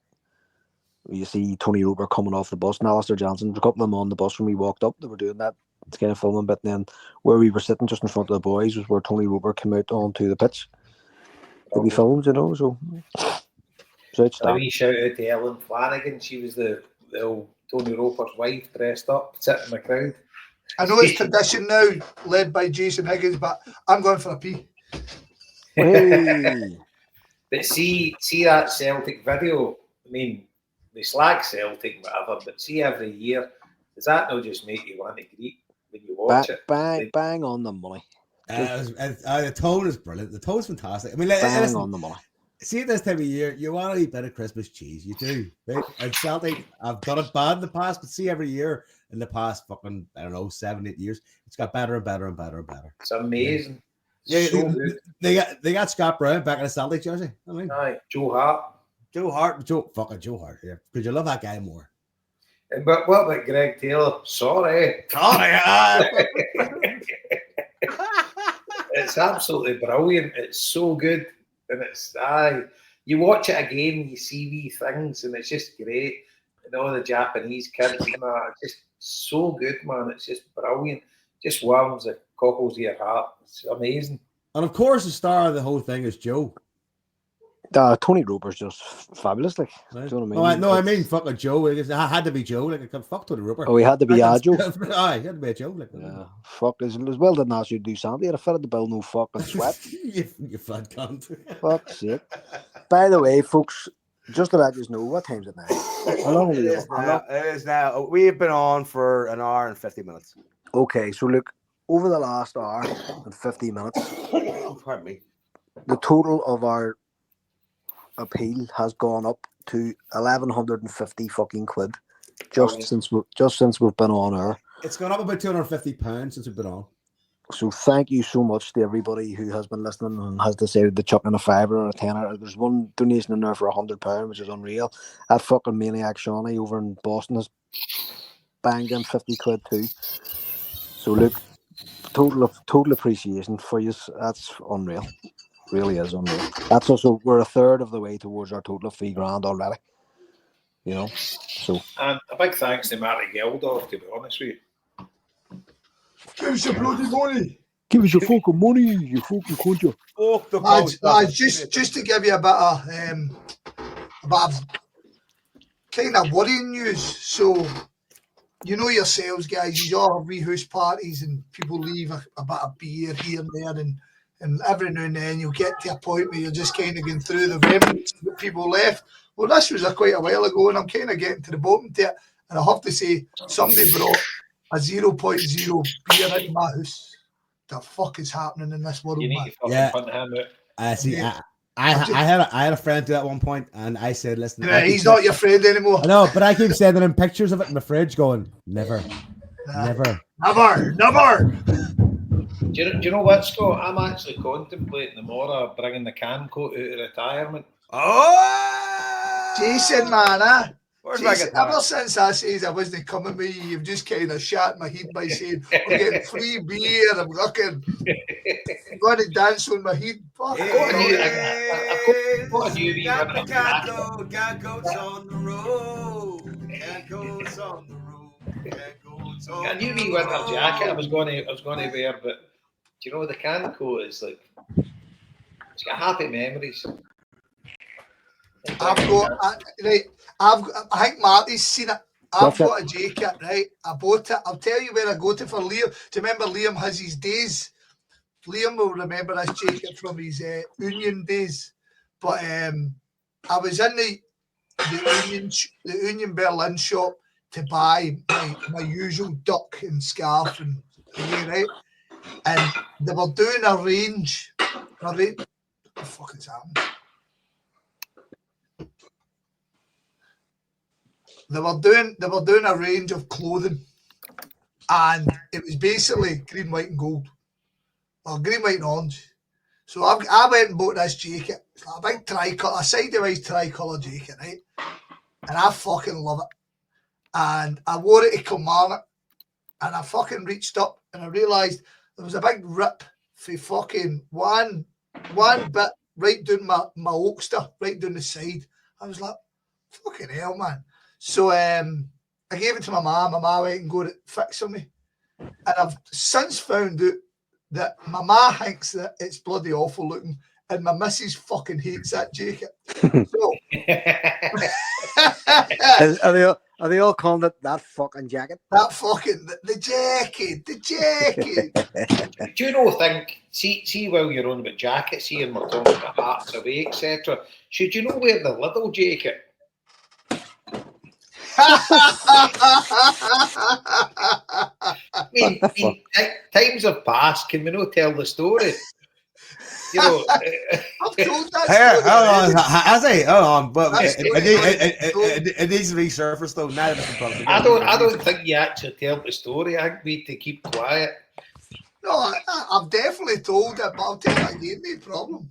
You see Tony Roper coming off the bus, and Alistair Johnson, a couple of them on the bus when we walked up. They were doing that kind of filming bit, and then where we were sitting just in front of the boys was where Tony Roper came out onto the pitch to be filmed, you know. So it's a wee shout out to Ellen Flanagan. She was the old Tony Roper's wife, dressed up, sitting in the crowd. I know it's tradition now, led by Jason Higgins, but I'm going for a pee. Hey. But see that Celtic video. I mean, they slag Celtic, whatever, but see every year, does that not just make you want to greet when you watch it? Bang on the money. The tone is brilliant. The tone's fantastic. I mean, bang on the money. See, at this time of year, you want a wee bit of Christmas cheese. You do, right? And Celtic, I've done it bad in the past, but see, every year in the past fucking, 7-8 years, it's got better and better and better and better. It's amazing. Yeah, so they got Scott Brown back in a Celtic jersey. I mean, aye, Joe Hart, fucking Joe Hart. Yeah, because you love that guy more. But what about Greg Taylor? Sorry. It's absolutely brilliant. It's so good, and it's you watch it again, you see these things, and it's just great. And all the Japanese kids and that, it's just so good, man. It's just brilliant. Just warms the cockles of your heart. It's amazing. And of course, the star of the whole thing is Joe. Tony Roper's just fabulous. Like, Right? do you know what I mean? I mean fucking Joe. Like, it had to be Joe. Like, I could fuck Tony Roper. Oh, he had to be Joe. Aye, he had to be a Joe. Like, Yeah, fuck. As well didn't ask you to do something. I'd have fitted the bill, no fucking sweat. you fat cunt. Fuck's sake. By the way, folks, just to let you know, what time's it now? How long are we on? It is now. We've been on for an hour and 50 minutes. Okay, so look, over the last hour and 50 minutes, Pardon me. the total of our appeal has gone up to 1,150 fucking quid since we've been on air. It's gone up about £250 since we've been on. So thank you so much to everybody who has been listening and has decided to chuck in a £5 or a £10. There's one donation in there for £100, which is unreal. That fucking maniac Shawnee over in Boston has banged in 50 quid too. So look, total appreciation for you. That's unreal. Really is unreal. That's also, we're a third of the way towards our total of £3,000 already. You know, so. And a big thanks to Marty Geldorf, to be honest with you. Give us your bloody money. Give us your fucking money, you fucking cunt. Just to give you a bit of kind of worrying news. So, you know yourselves, guys, you all have wee house parties and people leave a bit of beer here and there, and every now and then you'll get to a point where you're just kind of going through the remnants that people left. Well, this was quite a while ago, and I'm kind of getting to the bottom of it. And I have to say, somebody brought a 0.0 beer into my house. The fuck is happening in this world, You need man? to fucking punt him out. See, Yeah. I had a friend do that at one point, and I said, "Listen, He's not your friend anymore." I know, but I keep sending him pictures of it in my fridge, going, "Never, never." Do you know what, Scott? I'm actually contemplating tomorrow bringing the can coat out of retirement. Oh, Jason, man, where's my Jason, guitar? ever since I says I wasn't coming with you, you've just kind of shot my head by saying we're getting free beer. I'm looking, I'm going to dance on my head. Fuck. I've got a new wee Got winter the jacket. got goats on the road. Got goats on the road. A new wee winter jacket I was going to wear, but do you know the can coat is like, it's got happy memories. I think Marty's seen it. I've got a jacket, right? I bought it. I'll tell you where I got it for Liam. Do you remember Liam has his days? Liam will remember this jacket from his Union days. But I was in the Union Berlin shop to buy my usual duck and scarf and right? And they were doing a range. What the fuck is happening? They were doing a range of clothing, and it was basically green, white, and gold, or green, white, and orange. So I went and bought this jacket. It's like a big tricolour, a sideways tricolour jacket, right? And I fucking love it. And I wore it to Kilmarnock, and I fucking reached up and I realised there was a big rip for fucking one bit right down my oakster, right down the side. I was like, fucking hell, man. So I gave it to my mum. My mum went and got it fixed for me. And I've since found out that my ma thinks that it's bloody awful looking, and my missus fucking hates that jacket. So Are they all calling it that fucking jacket? that fucking the jacket. Do you know, see while you're on about jackets here and we're talking about hats away, etc., should you know wear the little jacket? I mean, times have passed. Can we not tell the story? You know, I've told that Here, story. hold on, but That's it needs to resurface though. Now I don't think you actually tell the story. I think we need to keep quiet. No, I've definitely told it, but I'll tell you again, no problem.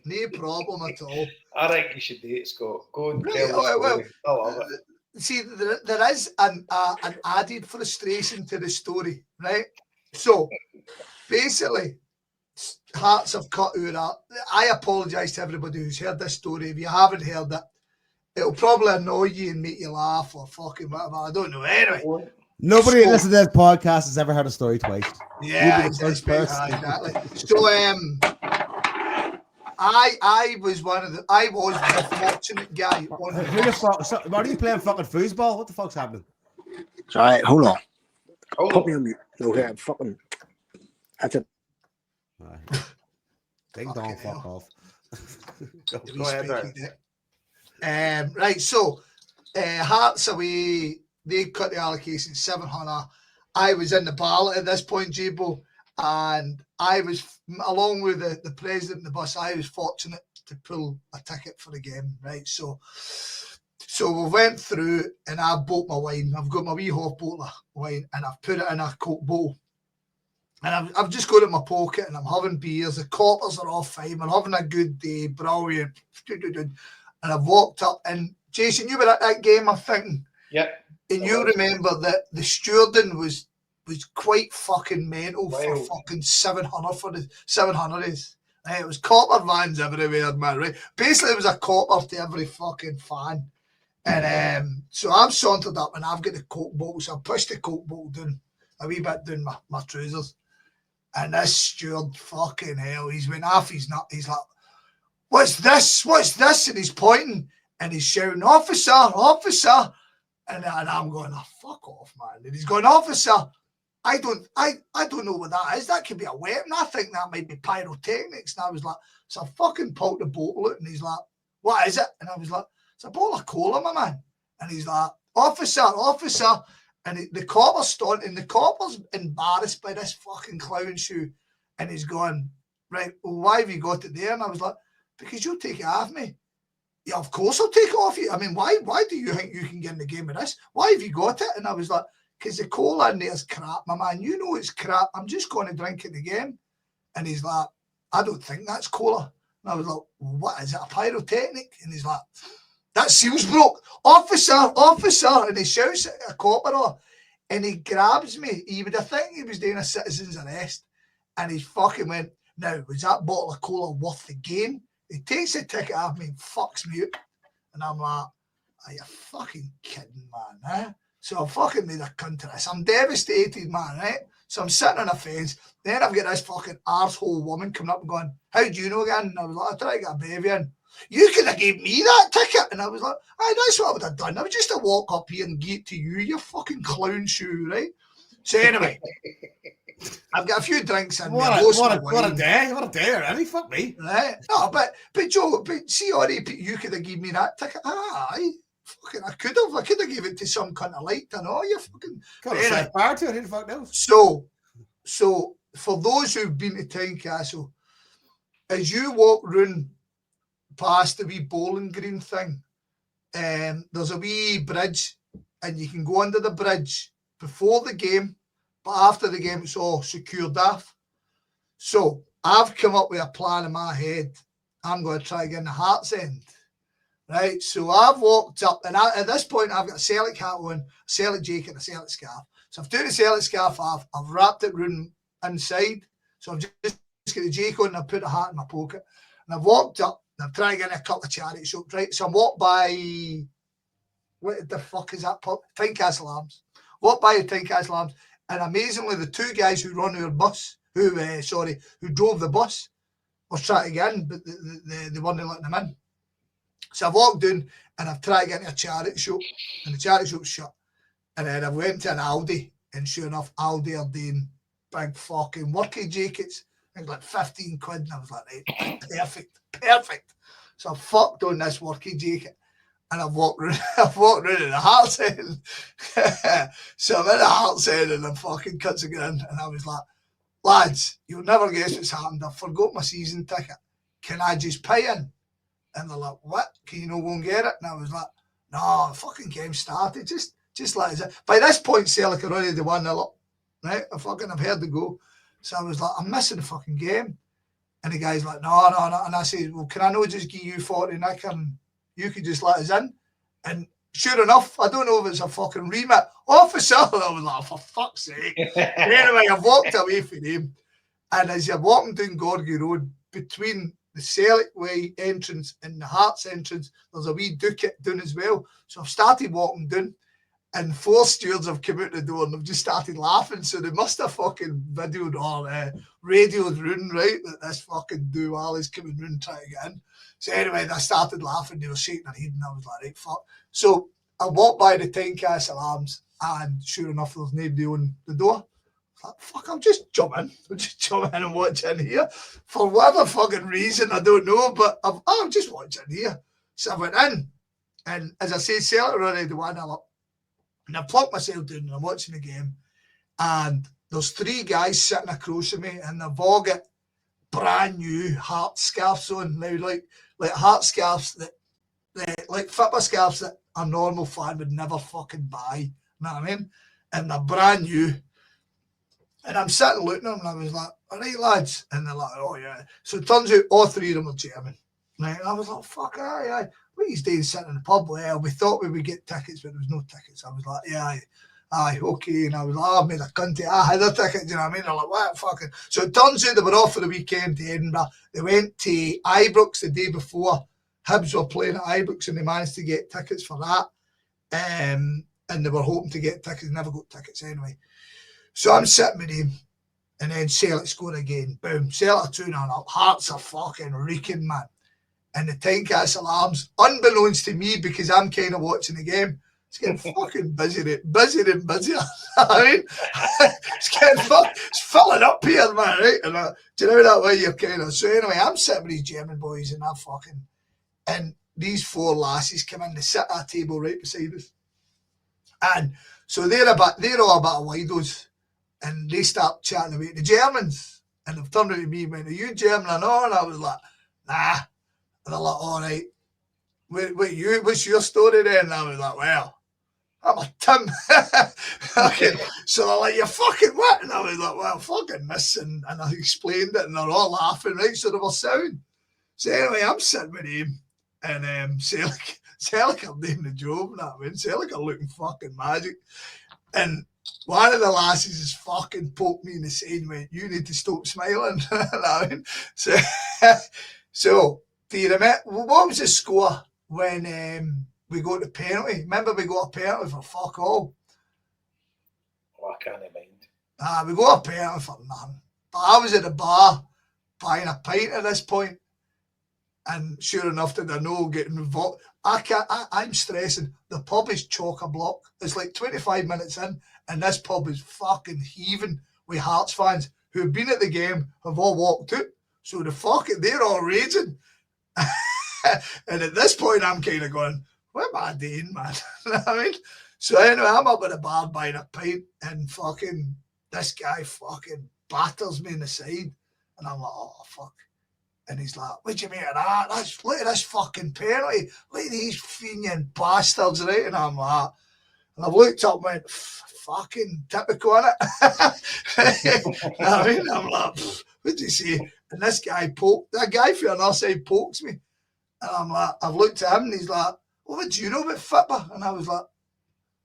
No problem at all. I think you should do it, Scott. Go and Really? tell the story. I love it. See, there is an added frustration to the story, right? So, basically, Hearts have cut out. I apologise to everybody who's heard this story. If you haven't heard it, it'll probably annoy you and make you laugh or fucking whatever. I don't know. Anyway. Nobody that listens to this podcast has ever heard a story twice. Yeah, You'll be the first person. exactly. So I was the fortunate guy. Who the fuck? So, why are you playing fucking foosball? What the fuck's happening? Alright, hold on. Oh, Put me on mute. Okay, I'm fucking. That's it. Right. Ding dong, fuck off. go ahead, there. Right, so Hearts away, they cut the allocation 700. I was in the ballot at this point, Jabo, and I was, along with the president of the bus, I was fortunate to pull a ticket for the game, right? So we went through, and I bought my wine. I've got my wee half bottle of wine, and I've put it in a Coke bottle. And I've just got it in my pocket, and I'm having beers. The coppers are all fine. We're having a good day, brilliant. And I've walked up, and Jason, you were at that game, I'm thinking. Yep. And you remember that the stewarding was quite fucking mental for fucking 700 for the 700s. Right? It was copper vans everywhere, man, right? Basically, it was a copper to every fucking fan. And so I've sauntered up, and I've got the Coke bottle, so I pushed the Coke bottle down, a wee bit down my trousers. And this steward, fucking hell, he's went off his nut. He's like, what's this? What's this? And he's pointing, and he's shouting, officer, officer. And I'm going, oh, fuck off, man. And he's going, officer, I don't know what that is. That could be a weapon. I think that might be pyrotechnics. And I was like, so I fucking pulled the bottle out, and he's like, what is it? And I was like, it's a bottle of cola, my man. And he's like, officer, officer. And the copper's stoned, and the copper's embarrassed by this fucking clown shoe. And he's going, right, well, why have you got it there? And I was like, because you'll take it off me. Yeah, of course I'll take it off you. I mean, why do you think you can get in the game with this? Why have you got it? And I was like, because the cola in there's crap, my man. You know it's crap. I'm just going to drink it again. And he's like, I don't think that's cola. And I was like, what is it, a pyrotechnic? And he's like, that seal's broke. Officer, officer. And he shouts at a copper, and he grabs me. He would have think he was doing a citizen's arrest. And he fucking went, now, was that bottle of cola worth the gain? He takes the ticket off me and fucks me up. And I'm like, are you fucking kidding, man? Eh? So I fucking made a cunt of this. I'm devastated, man, right? So I'm sitting on a fence. Then I've got this fucking arsehole woman coming up and going, how do you know again? And I was like, I tried to get a baby in. You could have gave me that ticket. And I was like, aye, that's what I would have done. I was just to walk up here and give it to you, you fucking clown shoe, right? So anyway, I've got a few drinks in What a day already. Fuck me. Right? No, but Joe, see, Ori, you could have given me that ticket. Aye. Fucking, I could have given it to some kind of light. I know you fucking. Got a set bar to it. Who the fuck knows? So for those who've been to Tynecastle, as you walk round past the wee bowling green thing, there's a wee bridge, and you can go under the bridge before the game, but after the game it's all secured off. So I've come up with a plan in my head. I'm going to try again the Hearts end. Right, so I've walked up, and at this point I've got a Celtic hat on, a Celtic jacket, and a Celtic scarf. So I've taken the Celtic scarf off, I've wrapped it round inside, so I've just got the jacket on, and I've put the hat in my pocket, and I've walked up, and I'm trying to get a couple of charity shops, right? So I'm walked by, what the fuck is that pub? Tynecastle Arms. Walked by the Tynecastle Arms, and amazingly, the two guys who run our bus, who drove the bus, was trying to get in, but they weren't letting them in. So I've walked down, and I've tried to get into a charity shop, and the charity shop's shut. And then I went to an Aldi, and sure enough, Aldi are doing big fucking working jackets. I think like 15 quid, and I was like, right, perfect. So I fucked on this working jacket, and I've walked around in the Hearts End. So I'm in the Hearts End, and I'm fucking cuts again, and I was like, lads, you'll never guess what's happened. I forgot my season ticket. Can I just pay in? And they're like, what? Can you not go and get it? And I was like, no, the fucking game started. Just like that. By this point, Celtic are already 1-0 up. Right? I've heard the go. So I was like, I'm missing the fucking game. And the guy's like, no. And I said, well, can I not just give you 40 nick and you could just let us in? And sure enough, I don't know if it's a fucking remit. Officer! And I was like, for fuck's sake. Anyway, I've walked away from him. And as you're walking down Gorgie Road, between the Celtic Way entrance and the Hearts entrance, there's a wee Ducat down as well. So I've started walking down, and 4 stewards have come out the door and they've just started laughing. So they must have fucking videoed or radioed round, right, that this fucking Dual is coming round trying to get in. So anyway, they started laughing. They were shaking their head, and I was like, right, fuck. So I walked by the Tynecastle Arms, and sure enough, there's nobody on the door. Like, fuck, I'll just jump in. I'll just jump in and watch in here. For whatever fucking reason, I don't know, but I'll just watch in here. So I went in, and as I say, Celtic were already 1-0 up. And I plucked myself down, and I'm watching the game. And there's 3 guys sitting across from me, and they've all got brand new heart scarves on. Now, like heart scarves that, like football scarves that a normal fan would never fucking buy. You know what I mean? And they're brand new. And I'm sitting looking at them, and I was like, all right, lads. And they're like, oh, yeah. So it turns out all 3 of them are German. Right? And I was like, fuck, aye. What are you doing sitting in the pub? Well, we thought we would get tickets, but there was no tickets. I was like, yeah, aye, okay. And I was like, I've made a cunt. I had a ticket, you know what I mean? They're like, what fucking. So it turns out they were off for the weekend to Edinburgh. They went to Ibrox the day before. Hibs were playing at Ibrox, and they managed to get tickets for that. And they were hoping to get tickets, never got tickets anyway. So I'm sitting with him, and then Celtic score again. Boom. Celtic 2-0 up. Hearts are fucking reeking, man. And the Tynecastle Arms, unbeknownst to me, because I'm kind of watching the game, it's getting fucking busier and busier. I mean, it's filling up here, man, right? And do you know that way you're kind of. So anyway, I'm sitting with these German boys, and and these 4 lasses come in, they sit at a table right beside us. And so they're all a bit of widos, and they start chatting about the Germans. And they've turned to me and went, are you German or not? And I was like, nah. And they're like, all right, what's your story then? And I was like, well, I'm a Tim. Okay. So they're like, you're fucking what? And I was like, well, fucking this. And I explained it, and they're all laughing, right? So they were sound. So anyway, I'm sitting with him, and Celtic are doing the job, you know what I mean? Celtic are looking fucking magic. And one of the lasses is fucking poked me in the side and went, you need to stop smiling. You know what I mean? So do you remember, what was the score when we got the penalty? Remember we got a penalty for fuck all? Oh, I can't mind. We got a penalty for nothing. But I was at the bar buying a pint at this point, and sure enough, did I know getting involved? I'm stressing. The pub is chock-a-block. It's like 25 minutes in, and this pub is fucking heaving with Hearts fans who have been at the game, have all walked out. So they're all raging. And at this point, I'm kind of going, what am I doing, man? You know what I mean? So anyway, I'm up at the bar buying a pint, and fucking this guy fucking batters me in the side. And I'm like, oh, fuck. And he's like, what do you mean of that? Look at this fucking penalty. Look at these fiending bastards, right? And I'm like, and I've looked up and went, fucking typical, innit? I mean, I'm like, what do you say? And this guy that guy from the other side pokes me. And I'm like, I've looked at him, and he's like, well, what do you know about football? And I was like,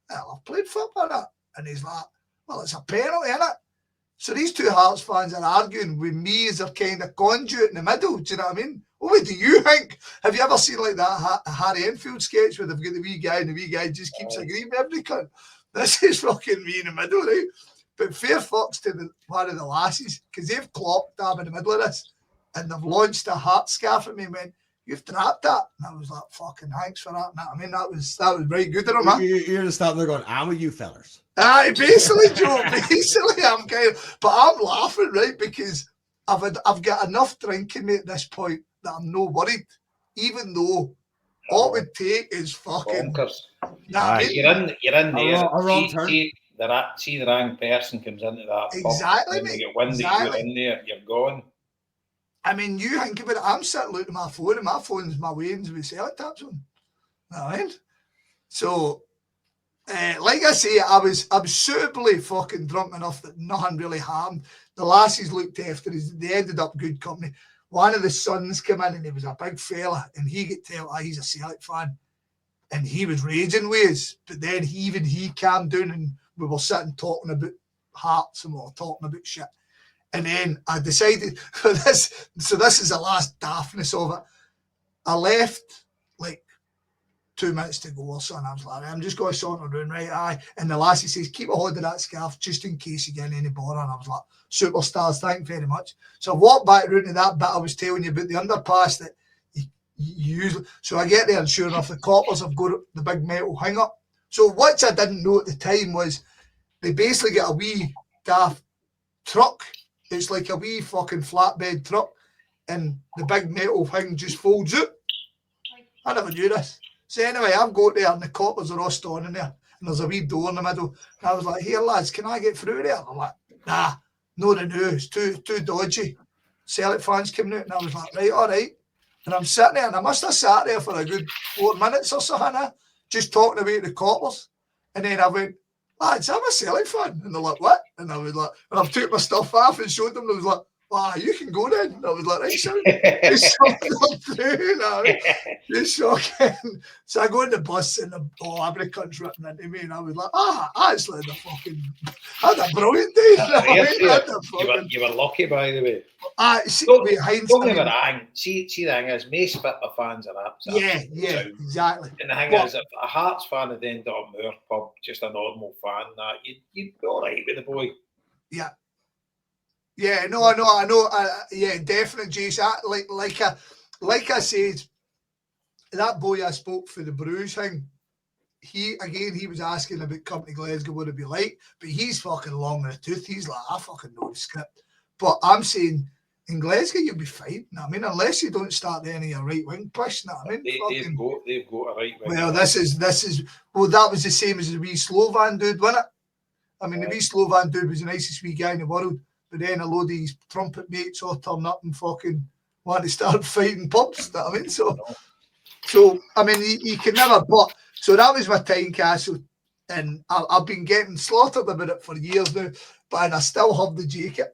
well, I've played football, innit? And he's like, well, it's a penalty, innit? So these 2 Hearts fans are arguing with me as a kind of conduit in the middle. Do you know what I mean? Well, what do you think? Have you ever seen like that Harry Enfield sketch where they've got the wee guy and the wee guy just keeps agreeing with every cunt? This is fucking me in the middle, right? But fair fucks to one of the lasses, because they've clocked dab in the middle of this, and they've launched a heart scarf at me and went, you've trapped that. And I was like, fucking thanks for that. I mean, that was very good of them, man. You're just standing there going, I'm with you fellers. Basically, Joe, I'm kind of, but I'm laughing, right? Because I've got enough drink in me at this point that I'm no worried, even though all it would take is fucking. Nah, you're in there. A wrong turn. See the wrong person comes into that. Exactly, mate. You win that you're in there, you're gone. I mean, you think about it. I'm sitting looking at my phone, and my phone's my wains with Celtic taps on. All right. So, like I say, I was suitably fucking drunk enough that nothing really harmed. The lassies looked after us. They ended up good company. One of the sons came in, and he was a big fella, and he could tell he's a Celtic fan, and he was raging with us. But then he calmed down, and we were sitting talking about Hearts, and we were talking about shit. And then I decided for this. So this is the last daftness of it. I left like 2 minutes to go or something. I was like, I'm just going to saunter around, right? Aye. And the lassie says, keep a hold of that scarf just in case you get any bother. And I was like, superstars, thank you very much. So I walked back round to that bit I was telling you about, the underpass that you usually. So I get there, and sure enough, the coppers have got the big metal hang up. So what I didn't know at the time was they basically get a wee daft truck. It's like a wee fucking flatbed truck, and the big metal thing just folds out. I never knew this. So anyway, I've got there, and the coppers are all standing there, and there's a wee door in the middle. And I was like, here, lads, can I get through there? And I'm like, nah, no, it's too dodgy. Celtic fans coming out. And I was like, right, all right. And I'm sitting there, and I must have sat there for a good 4 minutes or something, just talking about the coppers. And then I went, lads, I'm a Celtic fan. And they're like, what? And I was like, and I've took my stuff off and showed them. And I was like, you can go then. And I was like, right, so it's shocking. So I go in the bus, and every cunt's ripping into me, and I was like, actually, I had a brilliant day. You were lucky, by the way. Don't get me wrong. See, the thing is, most football fans are absolutely exactly. And the thing is, if a Hearts fan had ended up Moor pub, just a normal fan, you'd be all right with the boy. Yeah. Yeah, no, I know. Yeah, definitely, Jason. Like I said, that boy I spoke for the Bruges thing, he was asking about Company Glasgow, what it'd be like, but he's fucking long in the tooth. He's like, I fucking know the script. But I'm saying, in Glasgow, you'll be fine. You know what I mean? Unless you don't start any of your right wing push. You know what I mean? They've got a right wing. Well, this is that was the same as the wee Slovan dude, wasn't it? I mean, the wee Slovan dude was the nicest wee guy in the world. But then a load of these trumpet mates all turn up and fucking want to start fighting pubs. You know what I mean? So I mean, you can never. But so that was my time castle, and I've been getting slaughtered about it for years now. But I still have the jacket.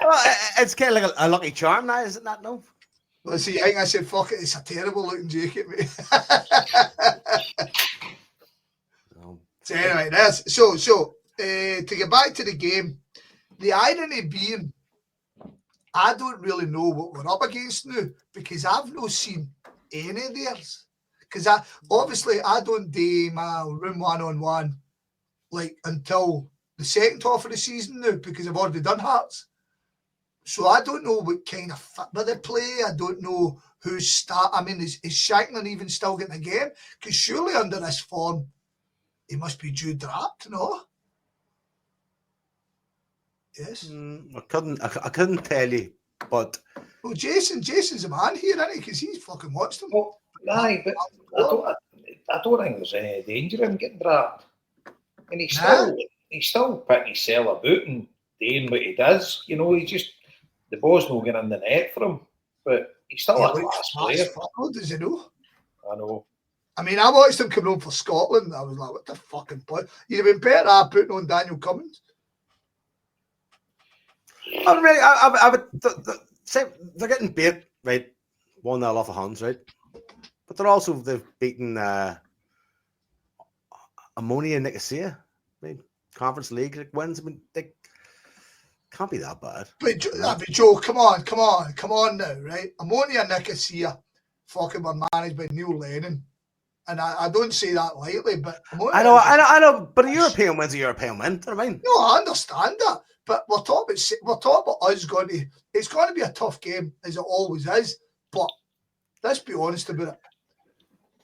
Well, it's kind of like a lucky charm now, isn't that? No. Well, see, I think I said, fuck it, it's a terrible looking jacket, mate. So anyway, that's so. To get back to the game, the irony being, I don't really know what we're up against now because I've not seen any of theirs. Because I don't do my room 1-on-1 like until the second half of the season now because I've already done Hearts. So I don't know what kind of football they play. I don't know who's start. I mean, is Shankland even still getting a game? Because surely under this form, he must be due draft, no? Yes. I couldn't tell you, but well, Jason's a man here, isn't he? Because he's fucking watched them. Well, aye, but I don't think there's any danger in getting drafted. And he's still putting himself about and doing what he does. You know, the ball's not getting in the net for him, but he's still a class player. How does he know? I know. I mean, I watched him coming on for Scotland. I was like, what the fucking play? You'd have been better at putting on Daniel Cummins. I would say they're getting beat, right? 1-0 off the hands, right? But they've beaten Ammonia and Nicosia, right? Conference League wins. I mean, they can't be that bad. But Joe, come on now, right? Ammonia and Nicosia fucking were managed by Neil Lennon. And I don't say that lightly, but I know, but a European win's a European win. Do you know what I mean? No, I understand that. But we're talking about us going to. It's going to be a tough game, as it always is. But let's be honest about it.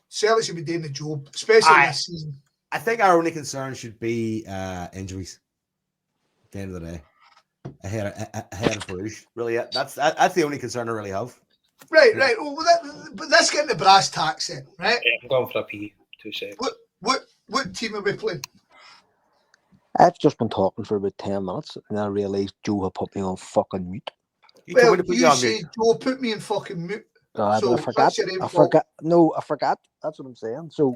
Celtic should be doing the job, especially this season. I think our only concern should be injuries. At the end of the day, ahead of Bruges. Really, that's the only concern I really have. Right. Well, but let's get the brass tacks in, right? Yeah, I'm going for a P. 2 seconds. What team are we playing? I've just been talking for about 10 minutes and I realised Joe had put me on fucking mute. You said Joe put me in fucking mute. So I forgot. No, I forgot. That's what I'm saying. So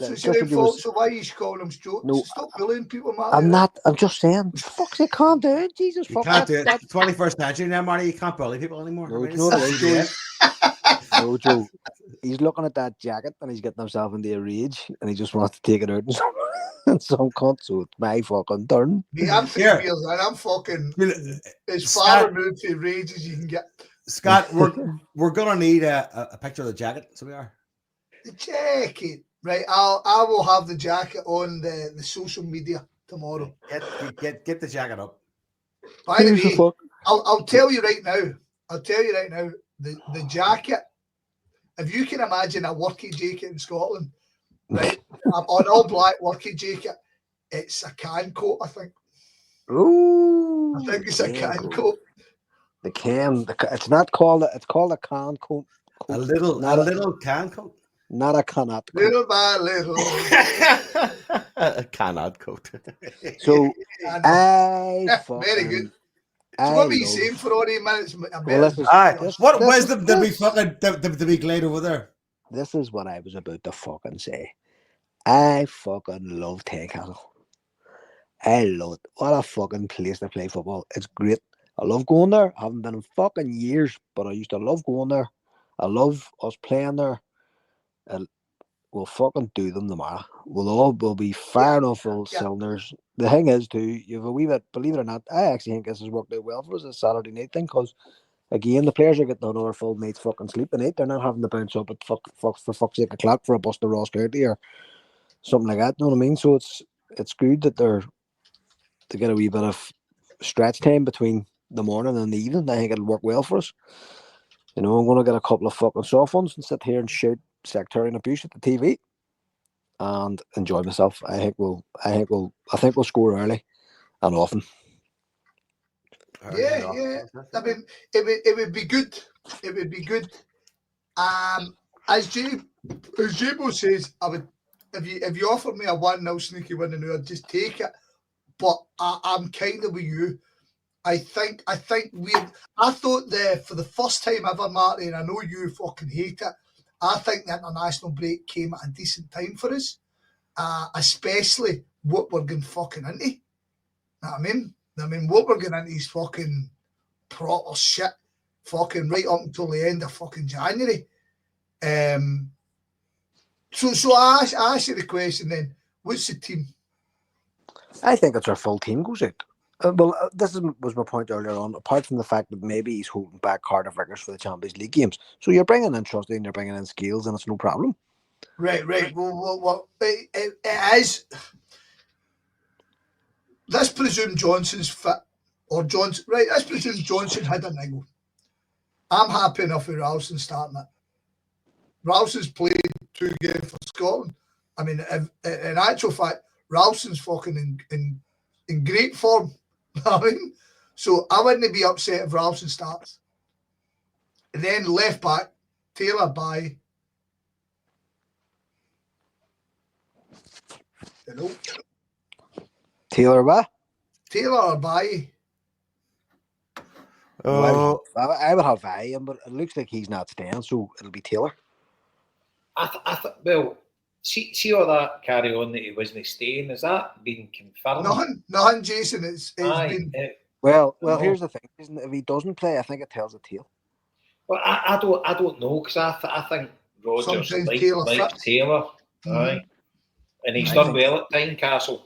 it's your fault. So why are you calling him Joe? No, stop bullying people, man. I'm not. I'm just saying. Fuck's it, calm down. Jesus, you can't do it. 21st century now, Marty. You can't bully people anymore. No, No, Joe. He's looking at that jacket and he's getting himself into a rage and he just wants to take it out and some cunt. So it's my fucking turn. Me, I'm 3 Here. years and I'm fucking as Scott- far removed from rage as you can get. Scott, we're gonna need a picture of the jacket, so we are. The jacket, right? I will have the jacket on the social media tomorrow. Get the jacket up. By the Who's the way, fuck? I'll tell you right now. The jacket. If you can imagine a working jacket in Scotland, right? An all black working jacket, it's a can coat, I think. Ooh, I think it's a can coat. The can. It's not called. It's called a can coat. A little can coat. Not a cannot coat. Little by little. A cannot coat. So I I fucking. very good. So I what were you love- saying for all 8 minutes? Well, this is, Aye. this- What this wisdom is- did we this- fucking did we glide over there? This is what I was about to fucking say. I fucking love Tynecastle. I love it. What a fucking place to play football. It's great. I love going there. I haven't been in fucking years, but I used to love going there. I love us playing there. We'll fucking do them tomorrow. We'll be firing off all cylinders. The thing is, too, you've a wee bit, believe it or not, I actually think this has worked out well for us, this Saturday night thing, because, again, the players are getting another full night's fucking sleep tonight. They're not having to bounce up at for fuck's sake o'clock for a bus to Ross County or something like that. You know what I mean? So it's good that they get a wee bit of stretch time between the morning and the evening. I think it'll work well for us. You know, I'm going to get a couple of fucking soft ones and sit here and shout sectarian abuse at the TV and enjoy myself. I think we'll score early and often. Yeah. I mean, it would be good. It would be good. As Jabo says, I would if you offered me a 1-0 sneaky win and I'd just take it. But I'm kind of with you. I think I thought for the first time ever, Marty, and I know you fucking hate it. I think the international break came at a decent time for us, especially what we're going fucking into. Know what I mean? What we're going into is fucking proper shit, fucking right up until the end of fucking January. So I ask you the question then: what's the team? I think it's our full team goes out. This was my point earlier on. Apart from the fact that maybe he's holding back Cardiff Vickers for the Champions League games, so you're bringing in Trusty and you're bringing in Scales, and it's no problem. Right. Well, it is. Let's presume Johnson's fit, or Johnson. Right. Let's presume Johnson had a niggle. I'm happy enough with Ralston starting it. Ralston's played 2 games for Scotland. I mean, in actual fact, Ralston's fucking in great form. I mean, so I wouldn't be upset if Ralston starts. And then left back, Taylor by. Hello? Taylor, what? Taylor or by. Oh, I would have Ian, but it looks like he's not staying, so it'll be Taylor. Well, see all that carry on that he wasn't staying. Is that been confirmed? Nothing, Jason. It's been. Well, No. here's the thing: if he doesn't play, I think it tells a tale. Well, I don't know, because I think Rogers Sometimes likes Taylor. Mhm. Aye. And he's I done think- well at Tynecastle.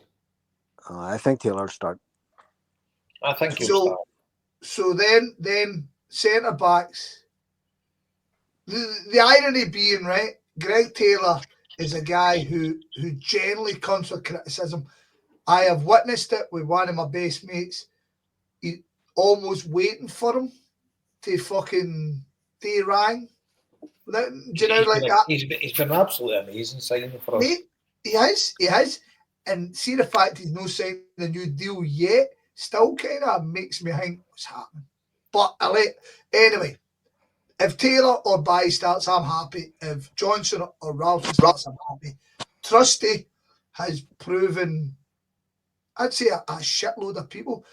I think Taylor start. I think he'll So- start. So then centre backs. The irony being, right, Greg Taylor is a guy who generally comes with criticism. I have witnessed it with one of my best mates. He almost waiting for him to fucking rang. Do you know like that? He's been absolutely amazing signing for us. Mate, he has. And see the fact he's no signed a new deal yet, still kind of makes me think what's happening. But anyway, if Taylor or Baye starts, I'm happy. If Johnson or Ralston starts, I'm happy. Trusty has proven, I'd say a shitload of people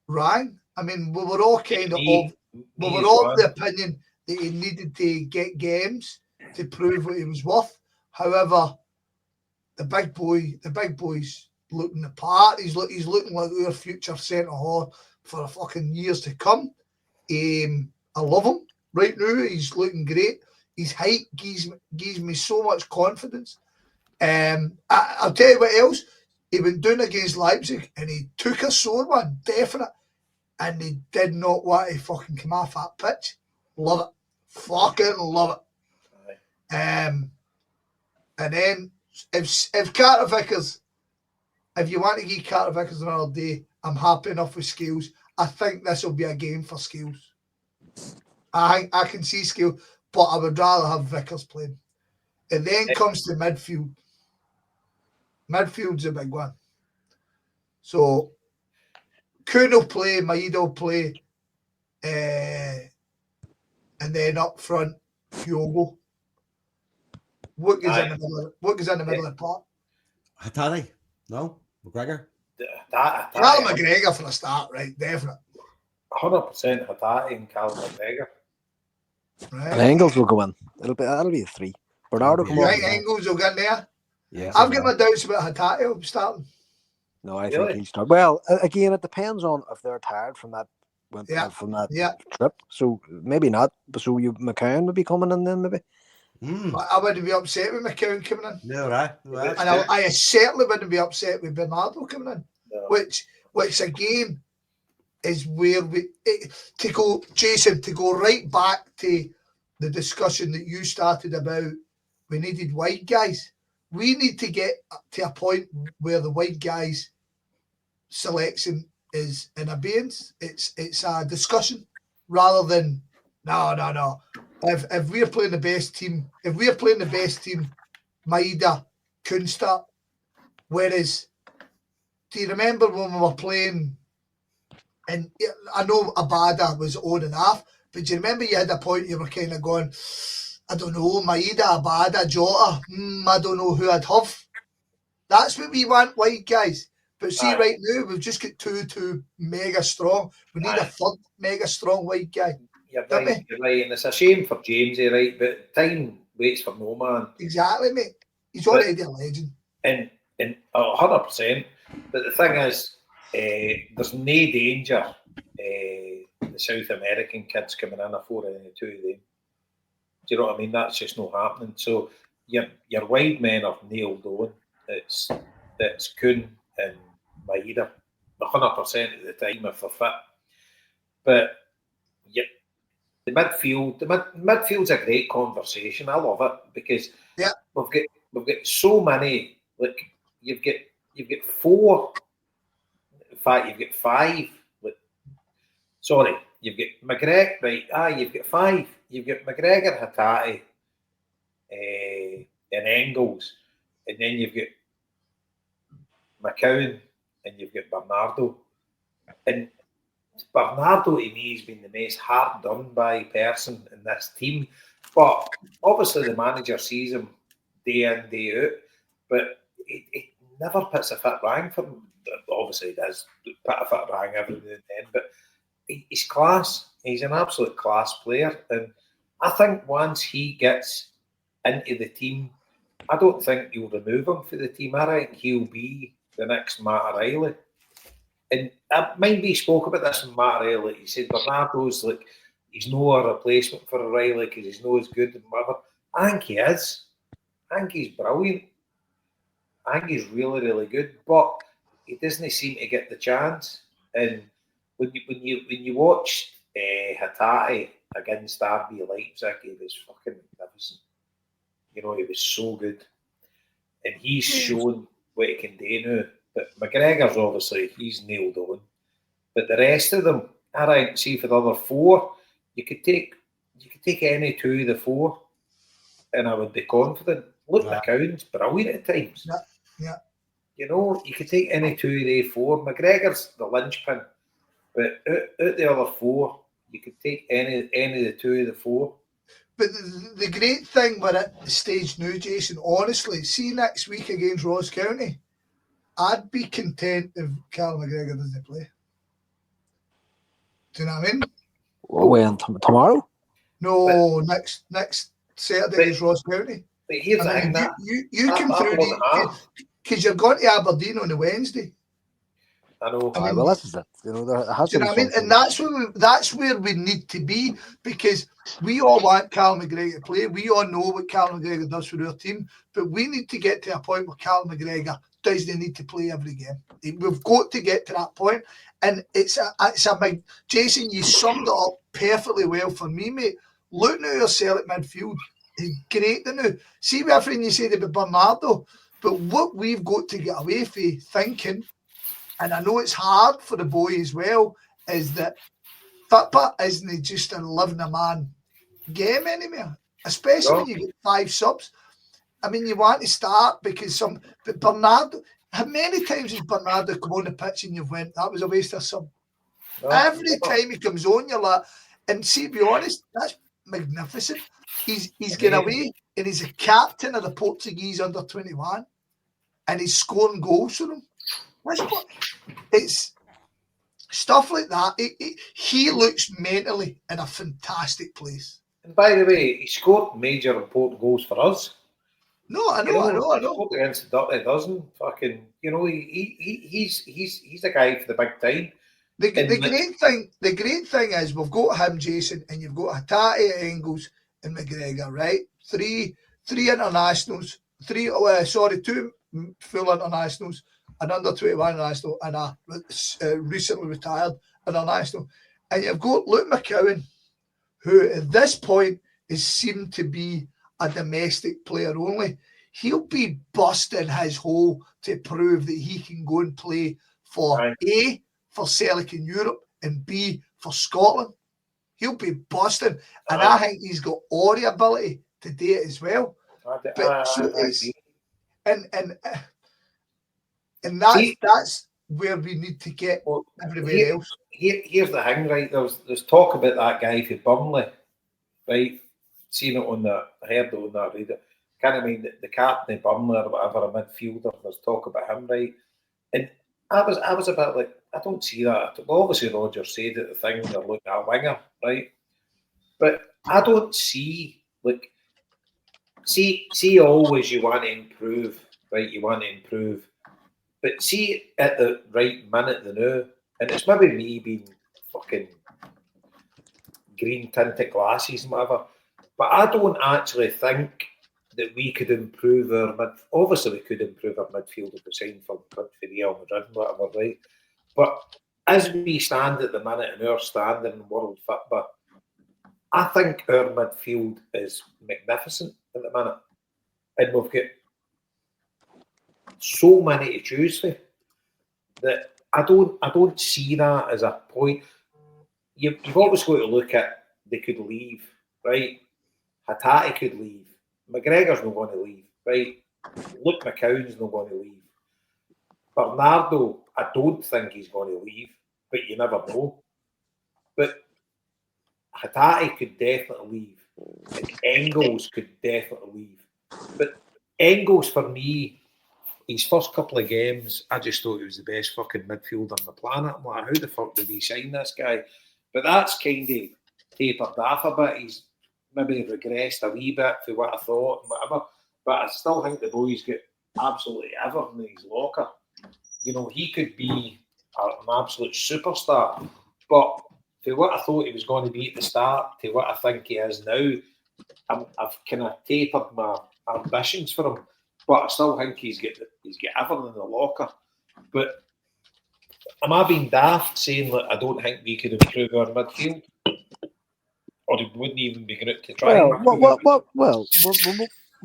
rang. I mean, we were all kind of the opinion that he needed to get games to prove what he was worth. However, the big boy's looking the part. He's looking like our future centre half for fucking years to come. I love him right now. He's looking great. His height gives me so much confidence. I'll tell you what else. He went down against Leipzig and he took a sore one, definite. And he did not want to fucking come off that pitch. Love it. Fucking love it. And then if Carter Vickers, if you want to give Carter Vickers another day, I'm happy enough with Scales. I think this will be a game for Scales. I can see Scales, but I would rather have Vickers playing. And then comes to midfield. Midfield's a big one. So Kuhn will play, Maeda will play, and then up front, Kyogo. What goes in the middle? What goes in the middle of the park? Hatate? No? McGregor? Callum McGregor for a start, right? Definite. 100% Hatate and Callum McGregor. Right. And Engels will go in. That'll be a 3. Bernardo come You on. think Engels will get in there? Yeah. I've got my doubts about Hatate starting. No, I Really? think he's start. Well, again, it depends on if they're tired from that Yeah. trip. So maybe not. So you McCann would be coming in then, maybe. I wouldn't be upset with McCown coming in. No, right. And I certainly wouldn't be upset with Bernardo coming in. No. Which again is where to go right back to the discussion that you started about we needed wide guys. We need to get to a point where the wide guys selection is in abeyance. It's a discussion rather than no. If we're playing the best team, Maeda couldn't start. Whereas, do you remember when we were playing? And I know Abada was on and off, but do you remember you had a point you were kind of going, I don't know, Maeda, Abada, Jota, I don't know who I'd have. That's what we want, wide guys. But see, right now, we've just got two mega strong. We need a third mega strong wide guy. You're right, and it's a shame for Jamesy, right? But time waits for no man. Exactly, mate. He's already a legend. And 100%. But the thing is, there's no danger the South American kids coming in afore any two of them. Do you know what I mean? That's just not happening. So your wide men are nailed on. It's Kuhn and Maeda 100% of the time if they're fit. But the midfield's a great conversation. I love it because we've got so many. Like you've got 4. In fact, you've got 5. You've got McGregor, right? You've got 5. You've got McGregor, Hatate, and Engels, and then you've got McCown, and you've got Bernardo. And Bernardo, to me, has been the most hard done by person in this team. But obviously, the manager sees him day in, day out, but it never puts a fit rang for him. Obviously, it does put a fit rang every now and then, but he's class. He's an absolute class player. And I think once he gets into the team, I don't think you'll remove him for the team. I think he'll be the next Matt O'Reilly. And mind me spoke about this with Matt O'Reilly. He said Bernardo's like, he's no a replacement for O'Reilly because he's no as good and whatever. I think he is. I think he's brilliant. I think he's really, really good. But he doesn't seem to get the chance. And when you watched Hatate against RB Leipzig, he was fucking magnificent. You know, he was so good. And he's shown what he can do now. But McGregor's obviously, he's nailed on. But the rest of them, I think, see for the other 4, you could take any 2 of the 4 and I would be confident. Look, McCown's brilliant at times. Yeah. You know, you could take any 2 of the 4. McGregor's the linchpin. But out the other 4, you could take any of the 2 of the 4. But the great thing with it, the stage now, Jason, honestly, see next week against Ross County, I'd be content if Callum McGregor doesn't play. Do you know what I mean? When tomorrow? No, next Saturday against Ross County. But here's the thing, you come through because you're going to Aberdeen on the Wednesday. I know. Well, this is it. You know, there has do you to know be what I mean? And that's where we need to be, because we all want Callum McGregor to play. We all know what Callum McGregor does for our team, but we need to get to a point where Callum McGregor doesn't need to play every game. We've got to get to that point, and it's a big. Jason, you summed it up perfectly well for me, mate. Looking at our Celtic midfield is great now. See everything you said about Bernardo, but what we've got to get away from thinking, and I know it's hard for the boy as well, is that Fitbit isn't just a 11-man game anymore, especially when you get 5 subs. I mean, you want to start because but Bernardo, how many times has Bernardo come on the pitch and you've went, that was a waste of sub? No, every time he comes on, you're like, and see, to be honest, that's magnificent. He's getting away and he's a captain of the Portuguese under 21 and he's scoring goals for them. It's stuff like that. He looks mentally in a fantastic place. And by the way, he scored major important goals for us. No, I know. Against the Dirty Dozen, fucking, he's a guy for the big time. The great thing is we've got him, Jason, and you've got Hatate, Engels, and McGregor, right? Three internationals, 2 full internationals, an under 21 international, and a recently retired international. And you've got Luke McCowan, who at this point is seemed to be a domestic player only. He'll be busting his hole to prove that he can go and play for A, for Celtic in Europe, and B, for Scotland. He'll be busting. And I think he's got all the ability to do it as well. And that's where we need to get everywhere else. Here's the thing, right? There's talk about that guy for Burnley, right? Seen it on that, heard it on that radio. Kind of mean the captain of Burnley or whatever, a midfielder. There's talk about him, right? And I was a bit like, I don't see that. Well, obviously Roger said at the thing they're looking at a winger, right? But I don't see see always you want to improve, right? You want to improve. But see at the right minute now, and it's maybe me being fucking green tinted glasses and whatever, but I don't actually think that we could improve our midfield. Obviously, we could improve our midfield if we signed for Real Madrid and whatever, right? But as we stand at the minute in our standing in world football, I think our midfield is magnificent at the minute. And we've got so many to choose for that I don't see that as a point. You've always got to look at they could leave, right? Hatate could leave. McGregor's not going to leave, right? Luke McCown's not going to leave. Bernardo, I don't think he's going to leave, but you never know. But Hatate could definitely leave. And Engels could definitely leave. But Engels, for me, his first couple of games, I just thought he was the best fucking midfielder on the planet. I'm like, how the fuck did he sign this guy? But that's kind of tapered off a bit. He's maybe regressed a wee bit for what I thought and whatever. But I still think the boy's got absolutely everything in his locker. He could be an absolute superstar. But for what I thought he was going to be at the start to what I think he is now, I've kind of tapered my ambitions for him. But I still think he's got everything in the locker. But am I being daft saying that I don't think we could improve our midfield? Or it wouldn't even be good to try. Well,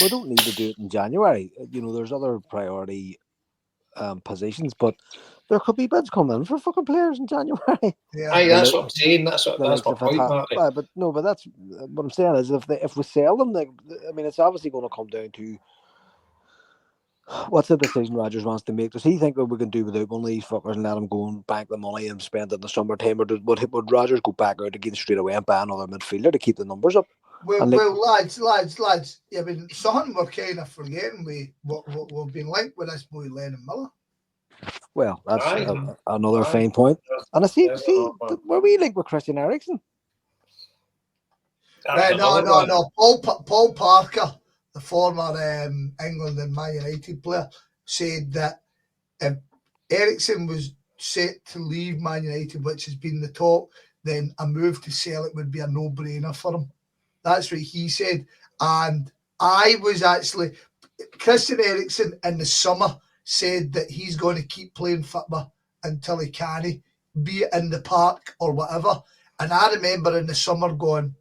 we don't need to do it in January. There's other priority positions, but there could be bids coming in for fucking players in January. Yeah, that's what I'm saying. That's my point, Marty. But that's what I'm saying is if we sell them, it's obviously going to come down to what's the decision Rodgers wants to make. Does he think that we can do without one of these fuckers and let him go and bank the money and spend it in the summertime, or would Rodgers go back out again straight away and buy another midfielder to keep the numbers up? Well, lads. Yeah, I mean, something we're kind of forgetting what we've been like with this boy Lennon Miller. Well, that's another fine point. And I see, were we linked with Christian Eriksen? No. Paul Parker, the former England and Man United player, said that if Eriksen was set to leave Man United, which has been the talk, then a move to Celtic would be a no-brainer for him. That's what he said. And I was actually, Christian Eriksen in the summer said that he's going to keep playing football until he can, be it in the park or whatever. And I remember in the summer going,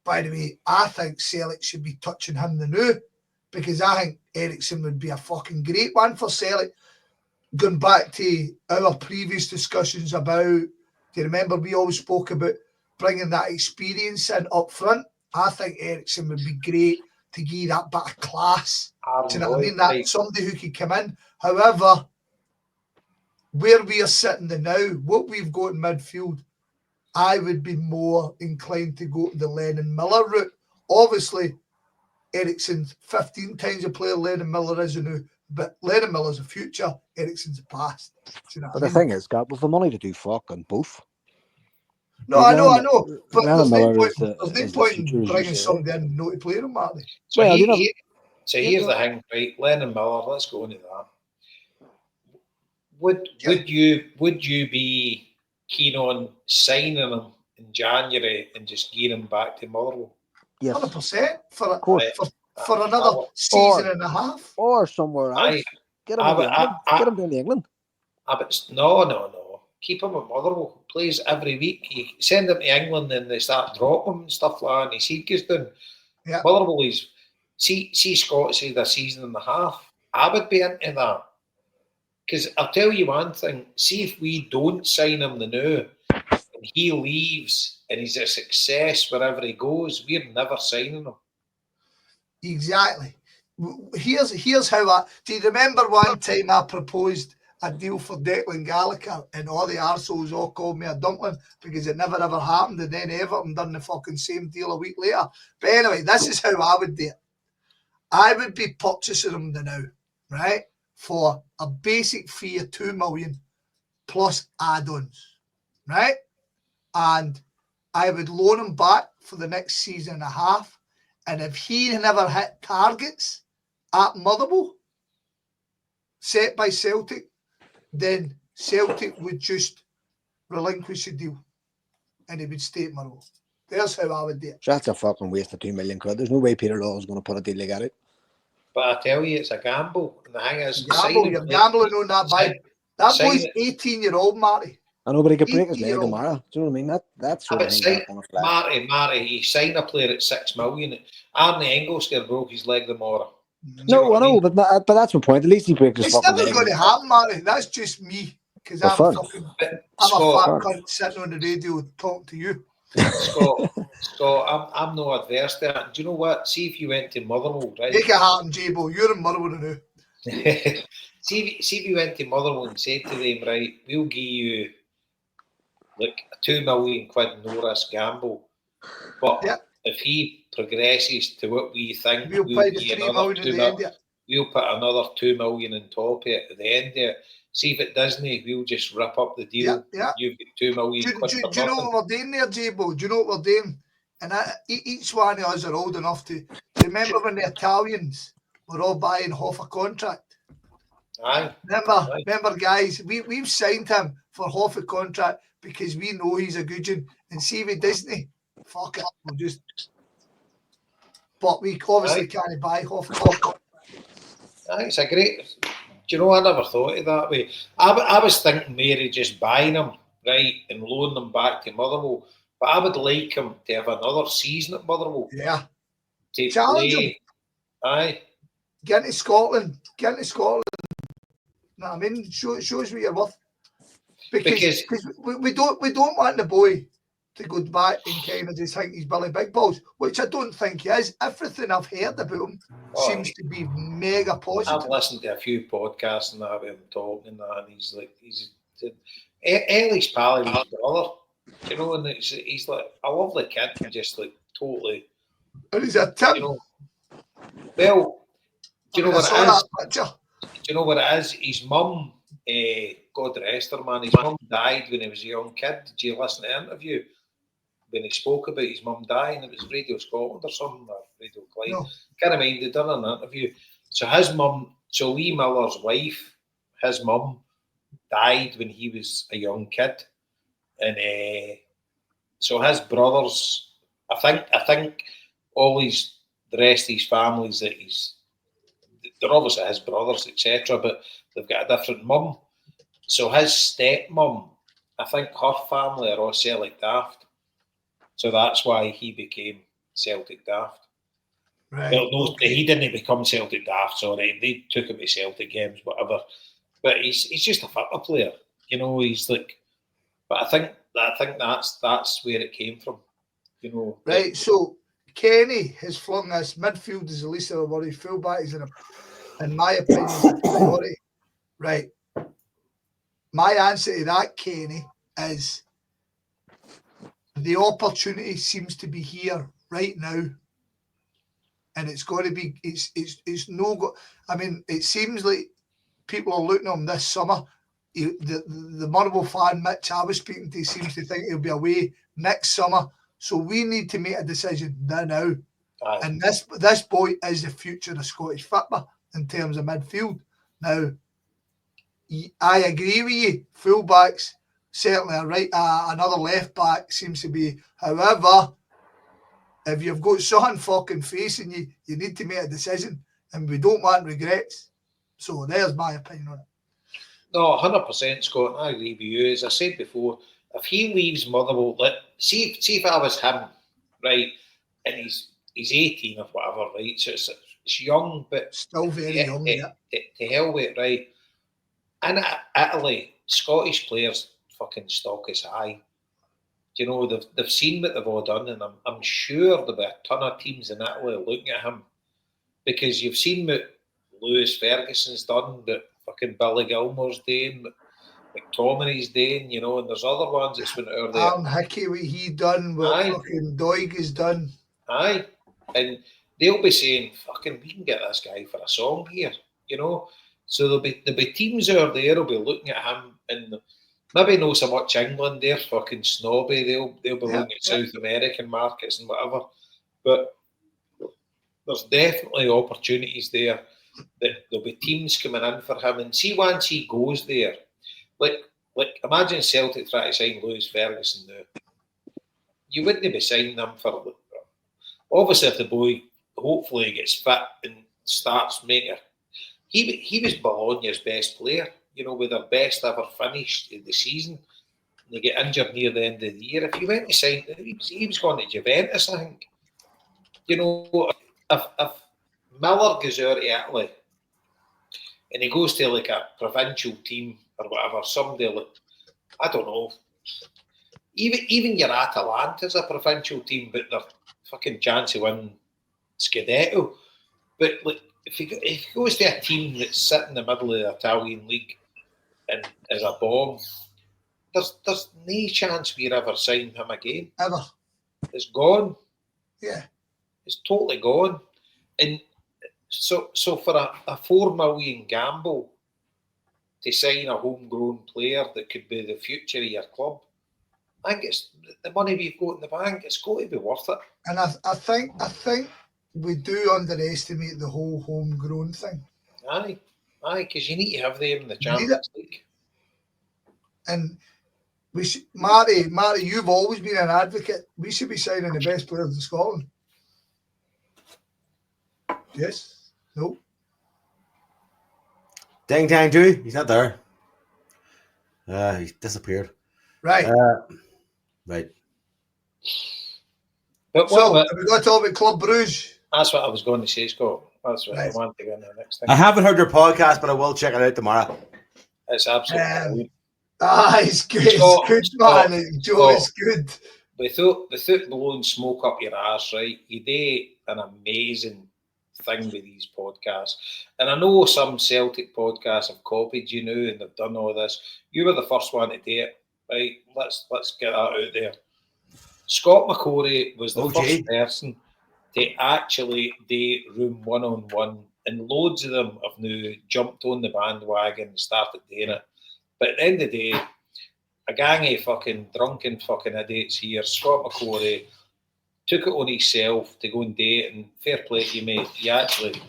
by the way, I think Celtic should be touching him the new, because I think Eriksen would be a fucking great one for Celtic. Going back to our previous discussions about, do you remember we always spoke about bringing that experience in up front? I think Eriksen would be great to give that bit of class. Do you know what I mean? That somebody who could come in. However, where we are sitting now, what we've got in midfield, I would be more inclined to go to the Lennon Miller route. Obviously, Eriksen's 15 times a player Lennon Miller is now, but Lennon Miller's a future, Eriksen's a past. You know but the thing is, Scott, with the money to do fucking both. No, I know. But Lennon there's no Miller point in bringing somebody in not to play him, Marty. So, well, here's the thing, right? Lennon Miller, let's go into that. Would you be keen on signing him in January and just getting him back to Motherwell? Yes, 100% for another season and a half, or somewhere else. Get him down to England. No. Keep him at Motherwell. Plays every week. You send him to England and they start dropping him and stuff like that. And his heat goes down. Yeah. Motherwell is. See, Scott said a season and a half. I would be into that. Because I'll tell you one thing. See if we don't sign him now and he leaves and he's a success wherever he goes, we're never signing him. Exactly. Here's how do you remember one time I proposed a deal for Declan Gallagher and all the arseholes all called me a dumpling because it never ever happened, and then Everton done the fucking same deal a week later. But anyway, this is how I would do it. I would be purchasing him now, right, for a basic fee of 2 million plus add-ons, right? And I would loan him back for the next season and a half. And if he never hit targets at Motherwell set by Celtic, then Celtic would just relinquish the deal and he would stay at Motherwell. There's how I would do it. That's a fucking waste of £2 million. There's no way Peter Law's going to put a deal like that. But I tell you, it's a gamble. And the thing is, you're gambling on that bike. That boy's 18-year-old, Marty. I know, but he could break his leg tomorrow. Do you know what I mean? That's sort of thing. Marty, he signed a player at 6 million. Arne Engelsgaard broke his leg tomorrow. No, I know, but that's my point. At least he breaks his fucking leg. It's never going to happen, Marty. That's just me. Because I'm a fat cunt sitting on the radio talking to you. Scott, I'm not adverse to that. Do you know what? See if you went to Motherwell, right? Make it happen, J-Bo. You're in Motherwell now. See if you went to Motherwell and said to them, right, we'll give you like a 2 million quid no risk gamble. But if he progresses to what we think, we'll pay the 3 million at the end of it. We'll put another 2 million on top of it at the end of it. See if it doesn't, we'll just rip up the deal. Yeah. You've got 2 million quid. Do you know what we're doing there, J-Bo? Do you know what we're doing? And each one of us are old enough to remember when the Italians were all buying half a contract. Aye. Remember, guys, we've signed him for half a contract because we know he's a good one. And see with Disney, fuck it, we'll just. But we obviously can't buy half a contract. Aye, it's a great. Do you know, I never thought of that way. I was thinking maybe just buying him, right, and loaning him back to Motherwell. But I would like him to have another season at Motherwell. Yeah. To challenge play. him. Aye. Get into Scotland. You know what I mean? Shows what you're worth. Because we don't want the boy to go back and kind of just think he's Billy Big Balls, which I don't think he is. Everything I've heard about him seems to be mega positive. I've listened to a few podcasts and that with him talking and that, and he's Ellie's pal, his brother, you know, and he's like a lovely kid, and just like totally. And he's a tip. You know, well, do you know what it is? Do you know what it is? His mum, God rest her, man. His mum died when he was a young kid. Did you listen to the interview when he spoke about his mum dying? It was Radio Scotland or something, or Radio Clyde. No. Can't mind, they'd done an interview. So his mum, so Lee Miller's wife, his mum died when he was a young kid. And so his brothers I think all the rest of his families they're obviously his brothers, etc., but they've got a different mum. So his stepmum, I think her family are all Celtic daft. So that's why he became Celtic daft. Right. Well, no, Okay. he didn't become Celtic daft, sorry. They took him to Celtic games, whatever. But he's just a football player. He's like, but I think that's where it came from. Right. So Kenny has flung this. Midfield is the least of a worry. Fullback is in my opinion, is a priority. Right. My answer to that, Kenny, is the opportunity seems to be here right now, and it's got to be. It's no go. I mean, it seems like people are looking at him this summer. The Motherwell fan Mitch I was speaking to seems to think he'll be away next summer. So we need to make a decision now. Aye. And this boy is the future of Scottish football in terms of midfield. Now, I agree with you. Fullbacks, certainly another left back seems to be. However, if you've got something fucking facing you, you need to make a decision, and we don't want regrets. So there's my opinion on it. No, 100%, Scott. I agree with you. As I said before, if he leaves Motherwell, see if I was him, right, and he's 18 or whatever, right? So it's young, but still very young. Yeah. To hell with it, right? In Italy, Scottish players fucking stock is high. They've seen what they've all done, and I'm sure there'll be a ton of teams in Italy looking at him, because you've seen what Lewis Ferguson's done, that fucking Billy Gilmore's doing, McTominay's doing, and there's other ones that's went over there. Alan Hickey, what he done, what fucking Doig has done. Aye, and they'll be saying, fucking, we can get this guy for a song here, So there'll be teams over there who'll be looking at him, and maybe not so much England. They're fucking snobby. They'll be looking at South American markets and whatever. But there's definitely opportunities there that there'll be teams coming in for him. And see, once he goes there, like imagine Celtic trying to sign Lewis Ferguson now. You wouldn't be signing him for. Obviously, if the boy hopefully gets fit and starts making. He was Bologna's best player, with their best ever finish in the season. And they get injured near the end of the year. If you went to sign, he was going to Juventus, I think. If Miller goes out to Italy and he goes to like a provincial team or whatever, somebody like, I don't know, even your Atalanta's a provincial team, but they're fucking chance of winning Scudetto. But like, if he goes to a team that's sitting in the middle of the Italian league and is a bomb, there's no chance we'll ever sign him again. Ever. It's gone. Yeah. It's totally gone. And so for a $4 million gamble to sign a homegrown player that could be the future of your club, I think it's the money we've got in the bank, it's got to be worth it. And I think we do underestimate the whole homegrown thing. Aye, because you need to have them in the Champions League. And we should, Marty, you've always been an advocate. We should be signing the best players in Scotland. Yes? No? Ding Dang too. He's not there. He's disappeared. Right. Right. But so, have we got to talk about Club Brugge? That's what I was going to say, Scott. That's what I want to go on the next thing. I haven't heard your podcast, but I will check it out tomorrow. It's absolutely it's good. It's good, man. Joe, it's good. Without blowing smoke up your ass, right? You do an amazing thing with these podcasts. And I know some Celtic podcasts have copied you now and they've done all this. You were the first one to do it, right? Let's get that out there. Scott McCorry was the first person to actually do Room 1-on-1, and loads of them have now jumped on the bandwagon and started doing it. But at the end of the day, a gang of fucking drunken fucking idiots here, Scott McCorry, took it on himself to go and do it, and fair play to you, mate.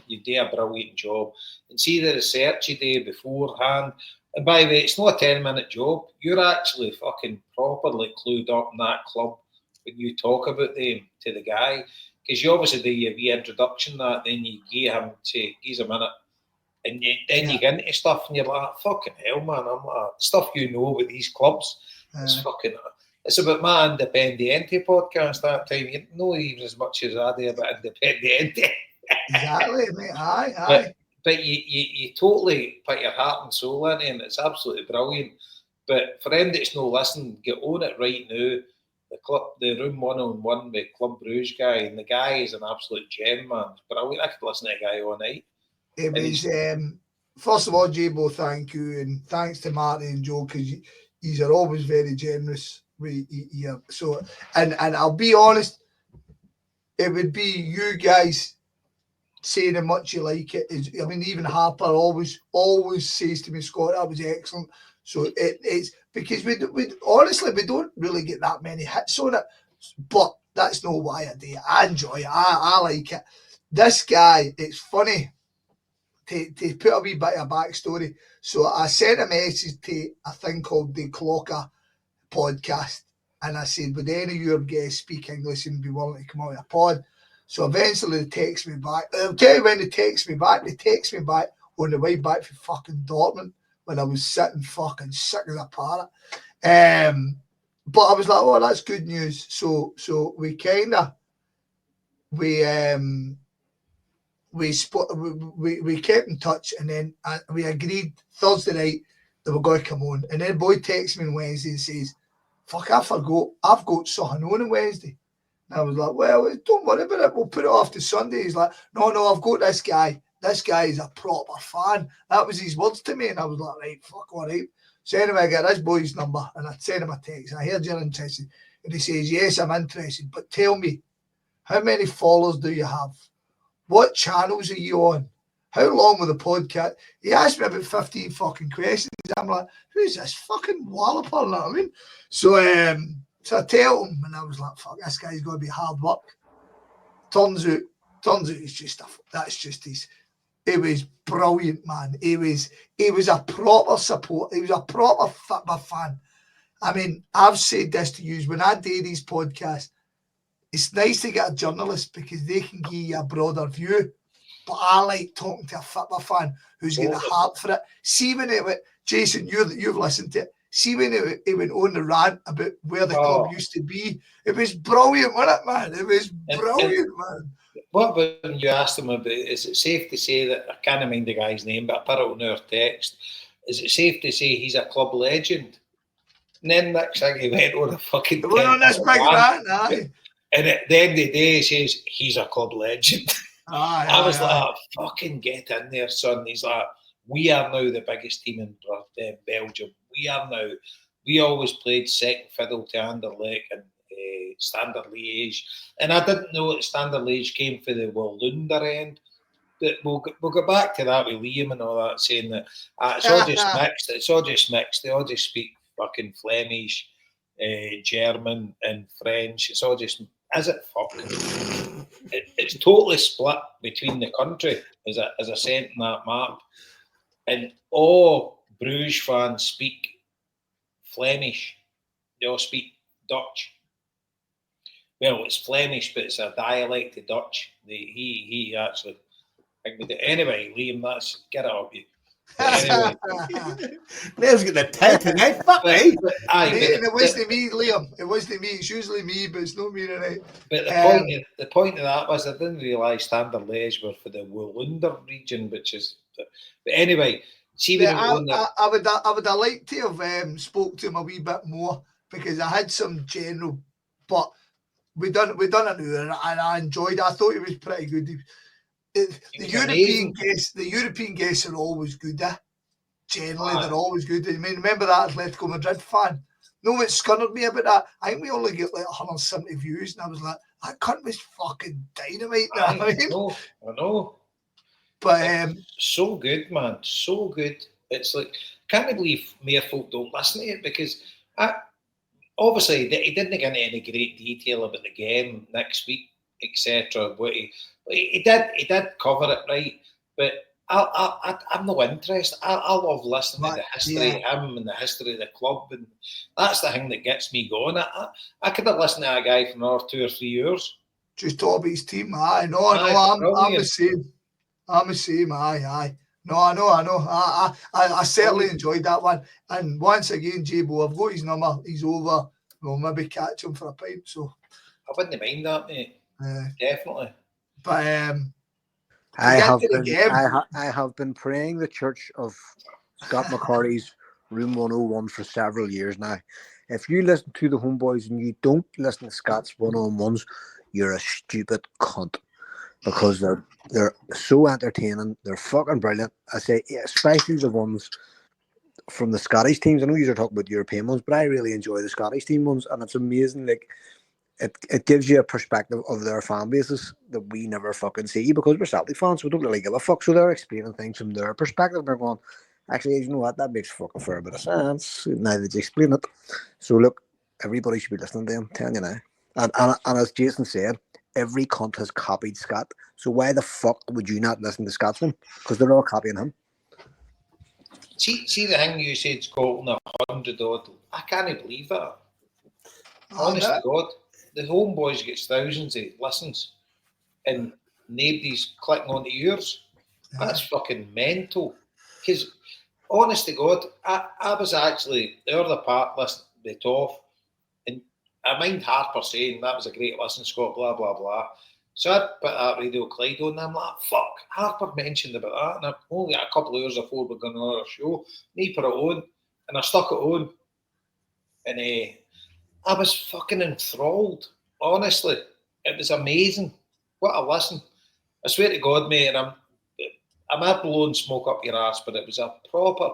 You do a brilliant job. And see the research you do beforehand. And by the way, it's not a 10-minute job. You're actually fucking properly clued up in that club when you talk about them to the guy, because you obviously do your reintroduction that, then you give him say, "Give a minute," and then you get into stuff, and you're like, "Fucking hell, man!" I'm like, stuff you know with these clubs. It's fucking. It's about my Independiente podcast that time. You know even as much as I do about Independiente. Exactly, mate. Aye. But you totally put your heart and soul in it, and it's absolutely brilliant. But for them that's no listening, get on it right now. The room 1-on-1 with Club Brugge guy, and the guy is an absolute gem, man. But I could listen to the guy all night. It was first of all, Jabo, thank you, and thanks to Marty and Joe, because you are always very generous. So, and I'll be honest, it would be you guys saying how much you like it. I mean, even Harper always says to me, "Scott, that was excellent." So it's because we honestly we don't really get that many hits on it, but that's not why I do it. I enjoy it. I like it. This guy, it's funny to put a wee bit of backstory. So I sent a message to a thing called the Clocker podcast, and I said, "Would any of your guests speak English and be willing to come out of a pod?" So eventually they text me back. I'll tell you when they text me back. They text me back on the way back from fucking Dortmund when I was sitting fucking sick as a parrot. But I was like, "Oh, that's good news." So we kept in touch, and then we agreed Thursday night they were going to come on. And then boy texts me on Wednesday and says, "Fuck, I forgot. I've got something on Wednesday." And I was like, "Well, don't worry about it. We'll put it off to Sunday." He's like, No, I've got this guy. This guy is a proper fan. That was his words to me. And I was like, "Right, fuck, all right." So anyway, I got this boy's number and I sent him a text. I heard you're interested. And he says, "Yes, I'm interested. But tell me, how many followers do you have? What channels are you on? How long will the podcast?" He asked me about 15 fucking questions. I'm like, "Who's this fucking walloper?" You know what I mean? So I tell him, and I was like, "Fuck, this guy's got to be hard work." Turns out it's just that's just his. It was brilliant, man. He was a proper support. He was a proper football fan. I mean, I've said this to you when I do these podcasts. It's nice to get a journalist because they can give you a broader view. But I like talking to a football fan who's got a heart for it. See when it went, Jason, you've listened to it. See when it went on the rant about where the club used to be. It was brilliant, wasn't it, man? It was brilliant, man. What about when you asked him about, is it safe to say that, I can't mind the guy's name, but I put it on our text, is it safe to say he's a club legend? And then next thing he went on a fucking... He went on this big rant, aye. And at the end of the day, he says, he's a club legend. I was like, fucking get in there, son. He's like, we are now the biggest team in Belgium. We always played second fiddle to Anderlecht and Standard Liège. And I didn't know that Standard Liège came for the Wallonder end. But we'll go back to that with Liam and all that, saying that it's all just mixed. It's all just mixed. They all just speak fucking Flemish, German and French. It's all just... Is it fuck? It's totally split between the country, as I sent in that map. And all Bruges fans speak Flemish. They all speak Dutch. Well, it's Flemish, but it's a dialect of Dutch. He actually... Anyway, Liam, that's... Get it up you. Anyway. Liam's getting the tent tonight. Fuck me. It wasn't me, Liam. It wasn't me. It's usually me, but it's not me tonight. But the point of that was I didn't realise Standard Liège were for the Wallonder region, which is... But anyway... See, I would have liked to have spoke to him a wee bit more because I had some general, but we done an hour and I enjoyed it. I thought it was pretty good. The European guests are always good. Generally, they're always good. I mean, remember that Atletico Madrid fan? No, what scunnered me about that? I think we only get like 170 views, and I was like, that cunt was fucking dynamite. I know. But so good, man, so good. It's like, can't believe more folk don't listen to it because obviously he didn't get into any great detail about the game next week, etc. He did cover it right, but I'm no interest. I love listening to the history of him and the history of the club, and that's the thing that gets me going. I could have listened to a guy for another 2 or 3 years. Just talk about his team. I'm the same. I'm the same. Aye. No, I know. I certainly enjoyed that one. And once again, J-Bo, I've got his number. He's over. We'll maybe catch him for a pint. So I wouldn't mind that, mate. Definitely. But I have been praying the church of Scott McCarty's Room 101 for several years now. If you listen to the Homeboys and you don't listen to Scott's one-on-ones, you're a stupid cunt, because they're so entertaining. They're fucking brilliant. I say, especially the ones from the Scottish teams. I know you're talking about European ones, but I really enjoy the Scottish team ones, and it's amazing. Like, it gives you a perspective of their fan bases that we never fucking see, because we're Celtic fans. We don't really give a fuck. So they're explaining things from their perspective. They're going, actually, you know what? That makes fucking fair bit of sense. Now that you explain it. So look, everybody should be listening to them. Telling you now. And as Jason said, every cunt has copied Scott. So why the fuck would you not listen to Scott's one? Because they're all copying him. See the thing you said, Scotland, 100 odd. I can't believe that. Honest to God. The Homeboys gets thousands of listens and nobody's clicking onto yours. That's fucking mental. Because, honest to God, I was actually the other part listening to it off, and I mind Harper saying that was a great listen, Scott, blah, blah, blah. So I put that Radio Clyde on, and I'm like, fuck, Harper mentioned about that, and I've only got a couple of hours before we're going on our show. And he put it on, and I stuck it on, and I was fucking enthralled. Honestly, it was amazing. What a listen! I swear to God, mate, and I'm not blowing smoke up your ass, but it was a proper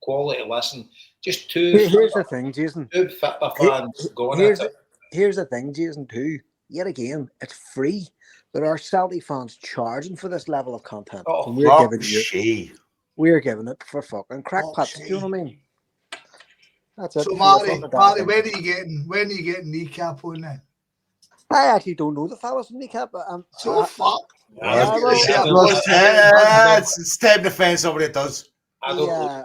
quality listen. Just Here's the thing, Jason. Two football fans going at it. Here's the thing, Jason. Too. Yet again, it's free. There are Celtic fans charging for this level of content. Oh, we're giving it for fucking crackpots. Do you know what I mean? That's it. So Marty, when are you getting Kneecap on then? I actually don't know the fellas from Kneecap. Fuck. It's time to find somebody that does. I don't know.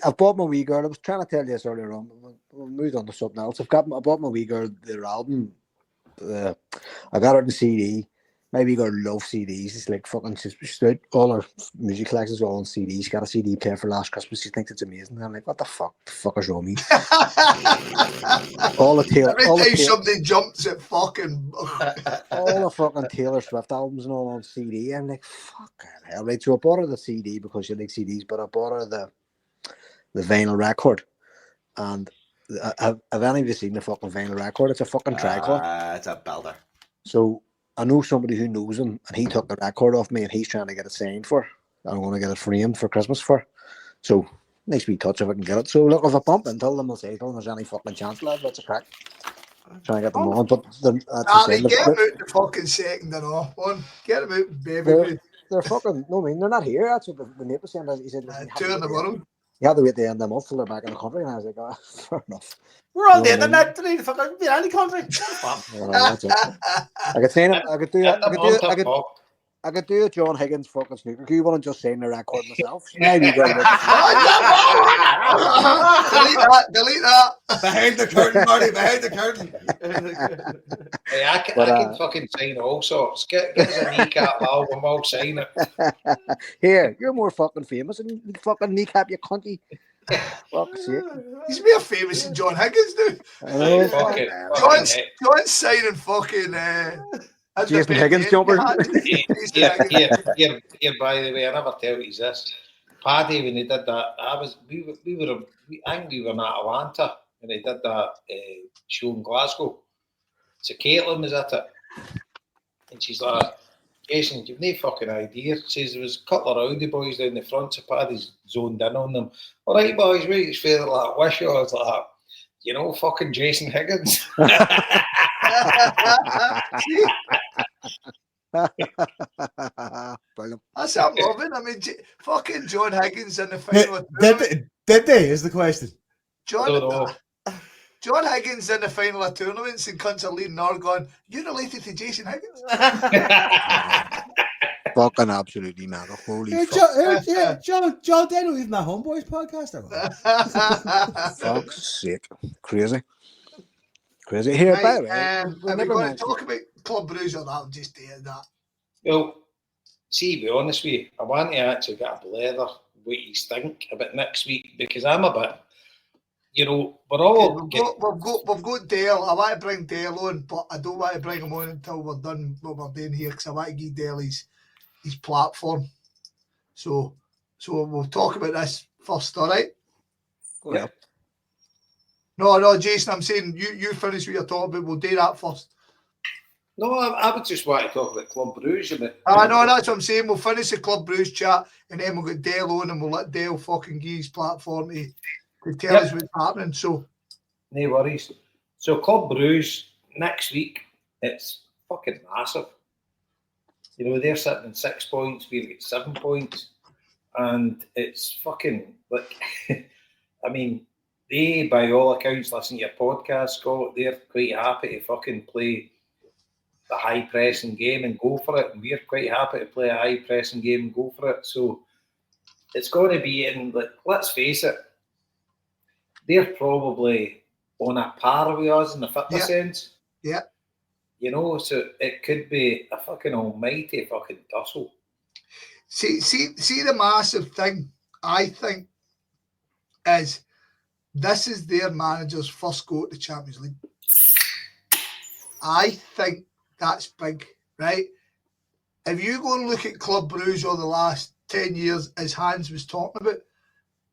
I've bought my wee girl. I was trying to tell you this earlier on. We'll move on to something else. I bought my wee girl their album. I got her the CD. My wee girl loves CDs. It's like fucking. She's all her music collections are all on CDs. She got a CD player for last Christmas. She thinks it's amazing. And I'm like, what the fuck? The fuck is wrong with me? Every time somebody jumps at fucking all the fucking Taylor Swift albums and all on CD. I'm like, fucking hell, right? So I bought her the CD because she likes CDs, but I bought her the vinyl record. And have any of you seen the fucking vinyl record? It's a fucking tricor. It's a belter. So I know somebody who knows him, and he took the record off me, and he's trying to get it signed for. I'm going to get it framed for Christmas for. So nice wee touch if I can get it. So look, if I bump into them, I'll say, "There's any fucking chance, lad? That's a crack." Try and get them on, but get them out the fucking second and off one. Get them out, baby. They're fucking. No, I mean they're not here. That's what the neighbour said. He said, "Two in the bottom." You have to wait the end of the month till they're back in the country, and I was like, "Oh, fair enough." We're on the internet today. Fucking be any country. I could say it. I could do a John Higgins fucking snooker cue one and just sign the record myself. Delete that. Behind the curtain, Marty. Behind the curtain. Hey, I can fucking sign all sorts. Get us a Kneecap album. I'll sign it. Here, you're more fucking famous than fucking Kneecap, you cunty. Fuck's sake. He's more famous than John Higgins, dude. John's signing fucking Jason Higgins jumper. Here, by the way, I never tell you this. Paddy, when he did that, I think we were in Atlanta when he did that show in Glasgow. So Caitlin was at it, and she's like, "Jason, you've no fucking idea." She says there was a couple of rowdy boys down the front, so Paddy's zoned in on them. "All right, boys, wait, it's fair like wish you." I was like, "You know, fucking Jason Higgins." That's what I'm loving. I mean, fucking John Higgins in the final. Did they? Is the question. John Higgins in the final of tournaments and cunts are leading on going, "You related to Jason Higgins?" Fucking absolutely mega. Holy John Daniel is my Homeboys podcast. fuck's sake. Crazy. Here, by the way, Are we we never going to mentioned. talk about Club Brugge or that'll just do that? Well, see, to be honest with you, I want to actually get a blether what you think about next week, because I'm a bit, we're all... We've got Dale. I want to bring Dale on, but I don't want to bring him on until we're done what we're doing here, because I want to give Dale his platform. So we'll talk about this first, all right? Yeah. No, Jason, I'm saying you finish what you're talking about. We'll do that first. No, I would just want to talk about Club Brugge. No, that's what I'm saying. We'll finish the Club Brugge chat, and then we'll get Dale on, and we'll let Dale fucking give his platform to tell us what's happening. So, no worries. So Club Brugge next week, it's fucking massive. They're sitting in 6 points, we've got 7 points, and it's fucking like, I mean, they, by all accounts, listen to your podcast, Scott, they're quite happy to fucking play the high pressing game and go for it, and we're quite happy to play a high pressing game and go for it. So it's going to be in, like, let's face it, they're probably on a par with us in the fitness sense. Yeah. So it could be a fucking almighty fucking tussle. See the massive thing, I think, is this is their manager's first go to the Champions League. I think that's big, right? If you go and look at Club Brugge over the last 10 years, as Hans was talking about,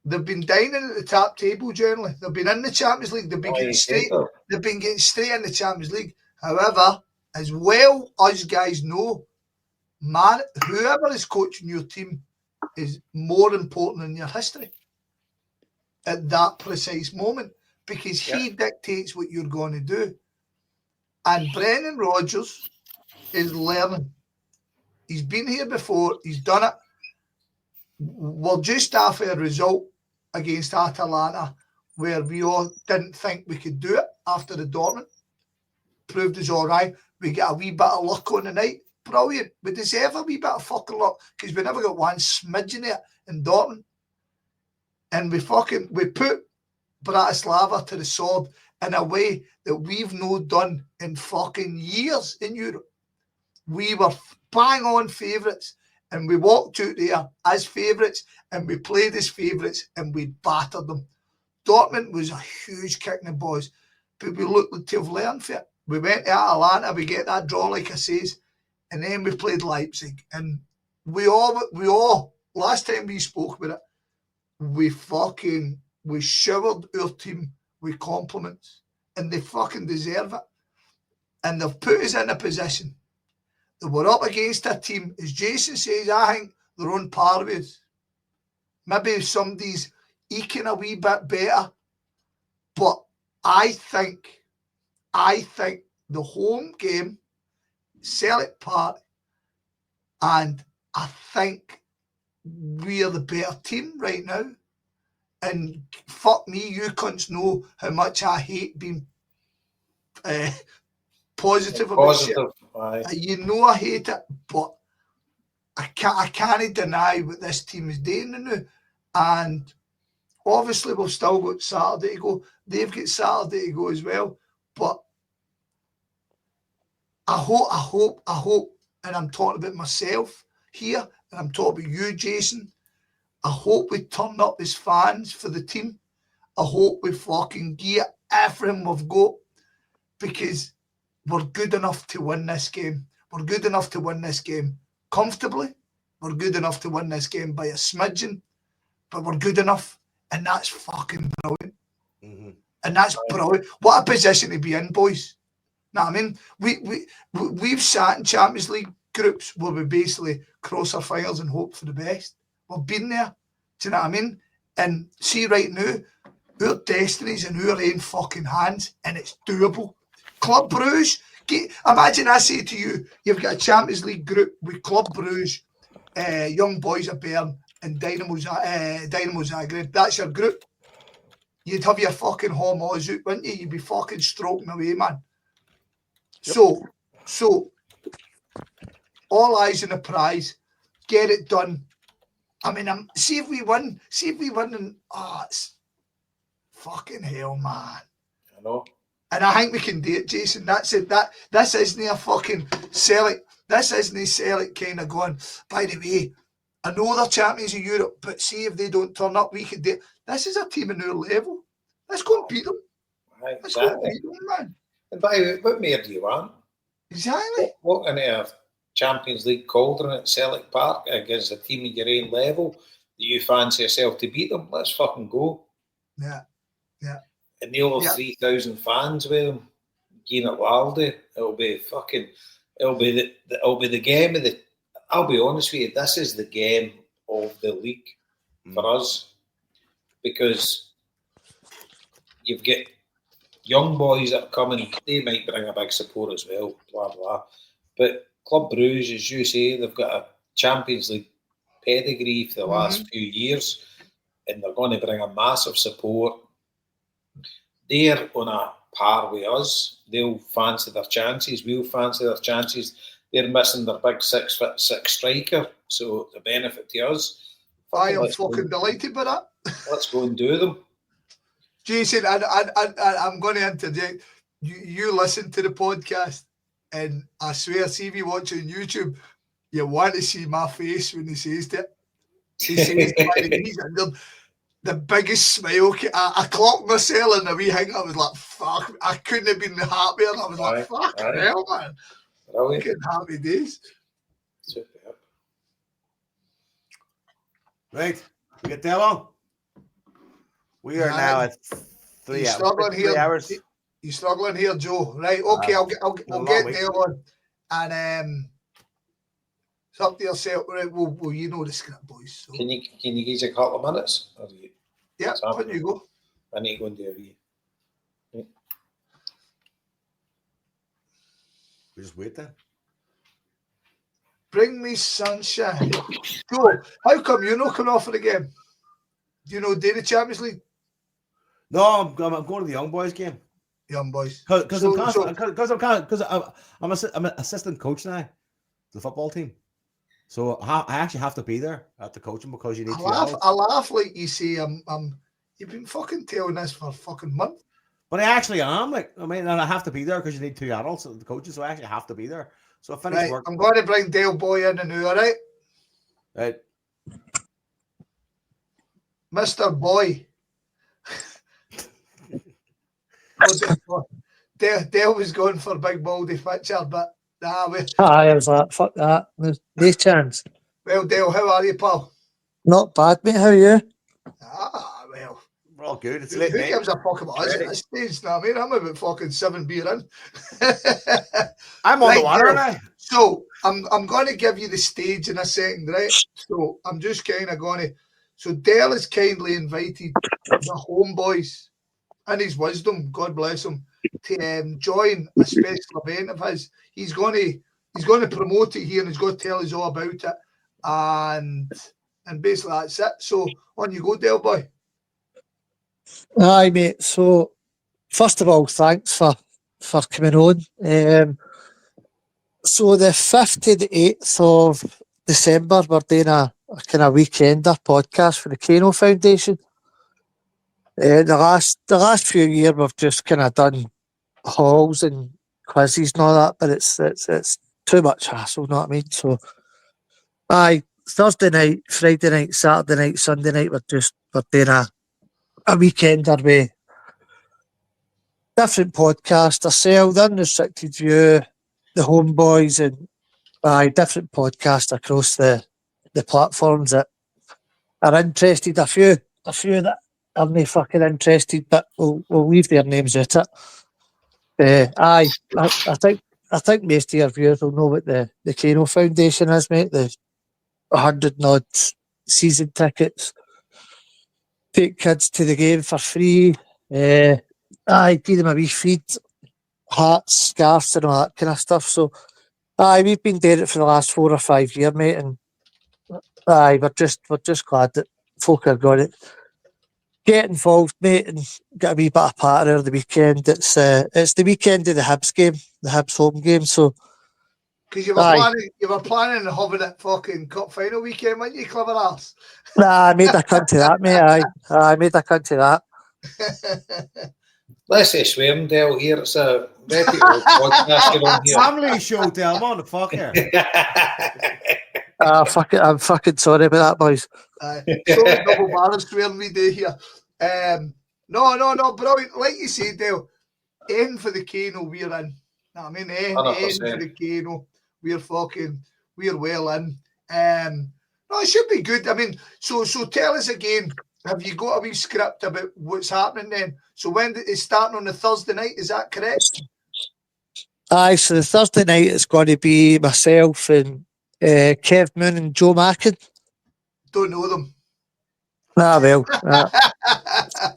they've been dining at the top table generally. They've been in the Champions League. They've been getting straight in the Champions League. However, as well us guys know, man, whoever is coaching your team is more important in your history at that precise moment, because he dictates what you're going to do. And Brendan Rodgers is learning. He's been here before. He's done it. We're just after a result against Atalanta where we all didn't think we could do it after the Dortmund. Proved us all right. We got a wee bit of luck on the night. Brilliant. We deserve a wee bit of fucking luck because we never got one smidge in it in Dortmund. And we put Bratislava to the sword in a way that we've not done in fucking years in Europe. We were bang on favourites, and we walked out there as favourites, and we played as favourites, and we battered them. Dortmund was a huge kick in the balls, but we looked to have learned from it. We went to Atalanta, we get that draw, like I says, and then we played Leipzig, and we all last time we spoke about it, we showered our team with compliments, and they fucking deserve it. And they've put us in a position that we're up against a team, as Jason says, I think they're on par with us. Maybe somebody's eking a wee bit better, but I think the home game, Celtic Park, and I think we are the better team right now. And fuck me, you cunts know how much I hate being positive about shit. You know I hate it, but I can't deny what this team is doing now. And obviously we've still got Saturday to go. They've got Saturday to go as well. But I hope, and I'm talking about myself here, and I'm talking about you, Jason. I hope we turn up as fans for the team. I hope we fucking get everything we've got, because we're good enough to win this game. We're good enough to win this game comfortably. We're good enough to win this game by a smidgen, but we're good enough, and that's fucking brilliant. Mm-hmm. And that's brilliant. What a position to be in, boys. Know what I mean? We've sat in Champions League groups where we basically cross our fingers and hope for the best. We've been there. Do you know what I mean? And see right now, our destinies in our own fucking hands, and it's doable. Club Brugge, imagine I say to you, you've got a Champions League group with Club Brugge, Young Boys of Bern, and Dynamo Zagreb. That's your group. You'd have your fucking Homebhoys out, wouldn't you? You'd be fucking stroking away, man. Yep. So all eyes on the prize. get it done. I mean, see if we win, and it's fucking hell, man. I know. And I think we can do it, Jason. That's it. This isn't a fucking Celtic. This isn't Celtic kind of going, by the way, I know they're champions of Europe, but see if they don't turn up, we could do it. This is a team in our level. Let's go and beat them. Right, Let's go and exactly. beat them, man. And by the way, what more do you want? Exactly. What in a Champions League cauldron at Celtic Park against a team of your own level that you fancy yourself to beat them? Let's fucking go. Yeah. And the over 3,000 fans with them, Gene at Waldy, it'll be the game of the. I'll be honest with you, this is the game of the league for us, because you've got young boys that are coming. They might bring a big support as well, blah blah. But Club Brugge, as you say, they've got a Champions League pedigree for the last few years, and they're going to bring a massive support. They're on a par with us. They'll fancy their chances. We'll fancy their chances. They're missing their big 6'6" striker, so the benefit to us. I am fucking delighted with that. Let's go and do them. Jason, I'm going to interject. You listen to the podcast, and I swear, see if you watch on YouTube, you want to see my face when he says that. He says, he's under the biggest smile. I clocked myself in the wee hang. I was like, fuck. I couldn't have been happier. I was like, fuck hell, man. Fucking happy days. Super. Right. We get that one. We are now at 3 hours. You struggling here, Joe? Right. Okay. We'll get there on. And it's up to yourself. Right. Well, you know the script, boys. So. Can you give us a couple of minutes? Yeah. When you go. I need to go and do a wee. We just wait then. Bring me sunshine. Joe, how come you're not coming off of the game? Do you know the Champions League? No, I'm going to the Young Boys game. Young Boys. Because I'm an assistant coach now to the football team. So I actually have to be there at the coaching because you need to. I laugh like you say you've been fucking telling this for a fucking month. But I actually am, and I have to be there because you need 2 adults at the coaches, so I actually have to be there. So I finish work. I'm going to bring Dale Boy in and all right? Right. Mr. Boy. Dale was going for big baldy Fitcher, but I was like, fuck that. There's no chance. Well, Dale, how are you, pal? Not bad, mate. How are you? Well. We're all good. It's Who late. Who gives a fuck about us at this stage? Now, I mean, I'm about fucking 7 beer in. I'm on the water now. So I'm going to give you the stage in a second, right? So I'm just kind of going to. So Dale has kindly invited the Homeboys and his wisdom, God bless him, to join a special event of his. He's going to promote it here, and he's going to tell us all about it. And basically that's it. So on you go, Dale boy. Aye, mate. So first of all, thanks for coming on. So the 5th to the 8th of December, we're doing a kind of weekender podcast for the Kano Foundation. The last few years we've just kind of done halls and quizzes and all that, but it's too much hassle, you know what I mean? So aye, Thursday night, Friday night, Saturday night, Sunday night, we're doing a weekender with different podcasts, ourselves, the Unrestricted View, the Homeboys, and different podcasts across the platforms that are interested. A few that are not fucking interested, but we'll leave their names out it. I think most of your viewers will know what the Kano Foundation is, mate. The 100 and odd season tickets. Take kids to the game for free. Give them a wee feed, hats, scarves, and all that kind of stuff. So, we've been doing it for the last 4 or 5 years, mate, and we're just glad that folk are going to get involved, mate, and get a wee bit of part of the weekend. It's the weekend of the Hibs game, the Hibs home game. So, Because you were planning on having it fucking cup final weekend, weren't you, clever ass? Nah, I made a cunt to that, mate. Aye, I made a cunt to that. Let's say swearing, Dale, here. It's a reputable podcast you're on here. Family show, Del. I'm on the fuck here. Fuck it. I'm fucking sorry about that, boys. So double barrel swearing we do here. No, brilliant. Like you said, Dale, N for the Kano, we're in. I mean, N for 100%. the Kano, we're well in. No, it should be good. I mean, so tell us again, have you got a wee script about what's happening then? So when it's starting on the Thursday night, is that correct? Aye, so the Thursday night is going to be myself and Kev Moon and Joe Mackin. Don't know them. Nah, well.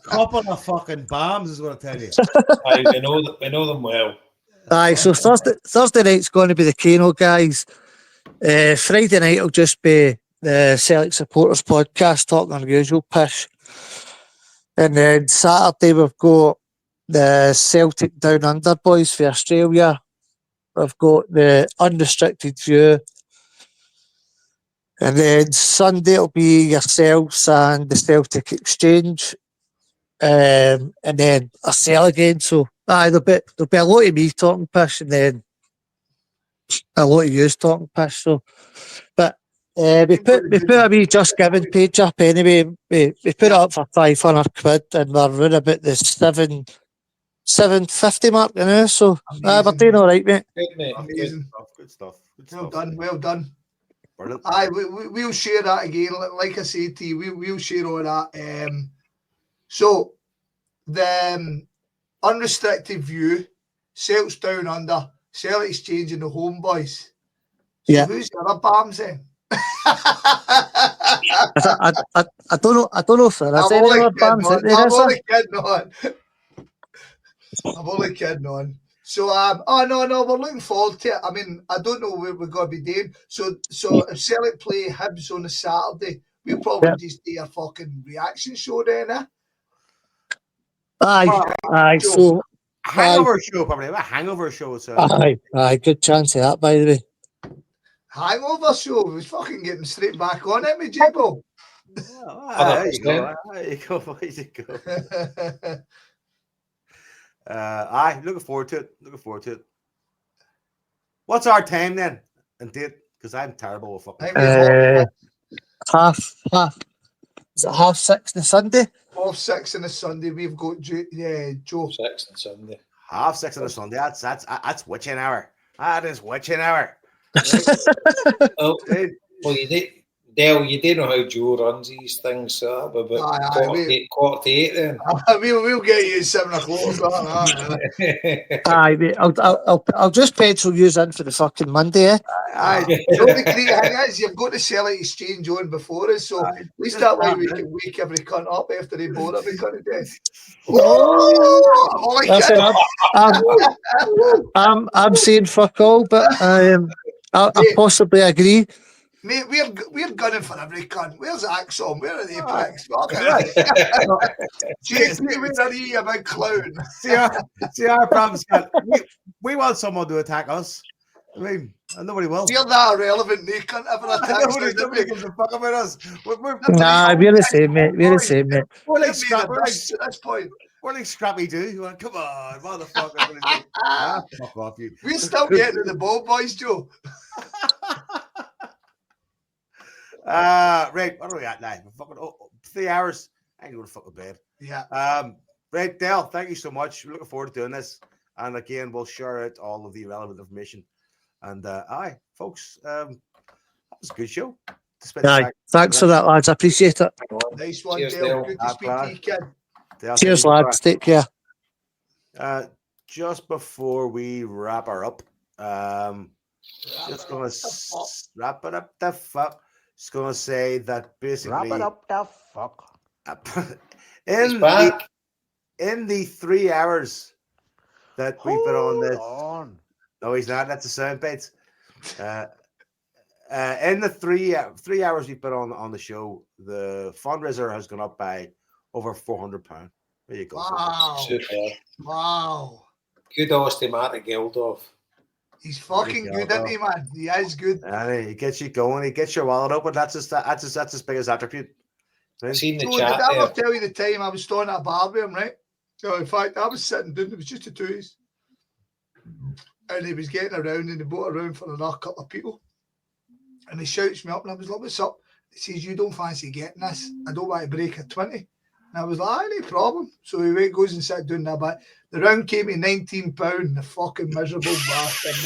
Couple of fucking bombs is what I tell you. Aye, we know them well. Aye, so Thursday night's going to be the Kano guys. Friday night will just be the Celtic Supporters podcast, talking on the usual pish. And then Saturday we've got the Celtic Down Under boys for Australia. We've got the Unrestricted View. And then Sunday it'll be yourselves and the Celtic Exchange. And then a sell again. So there'll be a lot of me talking pish and then a lot of yous talking pish. So, but we put a wee Just Giving page up anyway. We put it up for £500 and we're around about the $750 mark now. So we're doing all right, mate. Good, mate. Amazing. Good stuff. Well done. Brilliant. Aye, we'll share that again. Like I said to you, we'll share all that. So the Unrestricted View, Celts Down Under, Celtic Exchange and the Homeboys. So Yeah. who's the other BAMs then? I don't know if there is any other bands out there. I'm Is there? only kidding on. So no, we're looking forward to it. I mean, I don't know where we're going to be doing. So if Celtic play Hibs on a Saturday, we'll probably just do a fucking reaction show then, eh? Aye. So Hangover show, probably. A hangover show. So. aye. Good chance of that, by the way. Hangover show. We're fucking getting straight back on it, me Jabo. There you go. There you go. Aye, looking forward to it. What's our time then? And date? Because I'm terrible with fucking. Half. Is it 6:30 on Sunday? 6:30 on a Sunday. We've got Joe. 6 on Sunday. 6:30 on a Sunday. That's witching hour. That is witching hour. Oh, well, Dale, you do know how Joe runs these things, so that'll be about quarter to eight then. We'll get you at 7 o'clock. Aye, mate. I'll just pencil you in for the fucking Monday, eh? Aye. The great thing is you've got the Celtic Exchange on before us, so at least that way we can wake every cunt up after they board every cunt of day. I'm saying fuck all, but I possibly agree. Mate, we're gunning for every cunt. Where's Axon? Where are they pricks? Jake, where are you, a big clown? See our problem, Scott. We want someone to attack us. I mean, nobody will. We're that irrelevant. They can't ever attack us. Nobody gives a fuck about us. Nah, we're the same, mate. We're like Scrappy Doo. Come on, motherfucker. Fuck off, you. We're still getting to the ball, boys, Joe. Right, what are we at now? Fucking 3 hours. I can go to fucking bed. Yeah. Right, Dale, thank you so much. We're looking forward to doing this. And again, we'll share out all of the relevant information. And aye, folks, that was a good show. Aye, thanks for that, lads. I appreciate it. Nice one, Cheers, Dale. Dale. Good to speak to you, kid. Dale, Cheers, lads. Take care. Just before we wrap her up, just gonna wrap it up the fuck. Just gonna say that basically Wrap it up the fuck. in the 3 hours that we've been on this. No, he's not. That's a sound bite. In the 3 hours we've been on the show, the fundraiser has gone up by over £400. There you go. Wow. Super. Wow. Kudos to Marty Geldorf. He's fucking good, isn't he, man? He is good. And he gets you going. He gets your wallet open. That's his biggest attribute. I've seen the So chat did I there. ever tell you the time I was standing at a bar with him, right? So in fact, I was sitting down. It was just the two of us, and he was getting around in the boat around for another couple of people. And he shouts me up, and I was like, "What's up?" He says, "You don't fancy getting this? I don't want to break a 20." And I was like, "No problem." So he goes and sat down there, but the round came to £19. The fucking miserable bastard.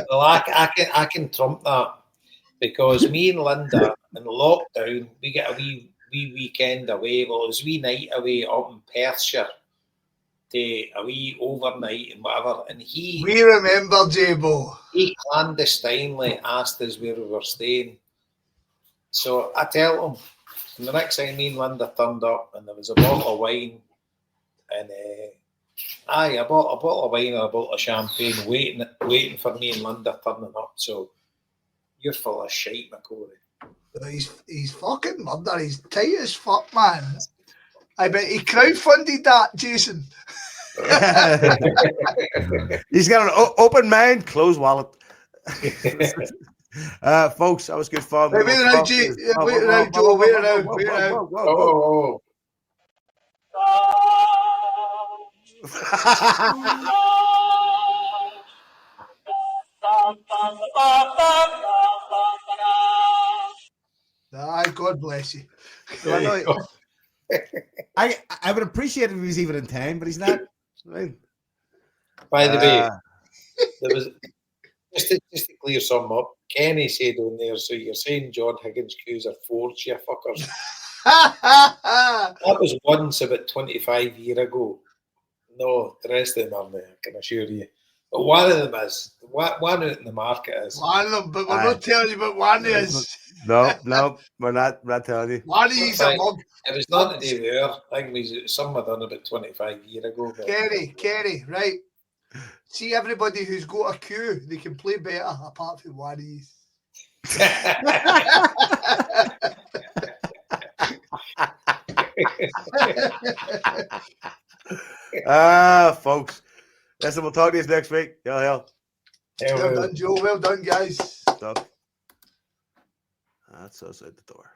Well, I can trump that because me and Linda in lockdown we get a wee weekend away. Well, it was a wee night away up in Perthshire, a wee overnight and whatever. And We remember, J-Bo. He clandestinely asked us where we were staying. So I tell him, and the next time me and Linda turned up and there was a bottle of wine and a bottle of wine and a bottle of champagne waiting for me and Linda turning up. So you're full of shite, McCory. He's fucking murder. He's tight as fuck, man. I bet he crowdfunded that, Jason. He's got an open mind, closed wallet. Folks, that was good fun. Wait around, Joe. Wait around. Oh. God bless you. I would appreciate if he was even in time, but he's not. Right. By the way, there was just to clear some up. Kenny said on there, so you're saying John Higgins' cues are forged, you fuckers. That was once about 25 years ago. No, the rest of them are there, I can assure you. But one of them is. One out in the market is. One of them, but we're not telling you what one is. No, we're not telling you. One is a mug. It was not the day we were. I think it was something done about 25 years ago. But... Kerry, right. See everybody who's got a queue, they can play better apart from one of these. Folks. Listen, we'll talk to you next week. Hell. Well done, Joe. Well done, guys. Stuff. That's outside the door.